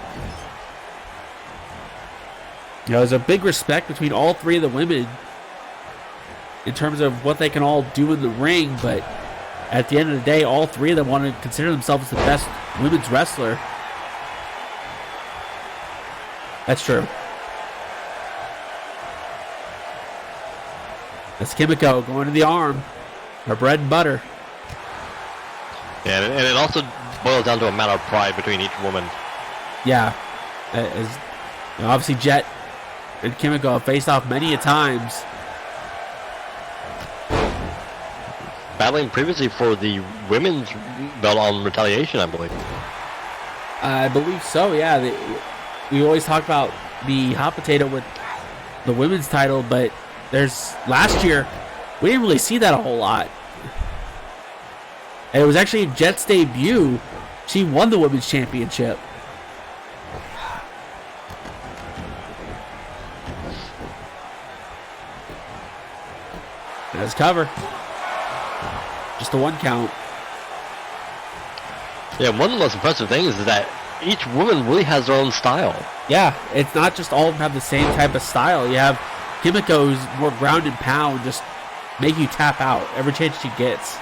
You know, there's a big respect between all three of the women in terms of what they can all do in the ring, but at the end of the day, all three of them want to consider themselves the best women's wrestler. That's true. That's Kimiko going to the arm. Her bread and butter. Yeah, and it also boils down to a matter of pride between each woman. Yeah. You know, obviously, Jet and Kimiko have faced off many a times. Battling previously for the women's belt on Retaliation, I believe. I believe so, yeah. We always talk about the hot potato with the women's title, but last year, we didn't really see that a whole lot. And it was actually Jet's debut. She won the women's championship. Nice cover. Just a 1 count. Yeah, one of the most impressive things is that each woman really has their own style. Yeah, it's not just all of them have the same type of style. You have Kimiko's more ground and pound, just make you tap out every chance she gets.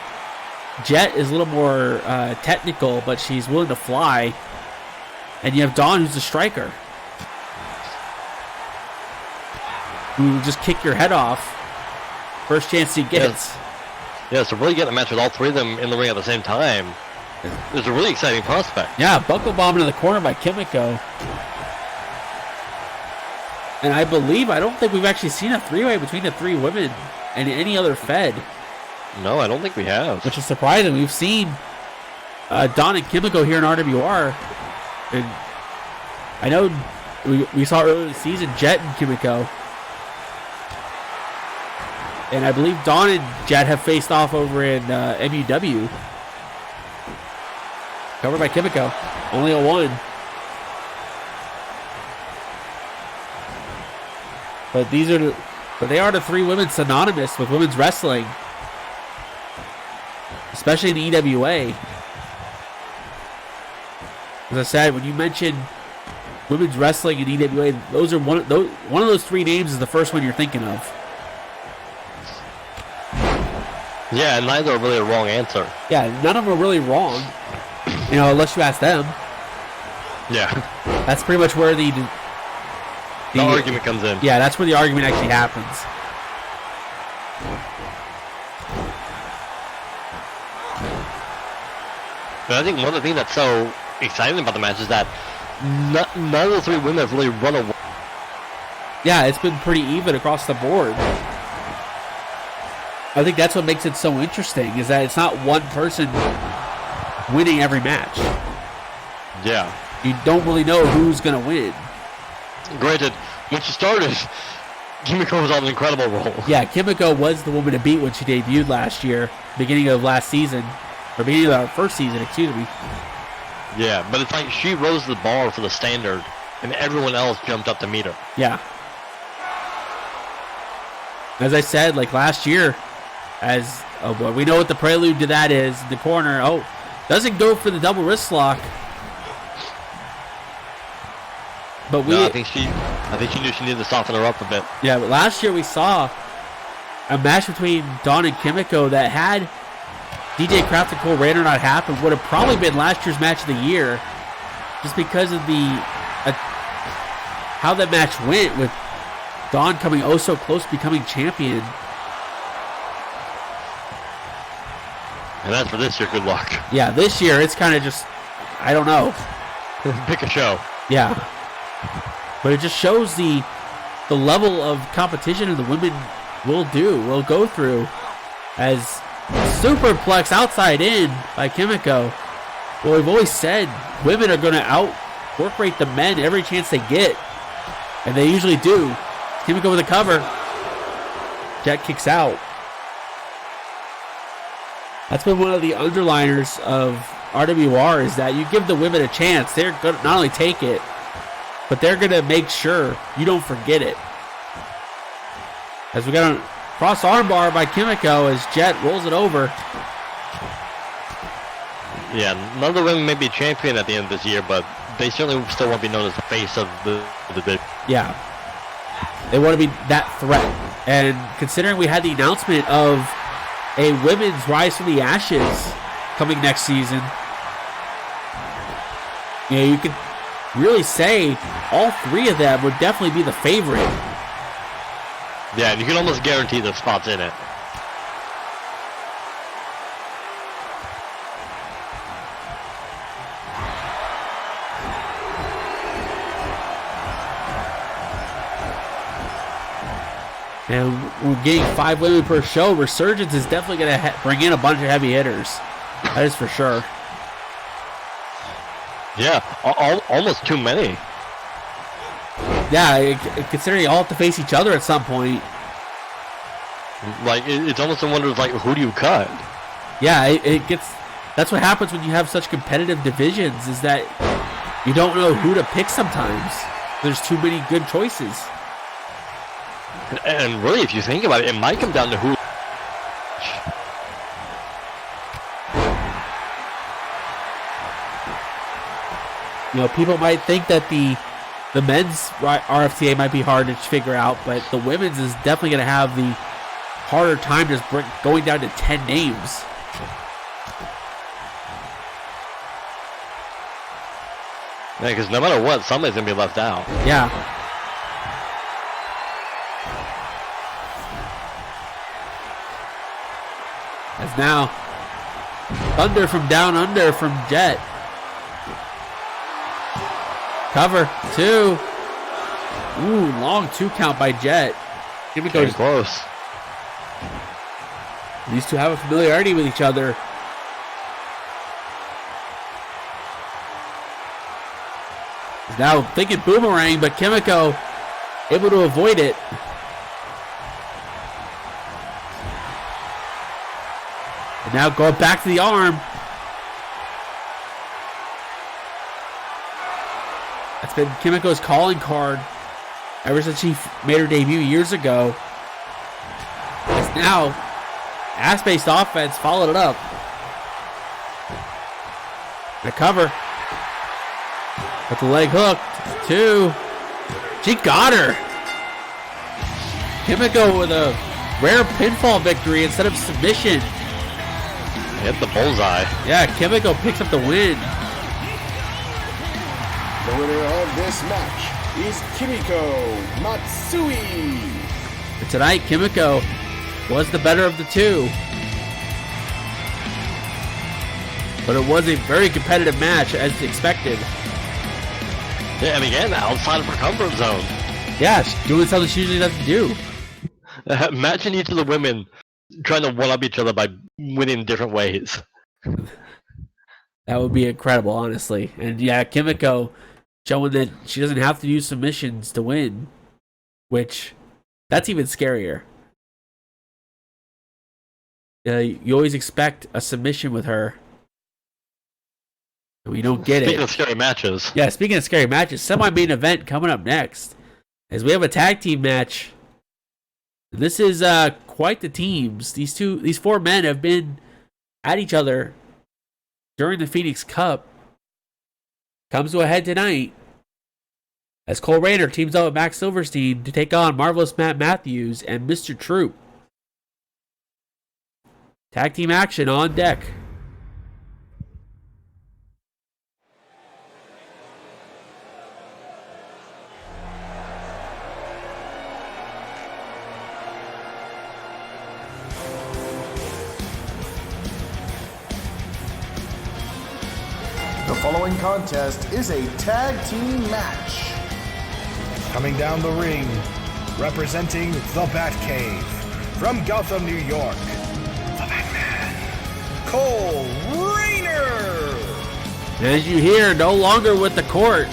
Jet is a little more technical, but she's willing to fly. And you have Dawn, who's a striker, who will just kick your head off first chance he gets. Yeah, so really getting a match with all three of them in the ring at the same time is a really exciting prospect. Yeah, buckle bomb into the corner by Kimiko. And I don't think we've actually seen a 3-way between the 3 women and any other fed. No, I don't think we have. Which is surprising. We've seen Dawn and Kimiko here in RWR. And I know we saw earlier this season Jet and Kimiko. And I believe Dawn and Jet have faced off over in MUW. Covered by Kimiko. Only a 1. But these are But they are the three women synonymous with women's wrestling, especially in the EWA. As I said, when you mention women's wrestling and EWA, those are one of those three names is the first one you're thinking of. Yeah, neither are really a wrong answer. Yeah, none of them are really wrong, unless you ask them. Yeah. That's pretty much where the argument comes in. Yeah, that's where the argument actually happens. But I think one of the things that's so exciting about the match is that none of the three women have really run away. Yeah, it's been pretty even across the board. I think that's what makes it so interesting, is that it's not one person winning every match. Yeah. You don't really know who's going to win. Granted, when she started, Kimiko was on an incredible roll. Yeah, Kimiko was the woman to beat when she debuted last year, beginning of last season, or beginning of our first season, excuse me. Yeah, but it's like she rose the bar for the standard, and everyone else jumped up to meet her. Yeah. As I said, like last year, we know what the prelude to that is. The corner, doesn't go for the double wrist lock. But I think she knew she needed to soften her up a bit. Yeah, but last year we saw a match between Dawn and Kimiko that had DJ Kraft and Cole Rayner not happen would have probably been last year's match of the year, just because of how that match went, with Dawn coming so close to becoming champion. And that's for this year. Good luck. Yeah, this year it's kind of just, I don't know. Pick a show. Yeah. But it just shows the level of competition that the women will go through, as superplex outside in by Kimiko. Well, we've always said women are going to work rate the men every chance they get, and they usually do. Kimiko with a cover. Jet kicks out. That's been one of the underliners of RWR, is that you give the women a chance. They're going to not only take it, but they're going to make sure you don't forget it. As we got a cross armbar by Kimiko as Jet rolls it over. Yeah, none of the women may be champion at the end of this year, but they certainly still won't be known as the face of the division. Yeah. They want to be that threat. And considering we had the announcement of a women's Rise from the Ashes coming next season, you could really say all three of them would definitely be the favorite. Yeah, and you can almost guarantee the spots in it. And we're getting 5 women per show. Resurgence is definitely going to bring in a bunch of heavy hitters. That is for sure. Yeah, almost too many. Yeah, considering they all have to face each other at some point. Like, it's almost a wonder of, like, who do you cut? Yeah, that's what happens when you have such competitive divisions, is that you don't know who to pick sometimes. There's too many good choices. And really, if you think about it, it might come down to who. People might think that the men's RFTA might be hard to figure out, but the women's is definitely going to have the harder time just going down to 10 names. Yeah, because no matter what, somebody's going to be left out. Yeah. As now, Thunder from down under from Jet. Cover, 2. Ooh, long 2 count by Jet. Getting close. These two have a familiarity with each other. He's now thinking boomerang, but Kimiko able to avoid it. And now going back to the arm. That's been Kimiko's calling card ever since she made her debut years ago. Now, ass-based offense followed it up. The cover. With the leg hook. 2. She got her. Kimiko with a rare pinfall victory instead of submission. Hit the bullseye. Yeah, Kimiko picks up the win. The winner of this match is Kimiko Matsui. But tonight, Kimiko was the better of the two. But it was a very competitive match as expected. Yeah, and again, outside of her comfort zone. Yeah, she's doing something she usually doesn't do. Imagine each of the women trying to one-up each other by winning in different ways. That would be incredible, honestly. And yeah, Kimiko showing that she doesn't have to use submissions to win, which that's even scarier. You always expect a submission with her. We don't get Speaking it. of scary matches. Yeah, speaking of scary matches, semi-main event coming up next. As we have a tag team match. This is quite the teams. These 4 men have been at each other during the Phoenix Cup. Comes to a head tonight as Cole Rayner teams up with Max Silverstein to take on Marvelous Matt Matthews and Mr. Troop. Tag team action on deck. The following contest is a tag team match. Coming down the ring, representing the Batcave, from Gotham, New York, the Batman, Cole Rayner. As you hear, no longer with the court.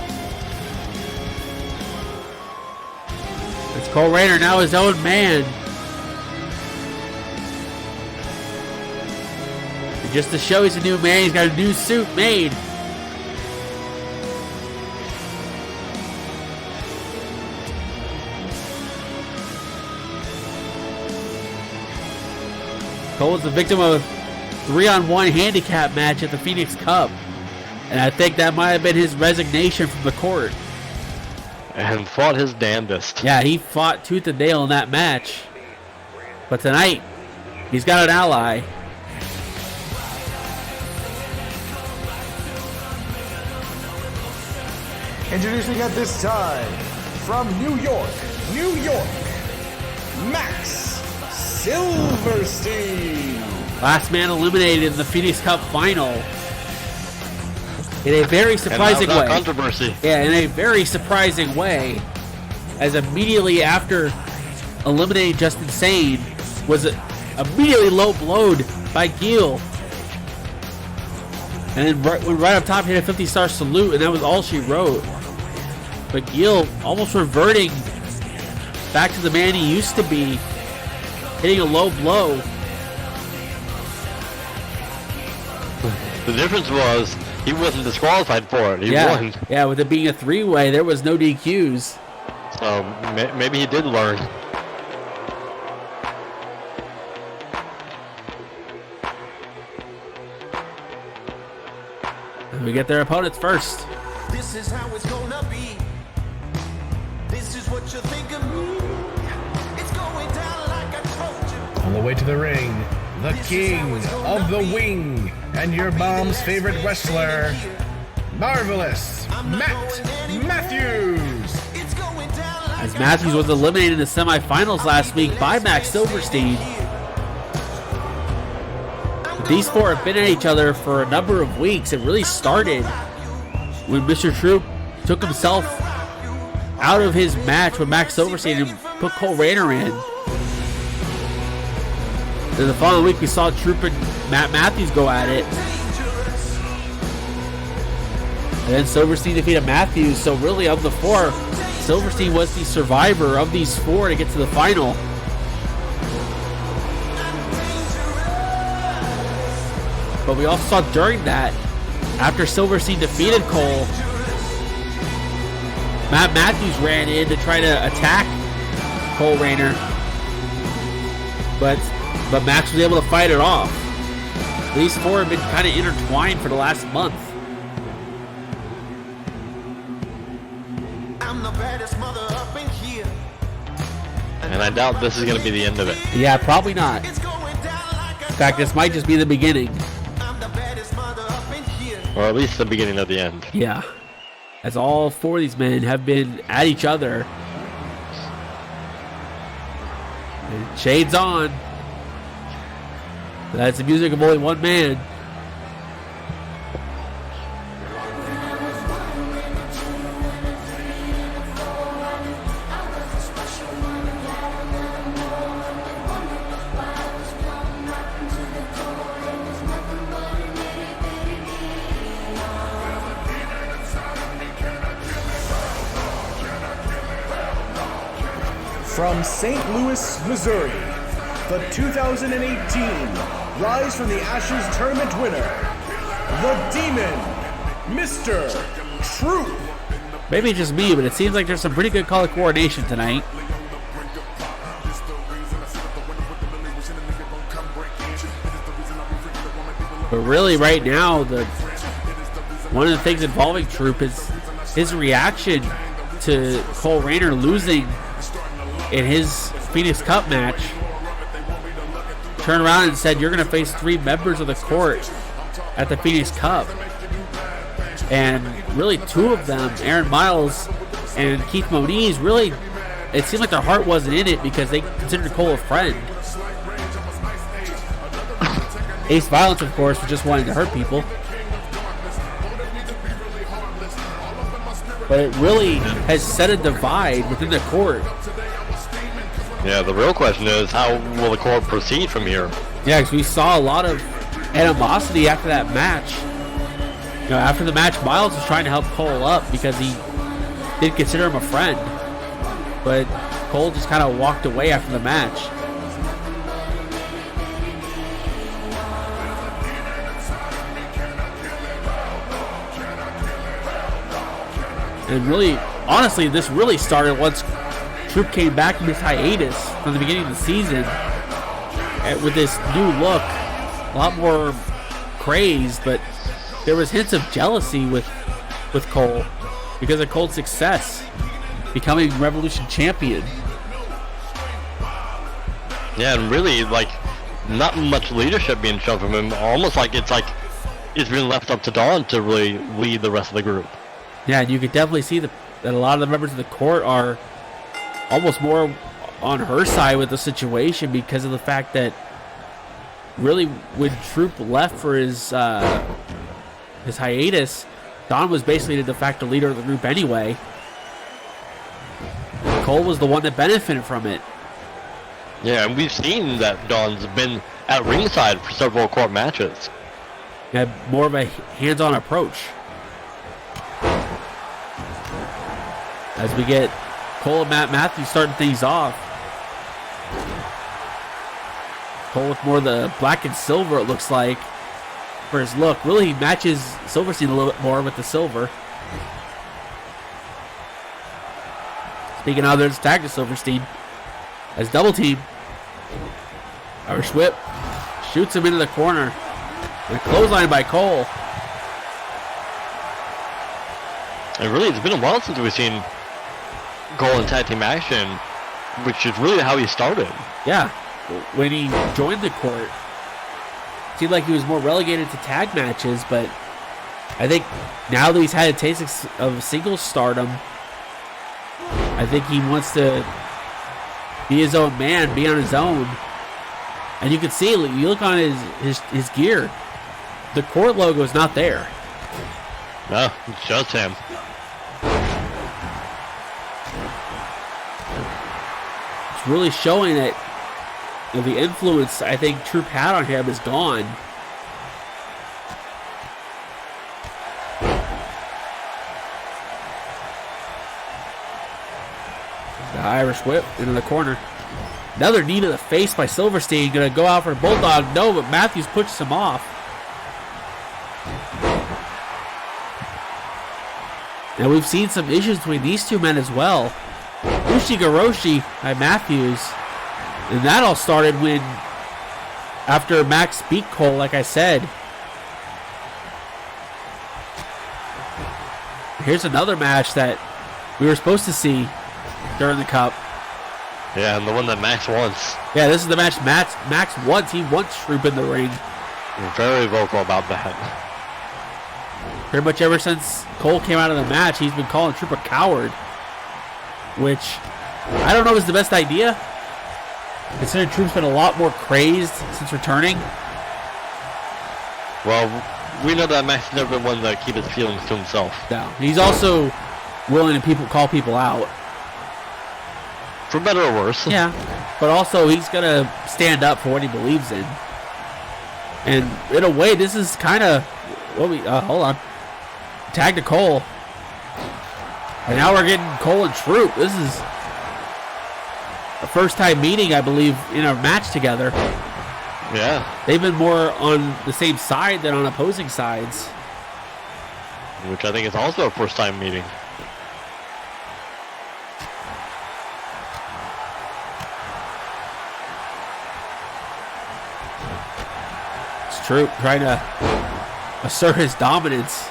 It's Cole Rayner, now his own man. And just to show he's a new man, he's got a new suit made. Cole was the victim of a 3-on-1 handicap match at the Phoenix Cup. And I think that might have been his resignation from the court. And fought his damnedest. Yeah, he fought tooth and nail in that match. But tonight, he's got an ally. Introducing at this time, from New York, Max Silverstein. Last man eliminated in the Phoenix Cup final. In a very surprising way. Controversy. Yeah, in a very surprising way. As immediately after eliminating Justin Sane, was immediately low blowed by Gil. And then went right up top, hit a 50-star salute, and that was all she wrote. But Gil almost reverting back to the man he used to be, hitting a low blow. The difference was he wasn't disqualified for it. He won. Yeah, with it being a 3-way, there was no DQs. So maybe he did learn. And we get their opponents first. This is how it's gonna be. This is what you think of me. It's going down like I told you. On the way to the ring, the king of the wing, and your mom's favorite wrestler, Marvelous Matt Matthews. It's going down like As Matthews was eliminated in the semifinals last week by Max Silverstein. These 4 have been at each other for a number of weeks. It really started when Mr. Troop took himself out of his match with Max Silverstein and put Cole Rayner in. Then the following week we saw Troop and Matt Matthews go at it. And then Silverstein defeated Matthews. So really of the 4, Silverstein was the survivor of these 4 to get to the final. But we also saw during that, after Silverstein defeated Cole, Matt Matthews ran in to try to attack Cole Rayner. but Max was able to fight it off. These four have been kind of intertwined for the last month. I'm the baddest mother up in here. And I doubt this is going to be the end of it. Yeah, probably not. It's going down like a In fact, this might just be the beginning. I'm the baddest mother up in here. Or at least the beginning of the end. Yeah. As all four of these men have been at each other. And shades on. That's the music of only one man. From St. Louis, Missouri, the 2018 Rise from the Ashes tournament winner, the Demon, Mr. Troop. Maybe it's just me, but it seems like there's some pretty good color coordination tonight. But really, right now, one of the things involving Troop is his reaction to Cole Rayner losing in his Phoenix Cup match. Turned around and said, "You're going to face 3 members of the court at the Phoenix Cup." And really, 2 of them, Aaron Miles and Keith Moniz, really, it seemed like their heart wasn't in it because they considered Cole a friend. Ace Violence, of course, was just wanting to hurt people. But it really has set a divide within the court. Yeah, the real question is, how will the court proceed from here? Yeah, because we saw a lot of animosity after that match. You know, after the match, Miles was trying to help Cole up because he did consider him a friend. But Cole just kind of walked away after the match. And really, honestly, this really started once Troop came back from his hiatus from the beginning of the season with this new look, a lot more crazed, but there was hints of jealousy with Cole because of Cole's success, becoming Revolution champion. Yeah, and really, like, not much leadership being shown from him. Almost like it's been left up to Dawn to really lead the rest of the group. Yeah, and you could definitely see that a lot of the members of the court are almost more on her side with the situation because of the fact that really when Troop left for his hiatus, Don was basically the de facto leader of the group anyway. Cole was the one that benefited from it. Yeah, and we've seen that Don's been at ringside for several court matches. Had more of a hands-on approach. As we get Cole and Matt Matthews starting things off. Cole with more of the black and silver, it looks like, for his look. Really, he matches Silverstein a little bit more with the silver. Speaking of, there's a tag to Silverstein as double team. Irish whip shoots him into the corner. And a clothesline by Cole. And really, it's been a while since we've seen Cole in tag team action, which is really how he started. Yeah, when he joined the court, it seemed like he was more relegated to tag matches, but I think now that he's had a taste of singles stardom, I think he wants to be his own man, be on his own. And you can see, you look on his gear, the court logo is not there. No, it's just him. It's really showing that the influence I think Troop had on him is gone. The Irish whip into the corner. Another knee to the face by Silverstein. Going to go out for a bulldog. No, but Matthews pushes him off. Now we've seen some issues between these two men as well. Ushigoroshi by Matthews. And that all started when, after Max beat Cole, like I said. Here's another match that we were supposed to see during the Cup. Yeah, and the one that Max wants. Yeah, this is the match Max wants. He wants Troop in the ring. Very vocal about that. Pretty much ever since Cole came out of the match, he's been calling Troop a coward. Which, I don't know is the best idea. Considering Troop's been a lot more crazed since returning. Well, we know that Max has never been one to keep his feelings to himself. No, he's also willing to call people out. For better or worse. Yeah, but also he's going to stand up for what he believes in. And in a way, this is kind of what we... hold on. Tag to Cole. And now we're getting Cole and Troop. This is the first time meeting, I believe, in a match together. Yeah. They've been more on the same side than on opposing sides. Which I think is also a first time meeting. It's Troop trying to assert his dominance.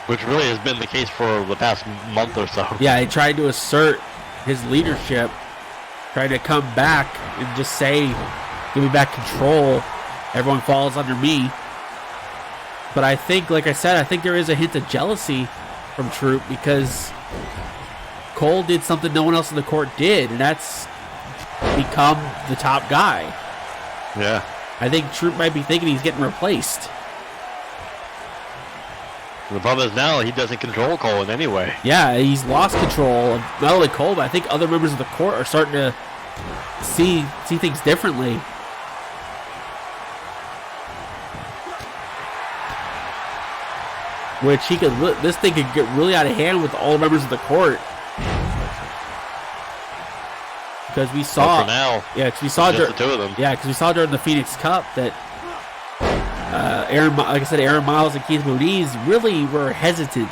Which really has been the case for the past month or so. Yeah, he tried to assert his leadership, trying to come back and just say, give me back control. Everyone falls under me. But I think, like I said, I think there is a hint of jealousy from Troop because Cole did something no one else in the court did, and that's become the top guy. Yeah. I think Troop might be thinking he's getting replaced. The problem is now he doesn't control Cole in any way. Yeah, he's lost control of not only Cole, but I think other members of the court are starting to see things differently. Which this thing could get really out of hand with all the members of the court. Because we saw, for now, yeah, because we saw just the two of them. Yeah, because we saw during the Phoenix Cup that Aaron Miles and Keith Moniz really were hesitant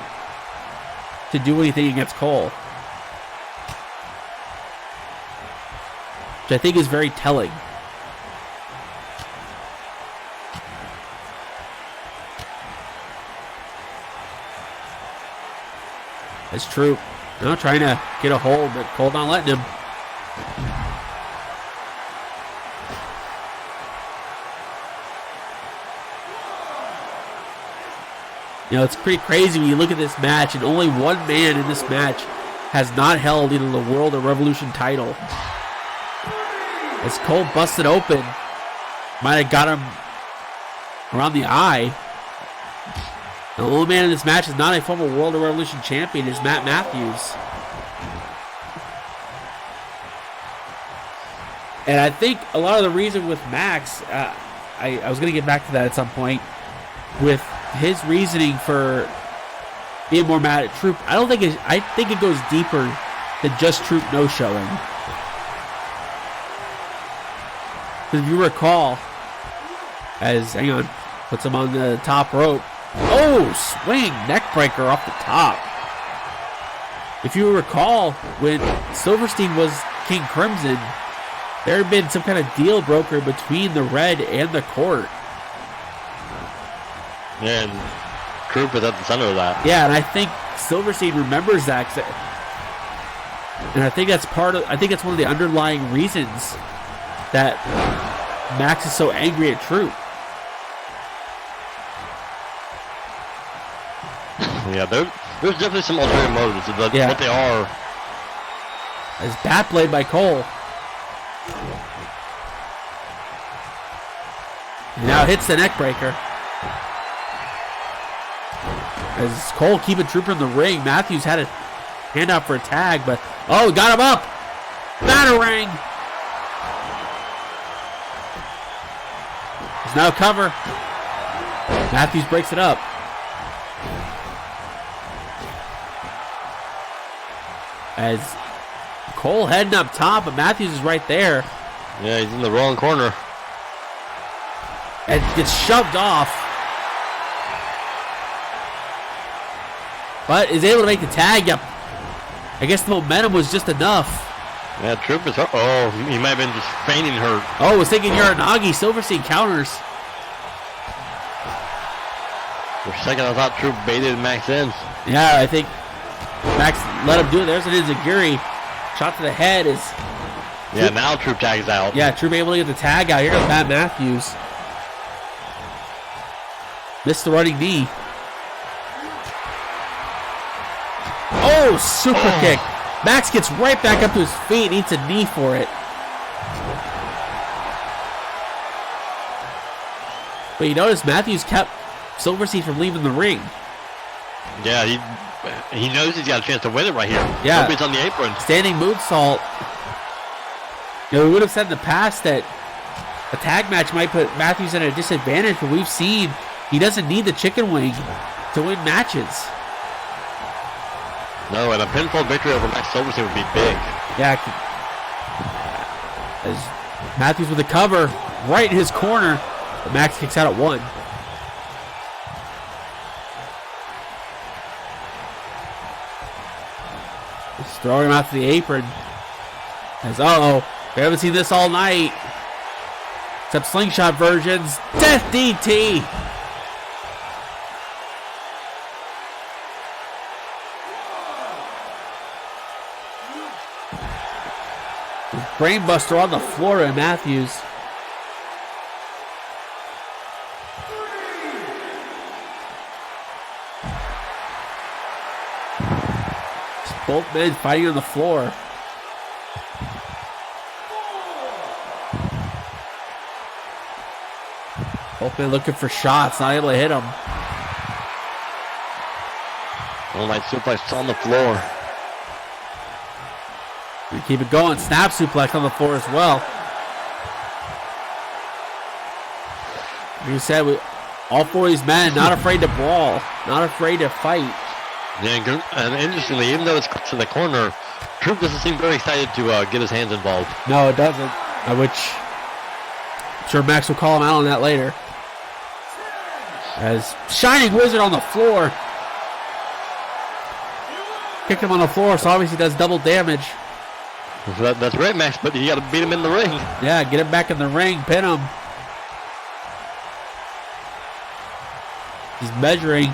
to do anything against Cole, which I think is very telling. That's true. Now trying to get a hold, but Cole not letting him. You know, it's pretty crazy when you look at this match, and only one man in this match has not held either the World or Revolution title. As Cole busted open, might have got him around the eye. The only man in this match is not a former World or Revolution champion, is Matt Matthews. And I think a lot of the reason with Max, I was going to get back to that at some point, with his reasoning for being more mad at Troop, I think it goes deeper than just Troop no-showing. Because if you recall, hang on, puts him on the top rope. Oh, swing, neckbreaker off the top. If you recall, when Silverstein was King Crimson, there had been some kind of deal broker between the Red and the court. Yeah, and Troop is at the center of that. Yeah, and I think Silverstein remembers that. And I think that's one of the underlying reasons that Max is so angry at Troop. Yeah, there's definitely some ulterior motives. What they are. As bat blade by Cole. And now hits the neck breaker. As Cole keeping Trooper in the ring, Matthews had a hand out for a tag, but got him up. Batarang. There's now a cover. Matthews breaks it up. As Cole heading up top, but Matthews is right there. Yeah, he's in the wrong corner. And gets shoved off. But is able to make the tag. Yep. I guess the momentum was just enough Yeah, Troop is hurt. Oh, he might have been just feigning hurt. Oh, was thinking Uranagi. Silverstein counters. For a second, I thought Troop baited Max in. Yeah, I think Max let him do it. There's an Enziguri. Shot to the head is... Yeah, now Troop tags out. Yeah, Troop able to get the tag out. Here goes Matt Matthews. Missed the running knee. Oh, super kick. Max gets right back up to his feet. Needs a knee for it. But you notice Matthews kept Silverstein from leaving the ring. Yeah, he knows he's got a chance to win it right here. Yeah. Nobody's on the apron. Standing moonsault. You know, we would have said in the past that a tag match might put Matthews at a disadvantage, but we've seen he doesn't need the chicken wing to win matches. No, and a pinfall victory over Max Silverstein would be big. Yeah. As Matthews with the cover right in his corner, but Max kicks out at 1. Just throwing him out to the apron. As, we haven't seen this all night. Except slingshot versions. Death DT. Brainbuster on the floor and Matthews. Both men fighting on the floor. Both men looking for shots, not able to hit them. All night suplex on the floor. We keep it going. Snap suplex on the floor as well. Like you said, all 4 of these men not afraid to brawl, not afraid to fight. Yeah, and interestingly, even though it's to the corner, Troop doesn't seem very excited to get his hands involved. No, it doesn't. Which I'm sure Max will call him out on that later. As Shining Wizard on the floor. Kicked him on the floor, so obviously does double damage. That's right, Max, but you got to beat him in the ring. Yeah, get him back in the ring, pin him. He's measuring.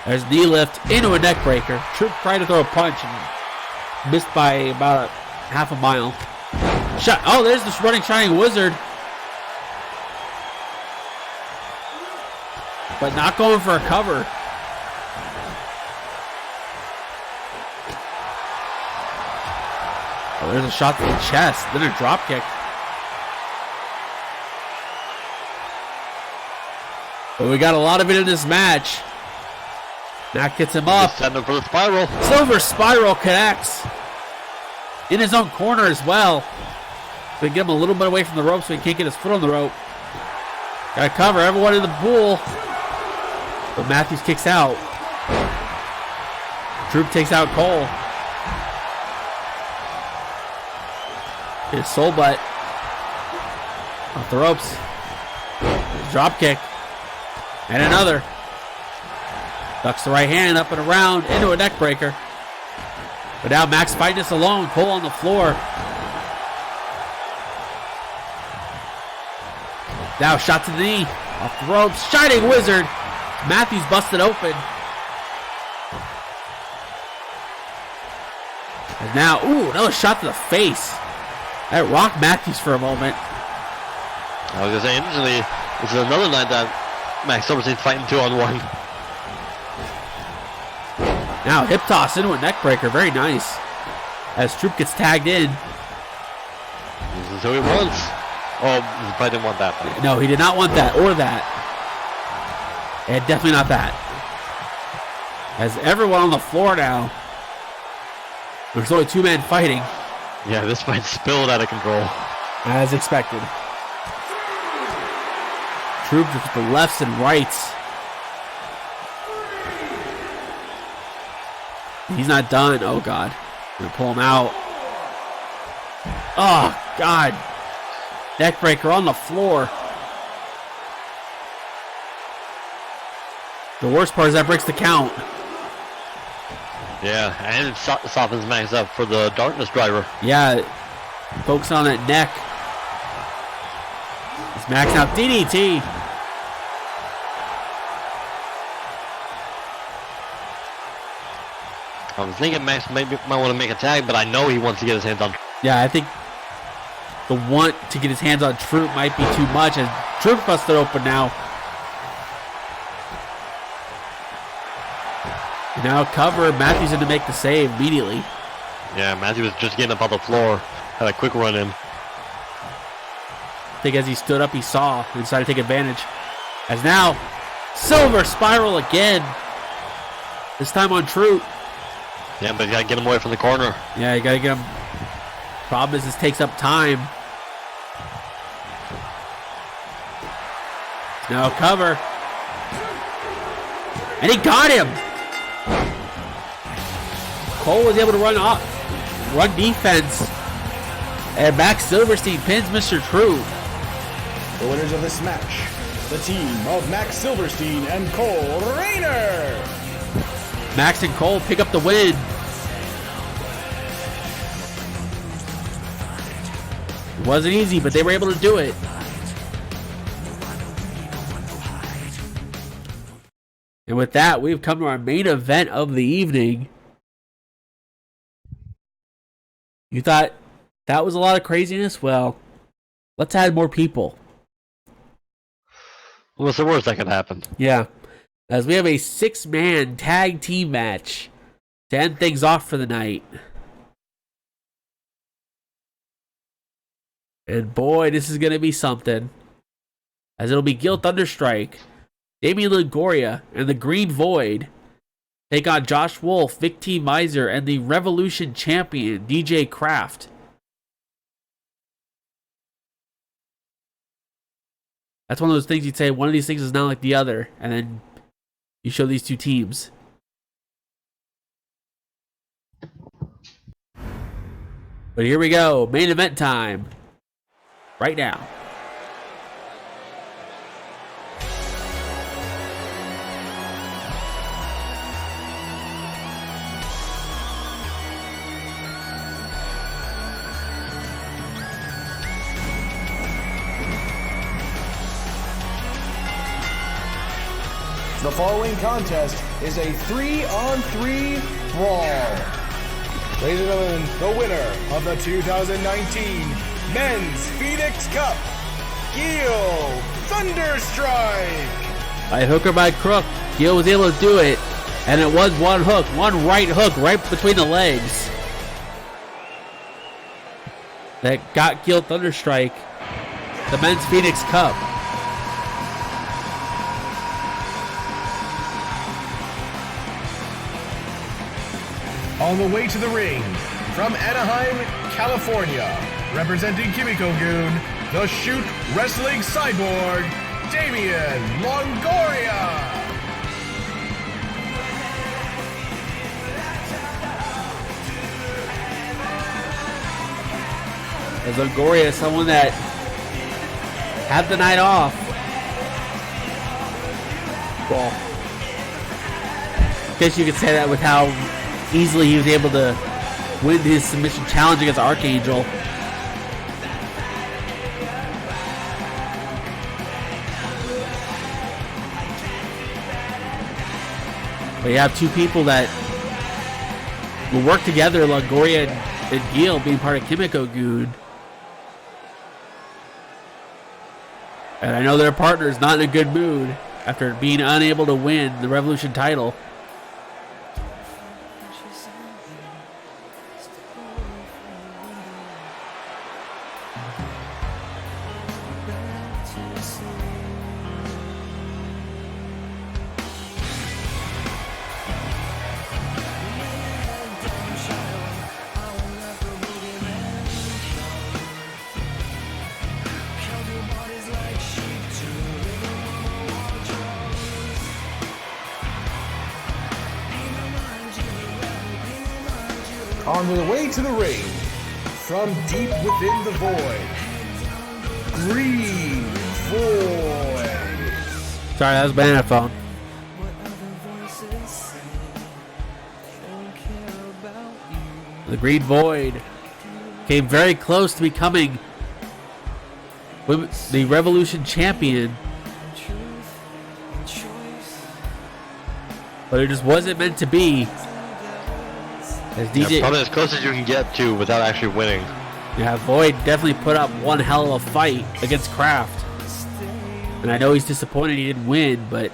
There's knee lift into a neck breaker. Troop tried to throw a punch and missed by about half a mile. Shot. Oh, there's this running Shining Wizard. But not going for a cover. Oh, there's a shot to the chest. Then a drop kick. But we got a lot of it in this match. Mac gets him up. Setting him for the spiral. Silver spiral connects. In his own corner as well. They get him a little bit away from the rope so he can't get his foot on the rope. Gotta cover everyone in the pool. But Matthews kicks out. Troop takes out Cole. His soul butt. Off the ropes. Drop kick. And another. Ducks the right hand up and around into a neck breaker. But now Max fighting this alone. Cole on the floor. Now shot to the knee. Off the ropes. Shining Wizard. Matthews busted open. And now, another shot to the face. That rocked Matthews for a moment. I was going to say, interestingly, this is another night that Max Silverstein's fighting 2-on-1. Now hip toss into a neck breaker. Very nice. As Troop gets tagged in. This is who he wants. Oh, he probably didn't want that. No, he did not want that or that. And definitely not that. As everyone on the floor now. There's only 2 men fighting. Yeah, this fight spilled out of control. As expected. Troop with the lefts and rights. He's not done. Oh, God. Gonna pull him out. Oh, God. Neckbreaker on the floor. The worst part is that breaks the count. Yeah, and it softens Max up for the darkness driver. Yeah, focus on that neck. It's Max now DDT. I was thinking Max might want to make a tag, but I know he wants to get his hands on. Yeah, I think the want to get his hands on Troop might be too much, as Troop busted open now. Now cover, Matthews in to make the save immediately. Yeah, Matthew was just getting up on the floor. Had a quick run in. I think as he stood up, he saw and decided to take advantage. As now, Silver spiral again. This time on Troop. Yeah, but you gotta get him away from the corner. Yeah, you gotta get him. Problem is, this takes up time. Now cover. And he got him. Cole was able to run defense. And Max Silverstein pins Mr. True. The winners of this match, the team of Max Silverstein and Cole Rayner. Max and Cole pick up the win. It wasn't easy, but they were able to do it. And with that, we've come to our main event of the evening. You thought that was a lot of craziness? Well, let's add more people. What's the worst that could happen? Yeah. As we have a 6-man tag team match to end things off for the night. And boy, this is going to be something. As it'll be Gil Thunderstrike, Damian Longoria, and the Green Void take on Josh Wolf, Vic T. Miser, and the Revolution champion, DJ Kraft. That's one of those things you'd say, one of these things is not like the other, and then you show these two teams. But here we go, main event time. Right now. The following contest is a 3-on-3 brawl. Ladies and gentlemen, the winner of the 2019 Men's Phoenix Cup, Gil Thunderstrike. By hook or by crook, Gil was able to do it. And it was one hook, one right hook right between the legs. That got Gil Thunderstrike the Men's Phoenix Cup. On the way to the ring, from Anaheim, California, representing Kimiko-gun, the Shoot Wrestling Cyborg, Damian Longoria. As Longoria is someone that had the night off. Well, I guess you could say that with how easily he was able to win his submission challenge against Archangel. But you have two people that will work together, Longoria and Gil being part of Kimiko-gun. And I know their partner is not in a good mood after being unable to win the Revolution title. On the way to the ring, from deep within the void, Green Void. Sorry, that was Banana Phone. The Green Void came very close to becoming the Revolution champion, but it just wasn't meant to be. As DJ, probably as close as you can get to without actually winning. Yeah, Void definitely put up one hell of a fight against Kraft, and I know he's disappointed he didn't win, but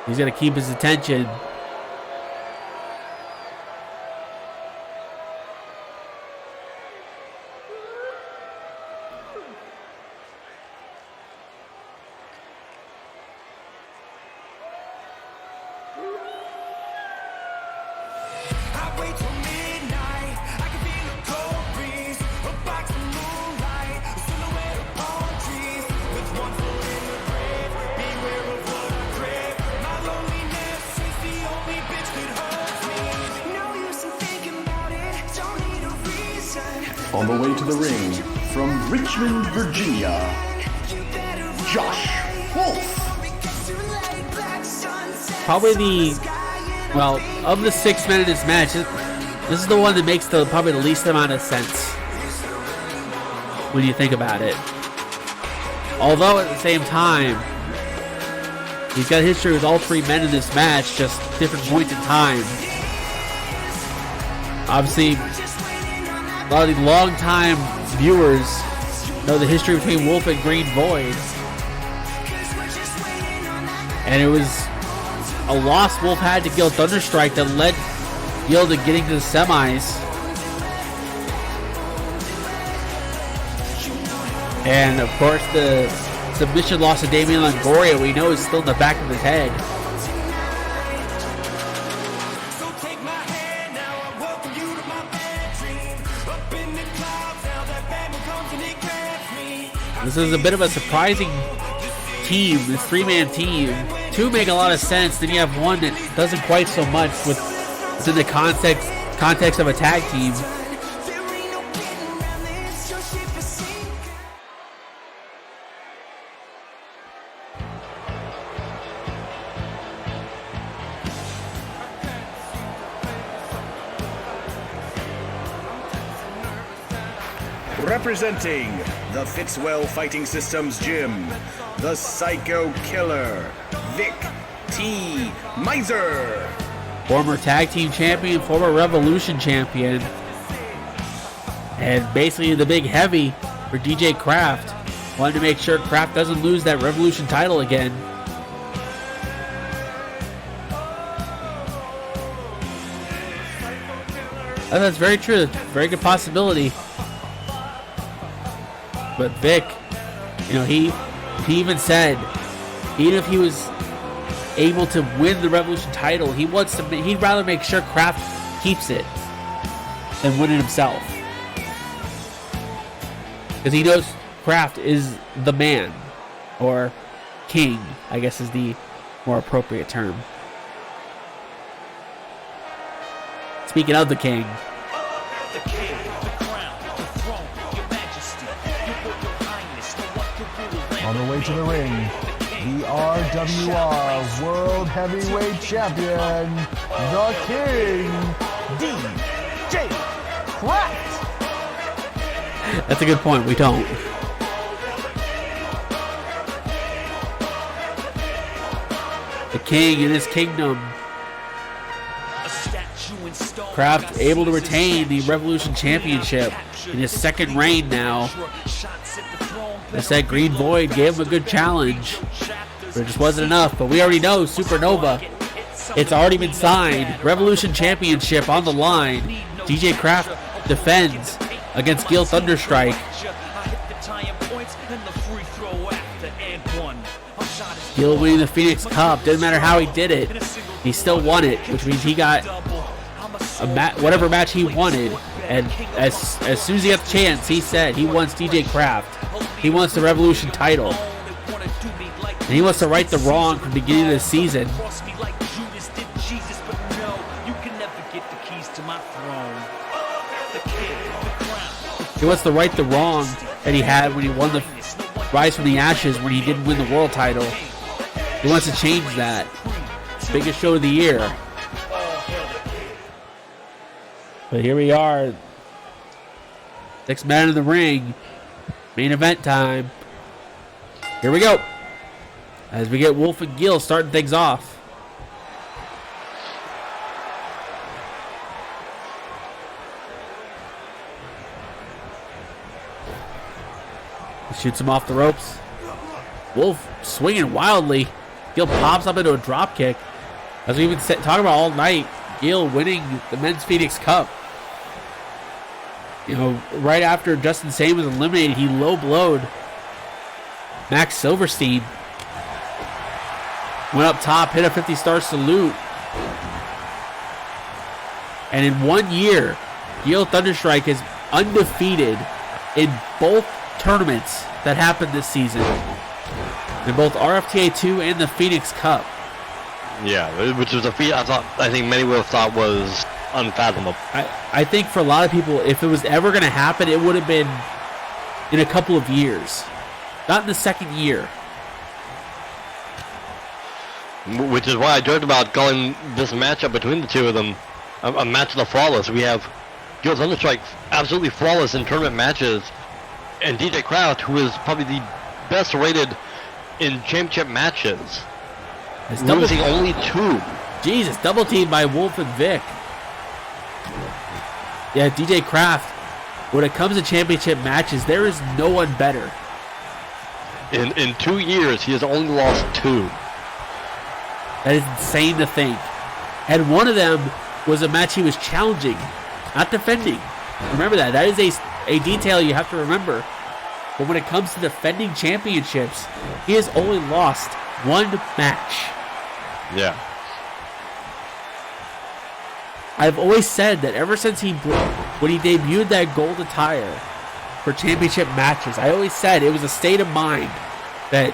he's gonna keep his attention. On the way to the ring, from Richmond, Virginia, Josh Wolf. Probably of the 6 men in this match, this is the one that makes probably the least amount of sense when you think about it. Although at the same time, he's got history with all 3 men in this match, just different points in time. Obviously, a lot of the long-time viewers know the history between Wolf and Green Void. And it was a loss Wolf had to Gil Thunderstrike that led Gil to getting to the semis. And of course the submission loss to Damian Longoria, we know is still in the back of his head. This is a bit of a surprising team, this 3-man team. 2 make a lot of sense, then you have one that doesn't quite so much within the context of a tag team. Representing the Fitzwell Fighting Systems Gym, the Psycho Killer, Vic T. Miser. Former tag team champion, former Revolution champion, and basically the big heavy for DJ Kraft. Wanted to make sure Kraft doesn't lose that Revolution title again. That's very true. Very good possibility. But Vic, he even said, even if he was able to win the Revolution title, he'd rather make sure Kraft keeps it than win it himself. Because he knows Kraft is the man, or king, I guess is the more appropriate term. Speaking of the king, on the way to the ring, the RWR World Heavyweight Champion, the King, DJ Kraft. That's a good point. We don't. The king in his kingdom. Kraft able to retain the Revolution Championship in his second reign now. I said Green Void gave him a good challenge, but it just wasn't enough. But we already know Supernova, it's already been signed. Revolution Championship on the line. DJ Kraft defends against Gil Thunderstrike. Gil winning the Phoenix Cup. Didn't matter how he did it, he still won it, which means he got whatever match he wanted. And as soon as he got the chance, he said he wants DJ Kraft. He wants the Revolution title. And he wants to right the wrong from the beginning of the season. He wants to right the wrong that he had when he won the Rise from the Ashes when he didn't win the world title. He wants to change that. Biggest show of the year. But here we are. 6 men in the ring. Main event time. Here we go. As we get Wolf and Gill starting things off. He shoots him off the ropes. Wolf swinging wildly. Gill pops up into a drop kick. As we've been talking about all night, Gill winning the Men's Phoenix Cup. You know, right after Justin Sane was eliminated, he low-blowed Max Silverstein. Went up top, hit a 50-star salute. And in 1 year, Gill Thunderstrike is undefeated in both tournaments that happened this season. In both RFTA 2 and the Phoenix Cup. Yeah, which was a feat I think many would have thought was unfathomable. I think for a lot of people, if it was ever going to happen, it would have been in a couple of years. Not in the second year. Which is why I joked about calling this matchup between the two of them a match of the flawless. We have Gill Thunderstrike absolutely flawless in tournament matches, and DJ Kraft, who is probably the best rated in championship matches, losing only 2. Jesus, double teamed by Wolf and Vic. Yeah, DJ Kraft, when it comes to championship matches, there is no one better. In 2 years, he has only lost 2. That is insane to think. And one of them was a match he was challenging, not defending. Remember that. That is a detail you have to remember. But when it comes to defending championships, he has only lost 1 match. Yeah. I've always said that ever since when he debuted that gold attire for championship matches, I always said it was a state of mind that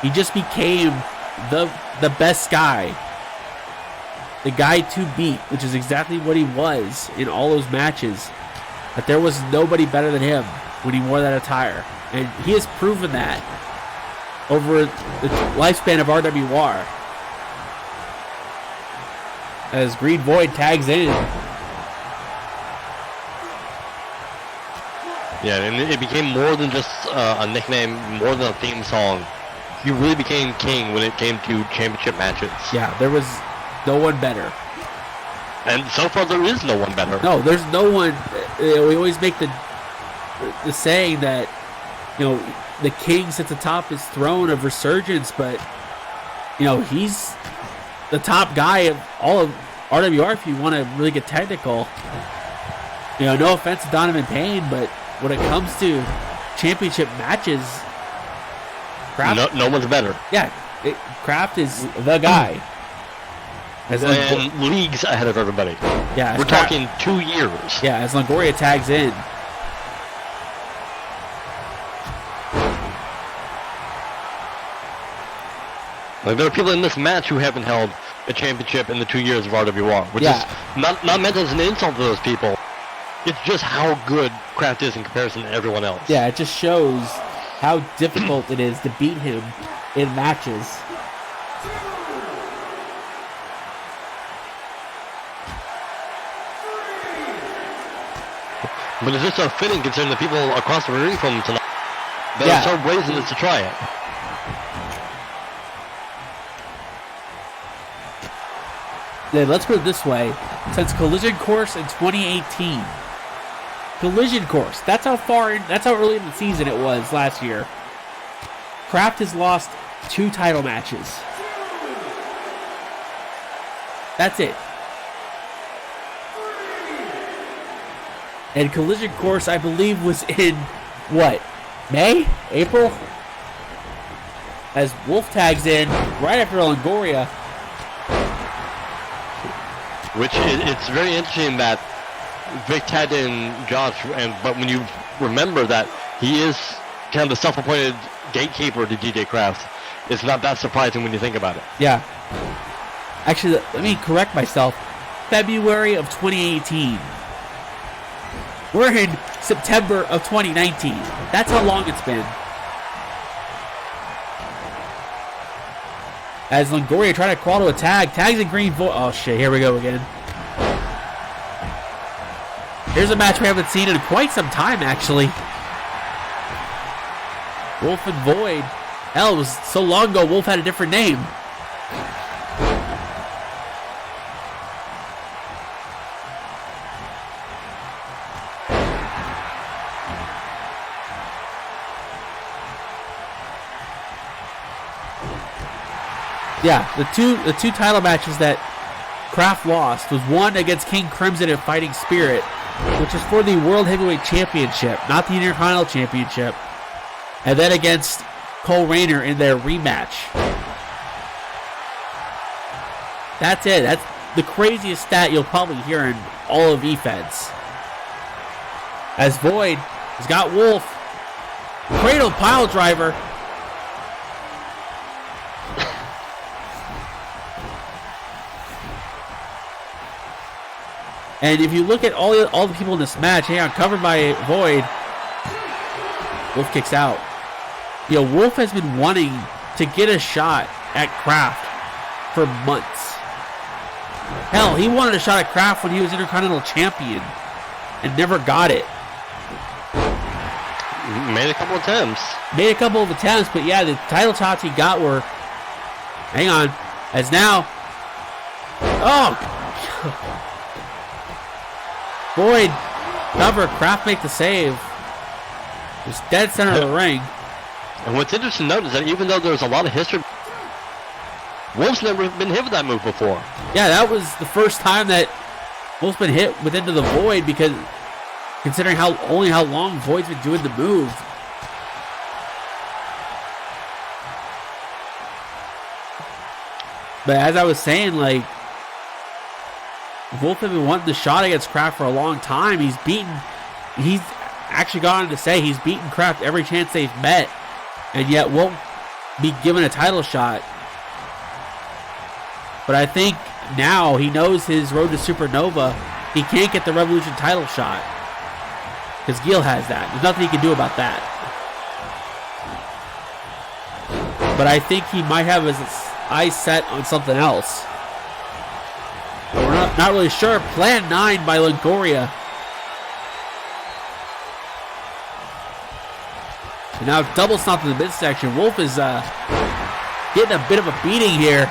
he just became the best guy. The guy to beat, which is exactly what he was in all those matches. That there was nobody better than him when he wore that attire. And he has proven that over the lifespan of RWR. As Green Void tags in. Yeah, and it became more than just a nickname, more than a theme song. He really became king when it came to championship matches. Yeah, there was no one better. And so far there is no one better. No, there's no one. We always make the saying that, you know, the king sits atop his throne of Resurgence, but, you know, he's the top guy of all of RWR if you want to really get technical. You know, no offense to Donovan Payne, but when it comes to championship matches, Kraft, no one's better. Yeah, Kraft is the guy. And leagues ahead of everybody. Yeah, we're talking 2 years. Yeah, as Longoria tags in. Like, there are people in this match who haven't held a championship in the 2 years of RWR, which is not meant as an insult to those people. It's just how good Kraft is in comparison to everyone else. Yeah, it just shows how difficult it is to beat him in matches. But it's just so fitting considering the people across the ring from tonight that are so brazen to try it. Then let's put it this way. Since Collision Course in 2018, Collision Course, that's how early in the season it was last year. Kraft has lost 2 title matches. That's it. And Collision Course, I believe, was in, what, May? April? As Wolf tags in right after Longoria. Which it's very interesting that Vic tagged in Josh, but when you remember that he is kind of the self-appointed gatekeeper to DJ Kraft, it's not that surprising when you think about it. Yeah. Actually, let me correct myself. February of 2018. We're in September of 2019. That's how long it's been. As Longoria trying to crawl to a tag. Tags in Green Void. Oh shit, here we go again. Here's a match we haven't seen in quite some time, actually. Wolf and Void. Hell, it was so long ago, Wolf had a different name. Yeah, the two title matches that Kraft lost was one against King Crimson and Fighting Spirit, which is for the World Heavyweight Championship, not the Intercontinental Championship, and then against Cole Rayner in their rematch. That's it. That's the craziest stat you'll probably hear in all of eFeds. As Void has got Wolf, Cradle Pile Driver. And if you look at all the people in this match, hang on, covered by Void, Wolf kicks out. You know, Wolf has been wanting to get a shot at Kraft for months. Hell, he wanted a shot at Kraft when he was Intercontinental Champion and never got it. Made a couple attempts. Made a couple of attempts, but yeah, the title shots he got were... Hang on. As now... Oh! Void, cover, Kraft make the save. Just dead center of the ring. And what's interesting to note is that even though there's a lot of history, Wolf's never been hit with that move before. Yeah, that was the first time that Wolf's been hit with Into the Void, because considering how long Void's been doing the move. But as I was saying, like, Wolf has been wanting the shot against Kraft for a long time. He's actually gone on to say he's beaten Kraft every chance they've met, and yet won't be given a title shot. But I think now he knows his road to Supernova, he can't get the Revolution title shot. Because Gil has that. There's nothing he can do about that. But I think he might have his eyes set on something else. But we're not really sure. Plan 9 by Longoria. And now double stomp in the midsection. Wolf is getting a bit of a beating here.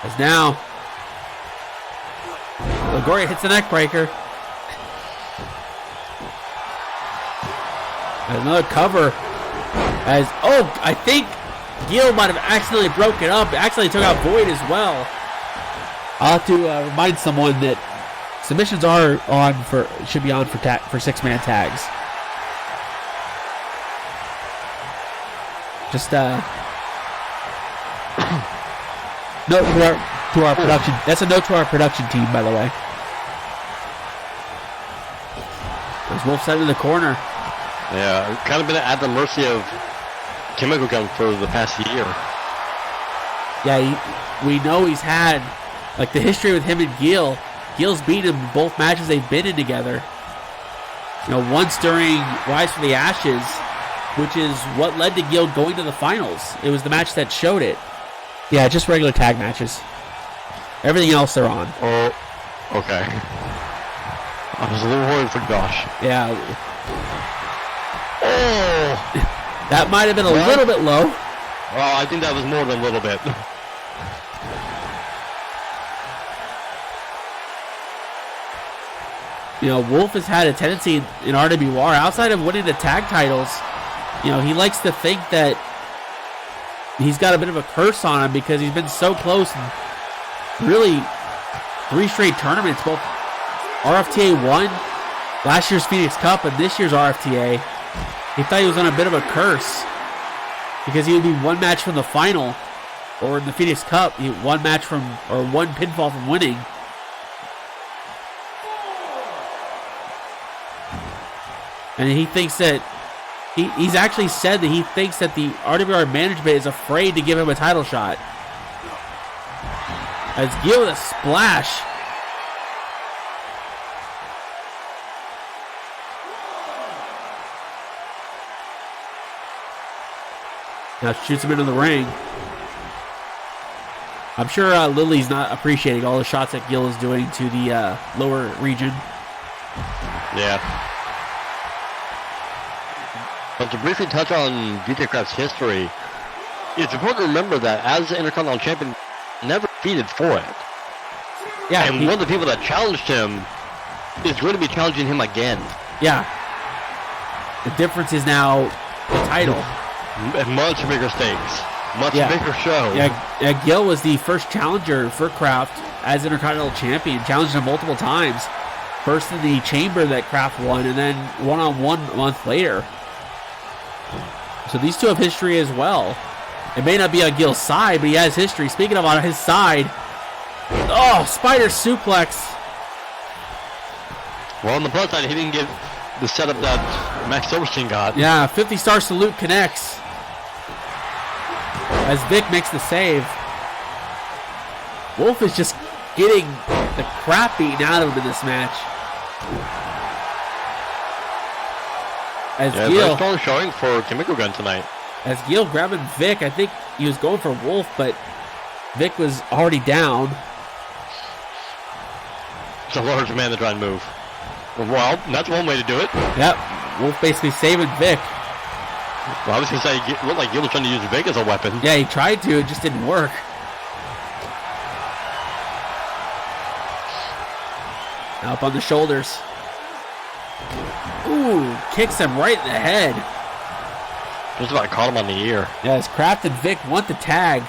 As now Longoria hits the neck breaker. Another cover. I think Gil might have accidentally broken up. Accidentally took out Void as well. I'll have to remind someone that submissions should be on for 6-man tags. Just note to our production. That's a note to our production team, by the way. There's Wolf set in the corner. Yeah, kind of been at the mercy of Chemical Gun for the past year. Yeah, we know he's had, like, the history with him and Gil. Gil's beaten him in both matches they've been in together. You know, once during Rise from the Ashes, which is what led to Gil going to the finals. It was the match that showed it. Yeah, just regular tag matches. Everything else they're on. Oh, okay. I was a little worried for Josh. Yeah. Oh! That might have been a little bit low. Well, I think that was more than a little bit. You know, Wolf has had a tendency in RWR, outside of winning the tag titles, you know, he likes to think that he's got a bit of a curse on him because he's been so close in really 3 straight tournaments, both RFTA 1, last year's Phoenix Cup, and this year's RFTA. He thought he was on a bit of a curse because he would be 1 match from the final, or in the Phoenix Cup, 1 match from, or 1 pinfall from winning. And he thinks that he's actually said that he thinks that the RWR management is afraid to give him a title shot. As Gil with a splash. Now shoots him into the ring. I'm sure Lily's not appreciating all the shots that Gil is doing to the lower region. Yeah. But to briefly touch on Vitakraft's history, it's important to remember that as the Intercontinental Champion, never defeated for it. Yeah, and one of the people that challenged him is going to be challenging him again. Yeah. The difference is now the title. Much bigger stakes. Much bigger show. Yeah, Gil was the first challenger for Kraft as Intercontinental Champion. Challenged him multiple times. First in the chamber that Kraft won, and then one-on-one a month later. So these two have history as well. It may not be on Gil's side, but he has history. Speaking of on his side, oh, spider suplex. Well, on the plus side, he didn't get the setup that Max Silverstein got. Yeah, 50-star salute connects. As Vic makes the save. Wolf is just getting the crap beaten out of him in this match. As Very Gil, strong showing for Kimiko Gun tonight. as Gil grabbing Vic, I think he was going for Wolf, but Vic was already down. It's a large man to try and move. Well, that's one way to do it. Yep, Wolf basically saving Vic. Well, I was going to say, it looked like Gil was trying to use Vic as a weapon. Yeah, he tried to, it just didn't work. Now up on the shoulders. Ooh, kicks him right in the head. Just about caught him on the ear. Yes, Kraft and Vic want the tag.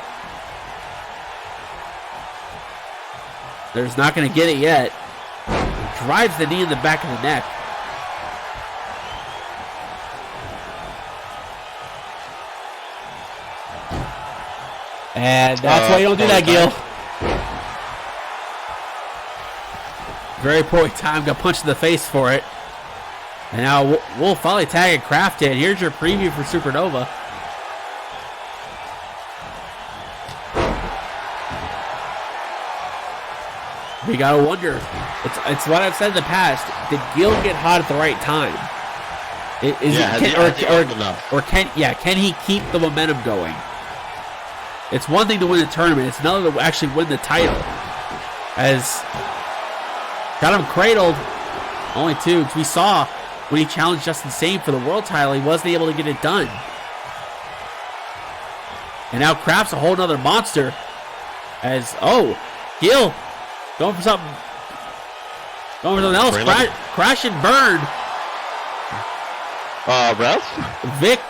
There's not going to get it yet. Drives the knee in the back of the neck. And that's why you don't do that, Gil. Very poorly timed. Got punched in the face for it. And now Wolf finally tagging Kraft in. Here's your preview for Supernova. We gotta wonder. It's what I've said in the past. Did Gil get hot at the right time? Can he keep the momentum going? It's one thing to win the tournament. It's another to actually win the title. As got him cradled. Only two. We saw when he challenged Justin Sane for the world title, he wasn't able to get it done. And now Kraft's a whole nother monster. As Gil going for something. Going for something else. Crash and burn. Ref? Vic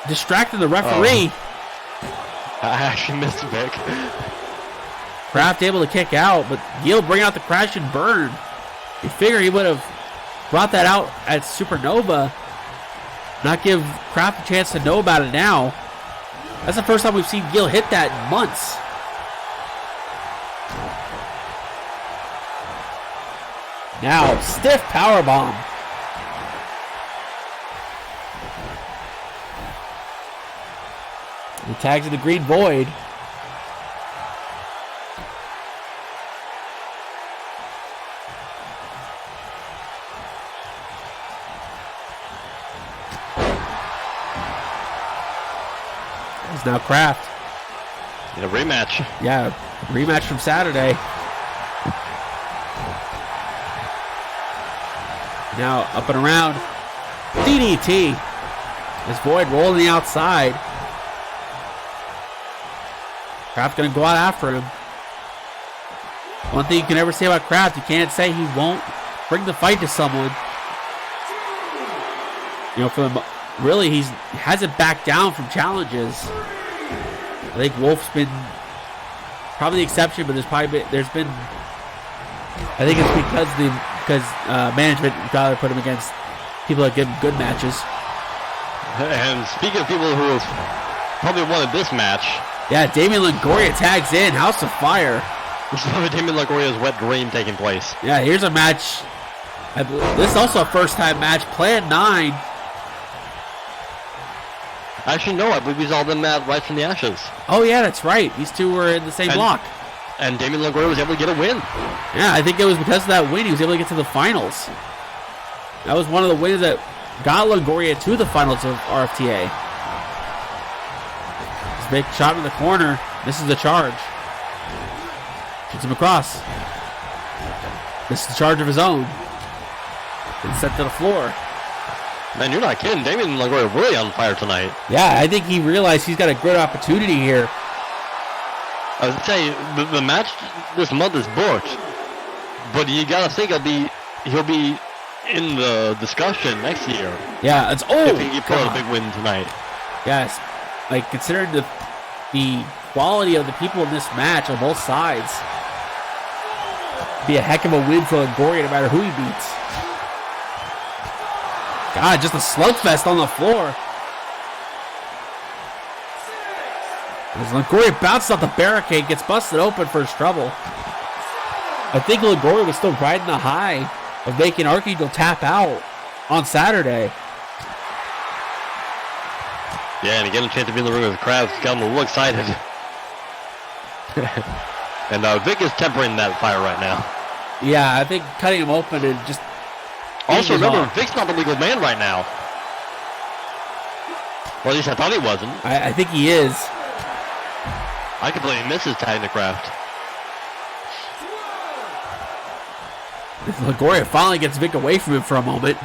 distracting the referee. I actually missed Vic. Kraft able to kick out, but Gil bring out the crash and burn. You figure he would have brought that out at Supernova. Not give Kraft a chance to know about it now. That's the first time we've seen Gil hit that in months. Now, stiff powerbomb. He tags in the green void. There's now Kraft. In a rematch. Yeah, rematch from Saturday. Now up and around. DDT. This void rolling the outside. Kraft gonna go out after him. One thing you can never say about Kraft, you can't say he won't bring the fight to someone. You know, really, he hasn't backed down from challenges. I think Wolf's been probably the exception, but there's been. I think it's because management would rather put him against people that give him good matches. And speaking of people who have probably wanted this match. Yeah, Damian Longoria tags in. House of Fire. This is probably Damian Longoria's wet dream taking place. Yeah, here's a match. This is also a first-time match. Plan 9. Actually, no, I believe we saw them at Rise from the Ashes. Oh, yeah, that's right. These two were in the same block. And Damian Longoria was able to get a win. Yeah, I think it was because of that win he was able to get to the finals. That was one of the wins that got Longoria to the finals of RFTA. This big shot in the corner. This is the charge. Gets him across. Misses the charge of his own. And sent to the floor. Man, you're not kidding. Damian Longoria really on fire tonight. Yeah, I think he realized he's got a great opportunity here. I was say the match this month is booked, but you gotta think he'll be in the discussion next year. Yeah, it's if he pull out a big win tonight. Yes, like considering the quality of the people in this match on both sides, be a heck of a win for Longoria no matter who he beats. God, just a slugfest on the floor. As Longoria bounces off the barricade, gets busted open for his trouble. I think Longoria was still riding the high of making Archangel tap out on Saturday. Yeah, and he getting a chance to be in the room with the crowd. He's got him a little excited. And Vic is tempering that fire right now. Yeah, I think cutting him open and just... Also, remember, Vic's not the legal man right now. Or at least I thought he wasn't. I think he is. I completely miss his Technocraft. Longoria finally gets Vic away from him for a moment.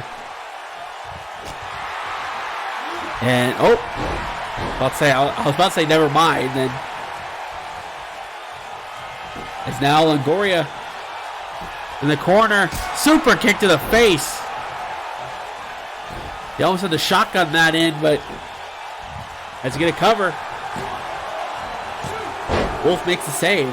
And, I was about to say never mind, then. It's now Longoria in the corner. Super kick to the face. He almost had to shotgun that in, but has to get a cover. Wolf makes the save.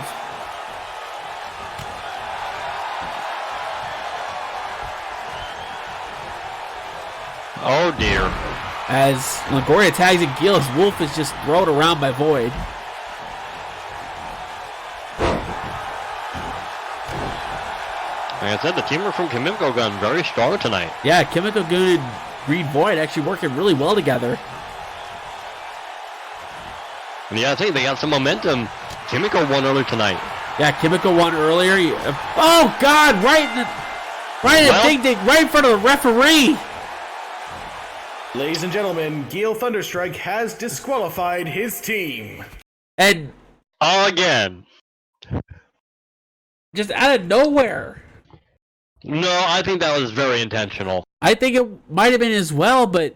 Oh dear. As Longoria tags and Gills, Wolf is just thrown around by Void. Like I said, the teamwork from Kimiko Gun very strong tonight. Yeah, Kimiko Gun and Green Void actually working really well together. And yeah, I think they got some momentum. Kimiko won earlier tonight. Yeah, Kimiko won earlier. Oh God! Right in front of the referee. Ladies and gentlemen, Gil Thunderstrike has disqualified his team. And again. Just out of nowhere. No, I think that was very intentional. I think it might have been as well, but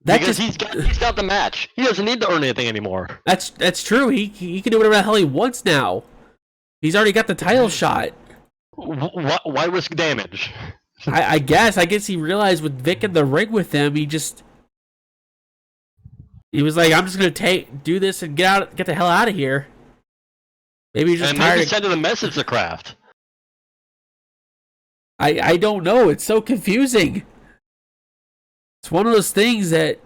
because he's got the match. He doesn't need to earn anything anymore. That's true. He can do whatever the hell he wants now. He's already got the title shot. Why risk damage? I guess he realized with Vic in the ring with him, he was like, I'm just gonna do this and get the hell out of here. Maybe he's just tired. Maybe sending a message to Kraft. I don't know. It's so confusing. It's one of those things that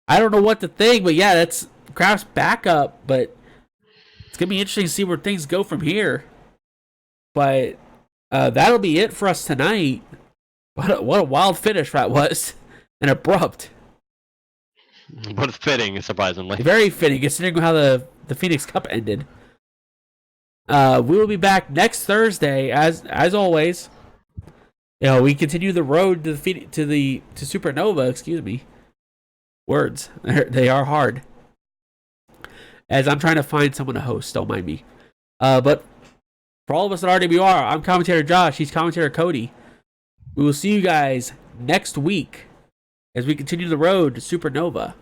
I don't know what to think, but yeah, that's Kraft's backup. But it's gonna be interesting to see where things go from here. But that'll be it for us tonight. What a wild finish that was, and abrupt. But fitting, surprisingly. Very fitting, considering how the Phoenix Cup ended. We will be back next Thursday, as always. You know, we continue the road to Supernova. Excuse me. Words, they are hard. As I'm trying to find someone to host, don't mind me. But for all of us at RWR, I'm commentator Josh. He's commentator Cody. We will see you guys next week as we continue the road to Supernova.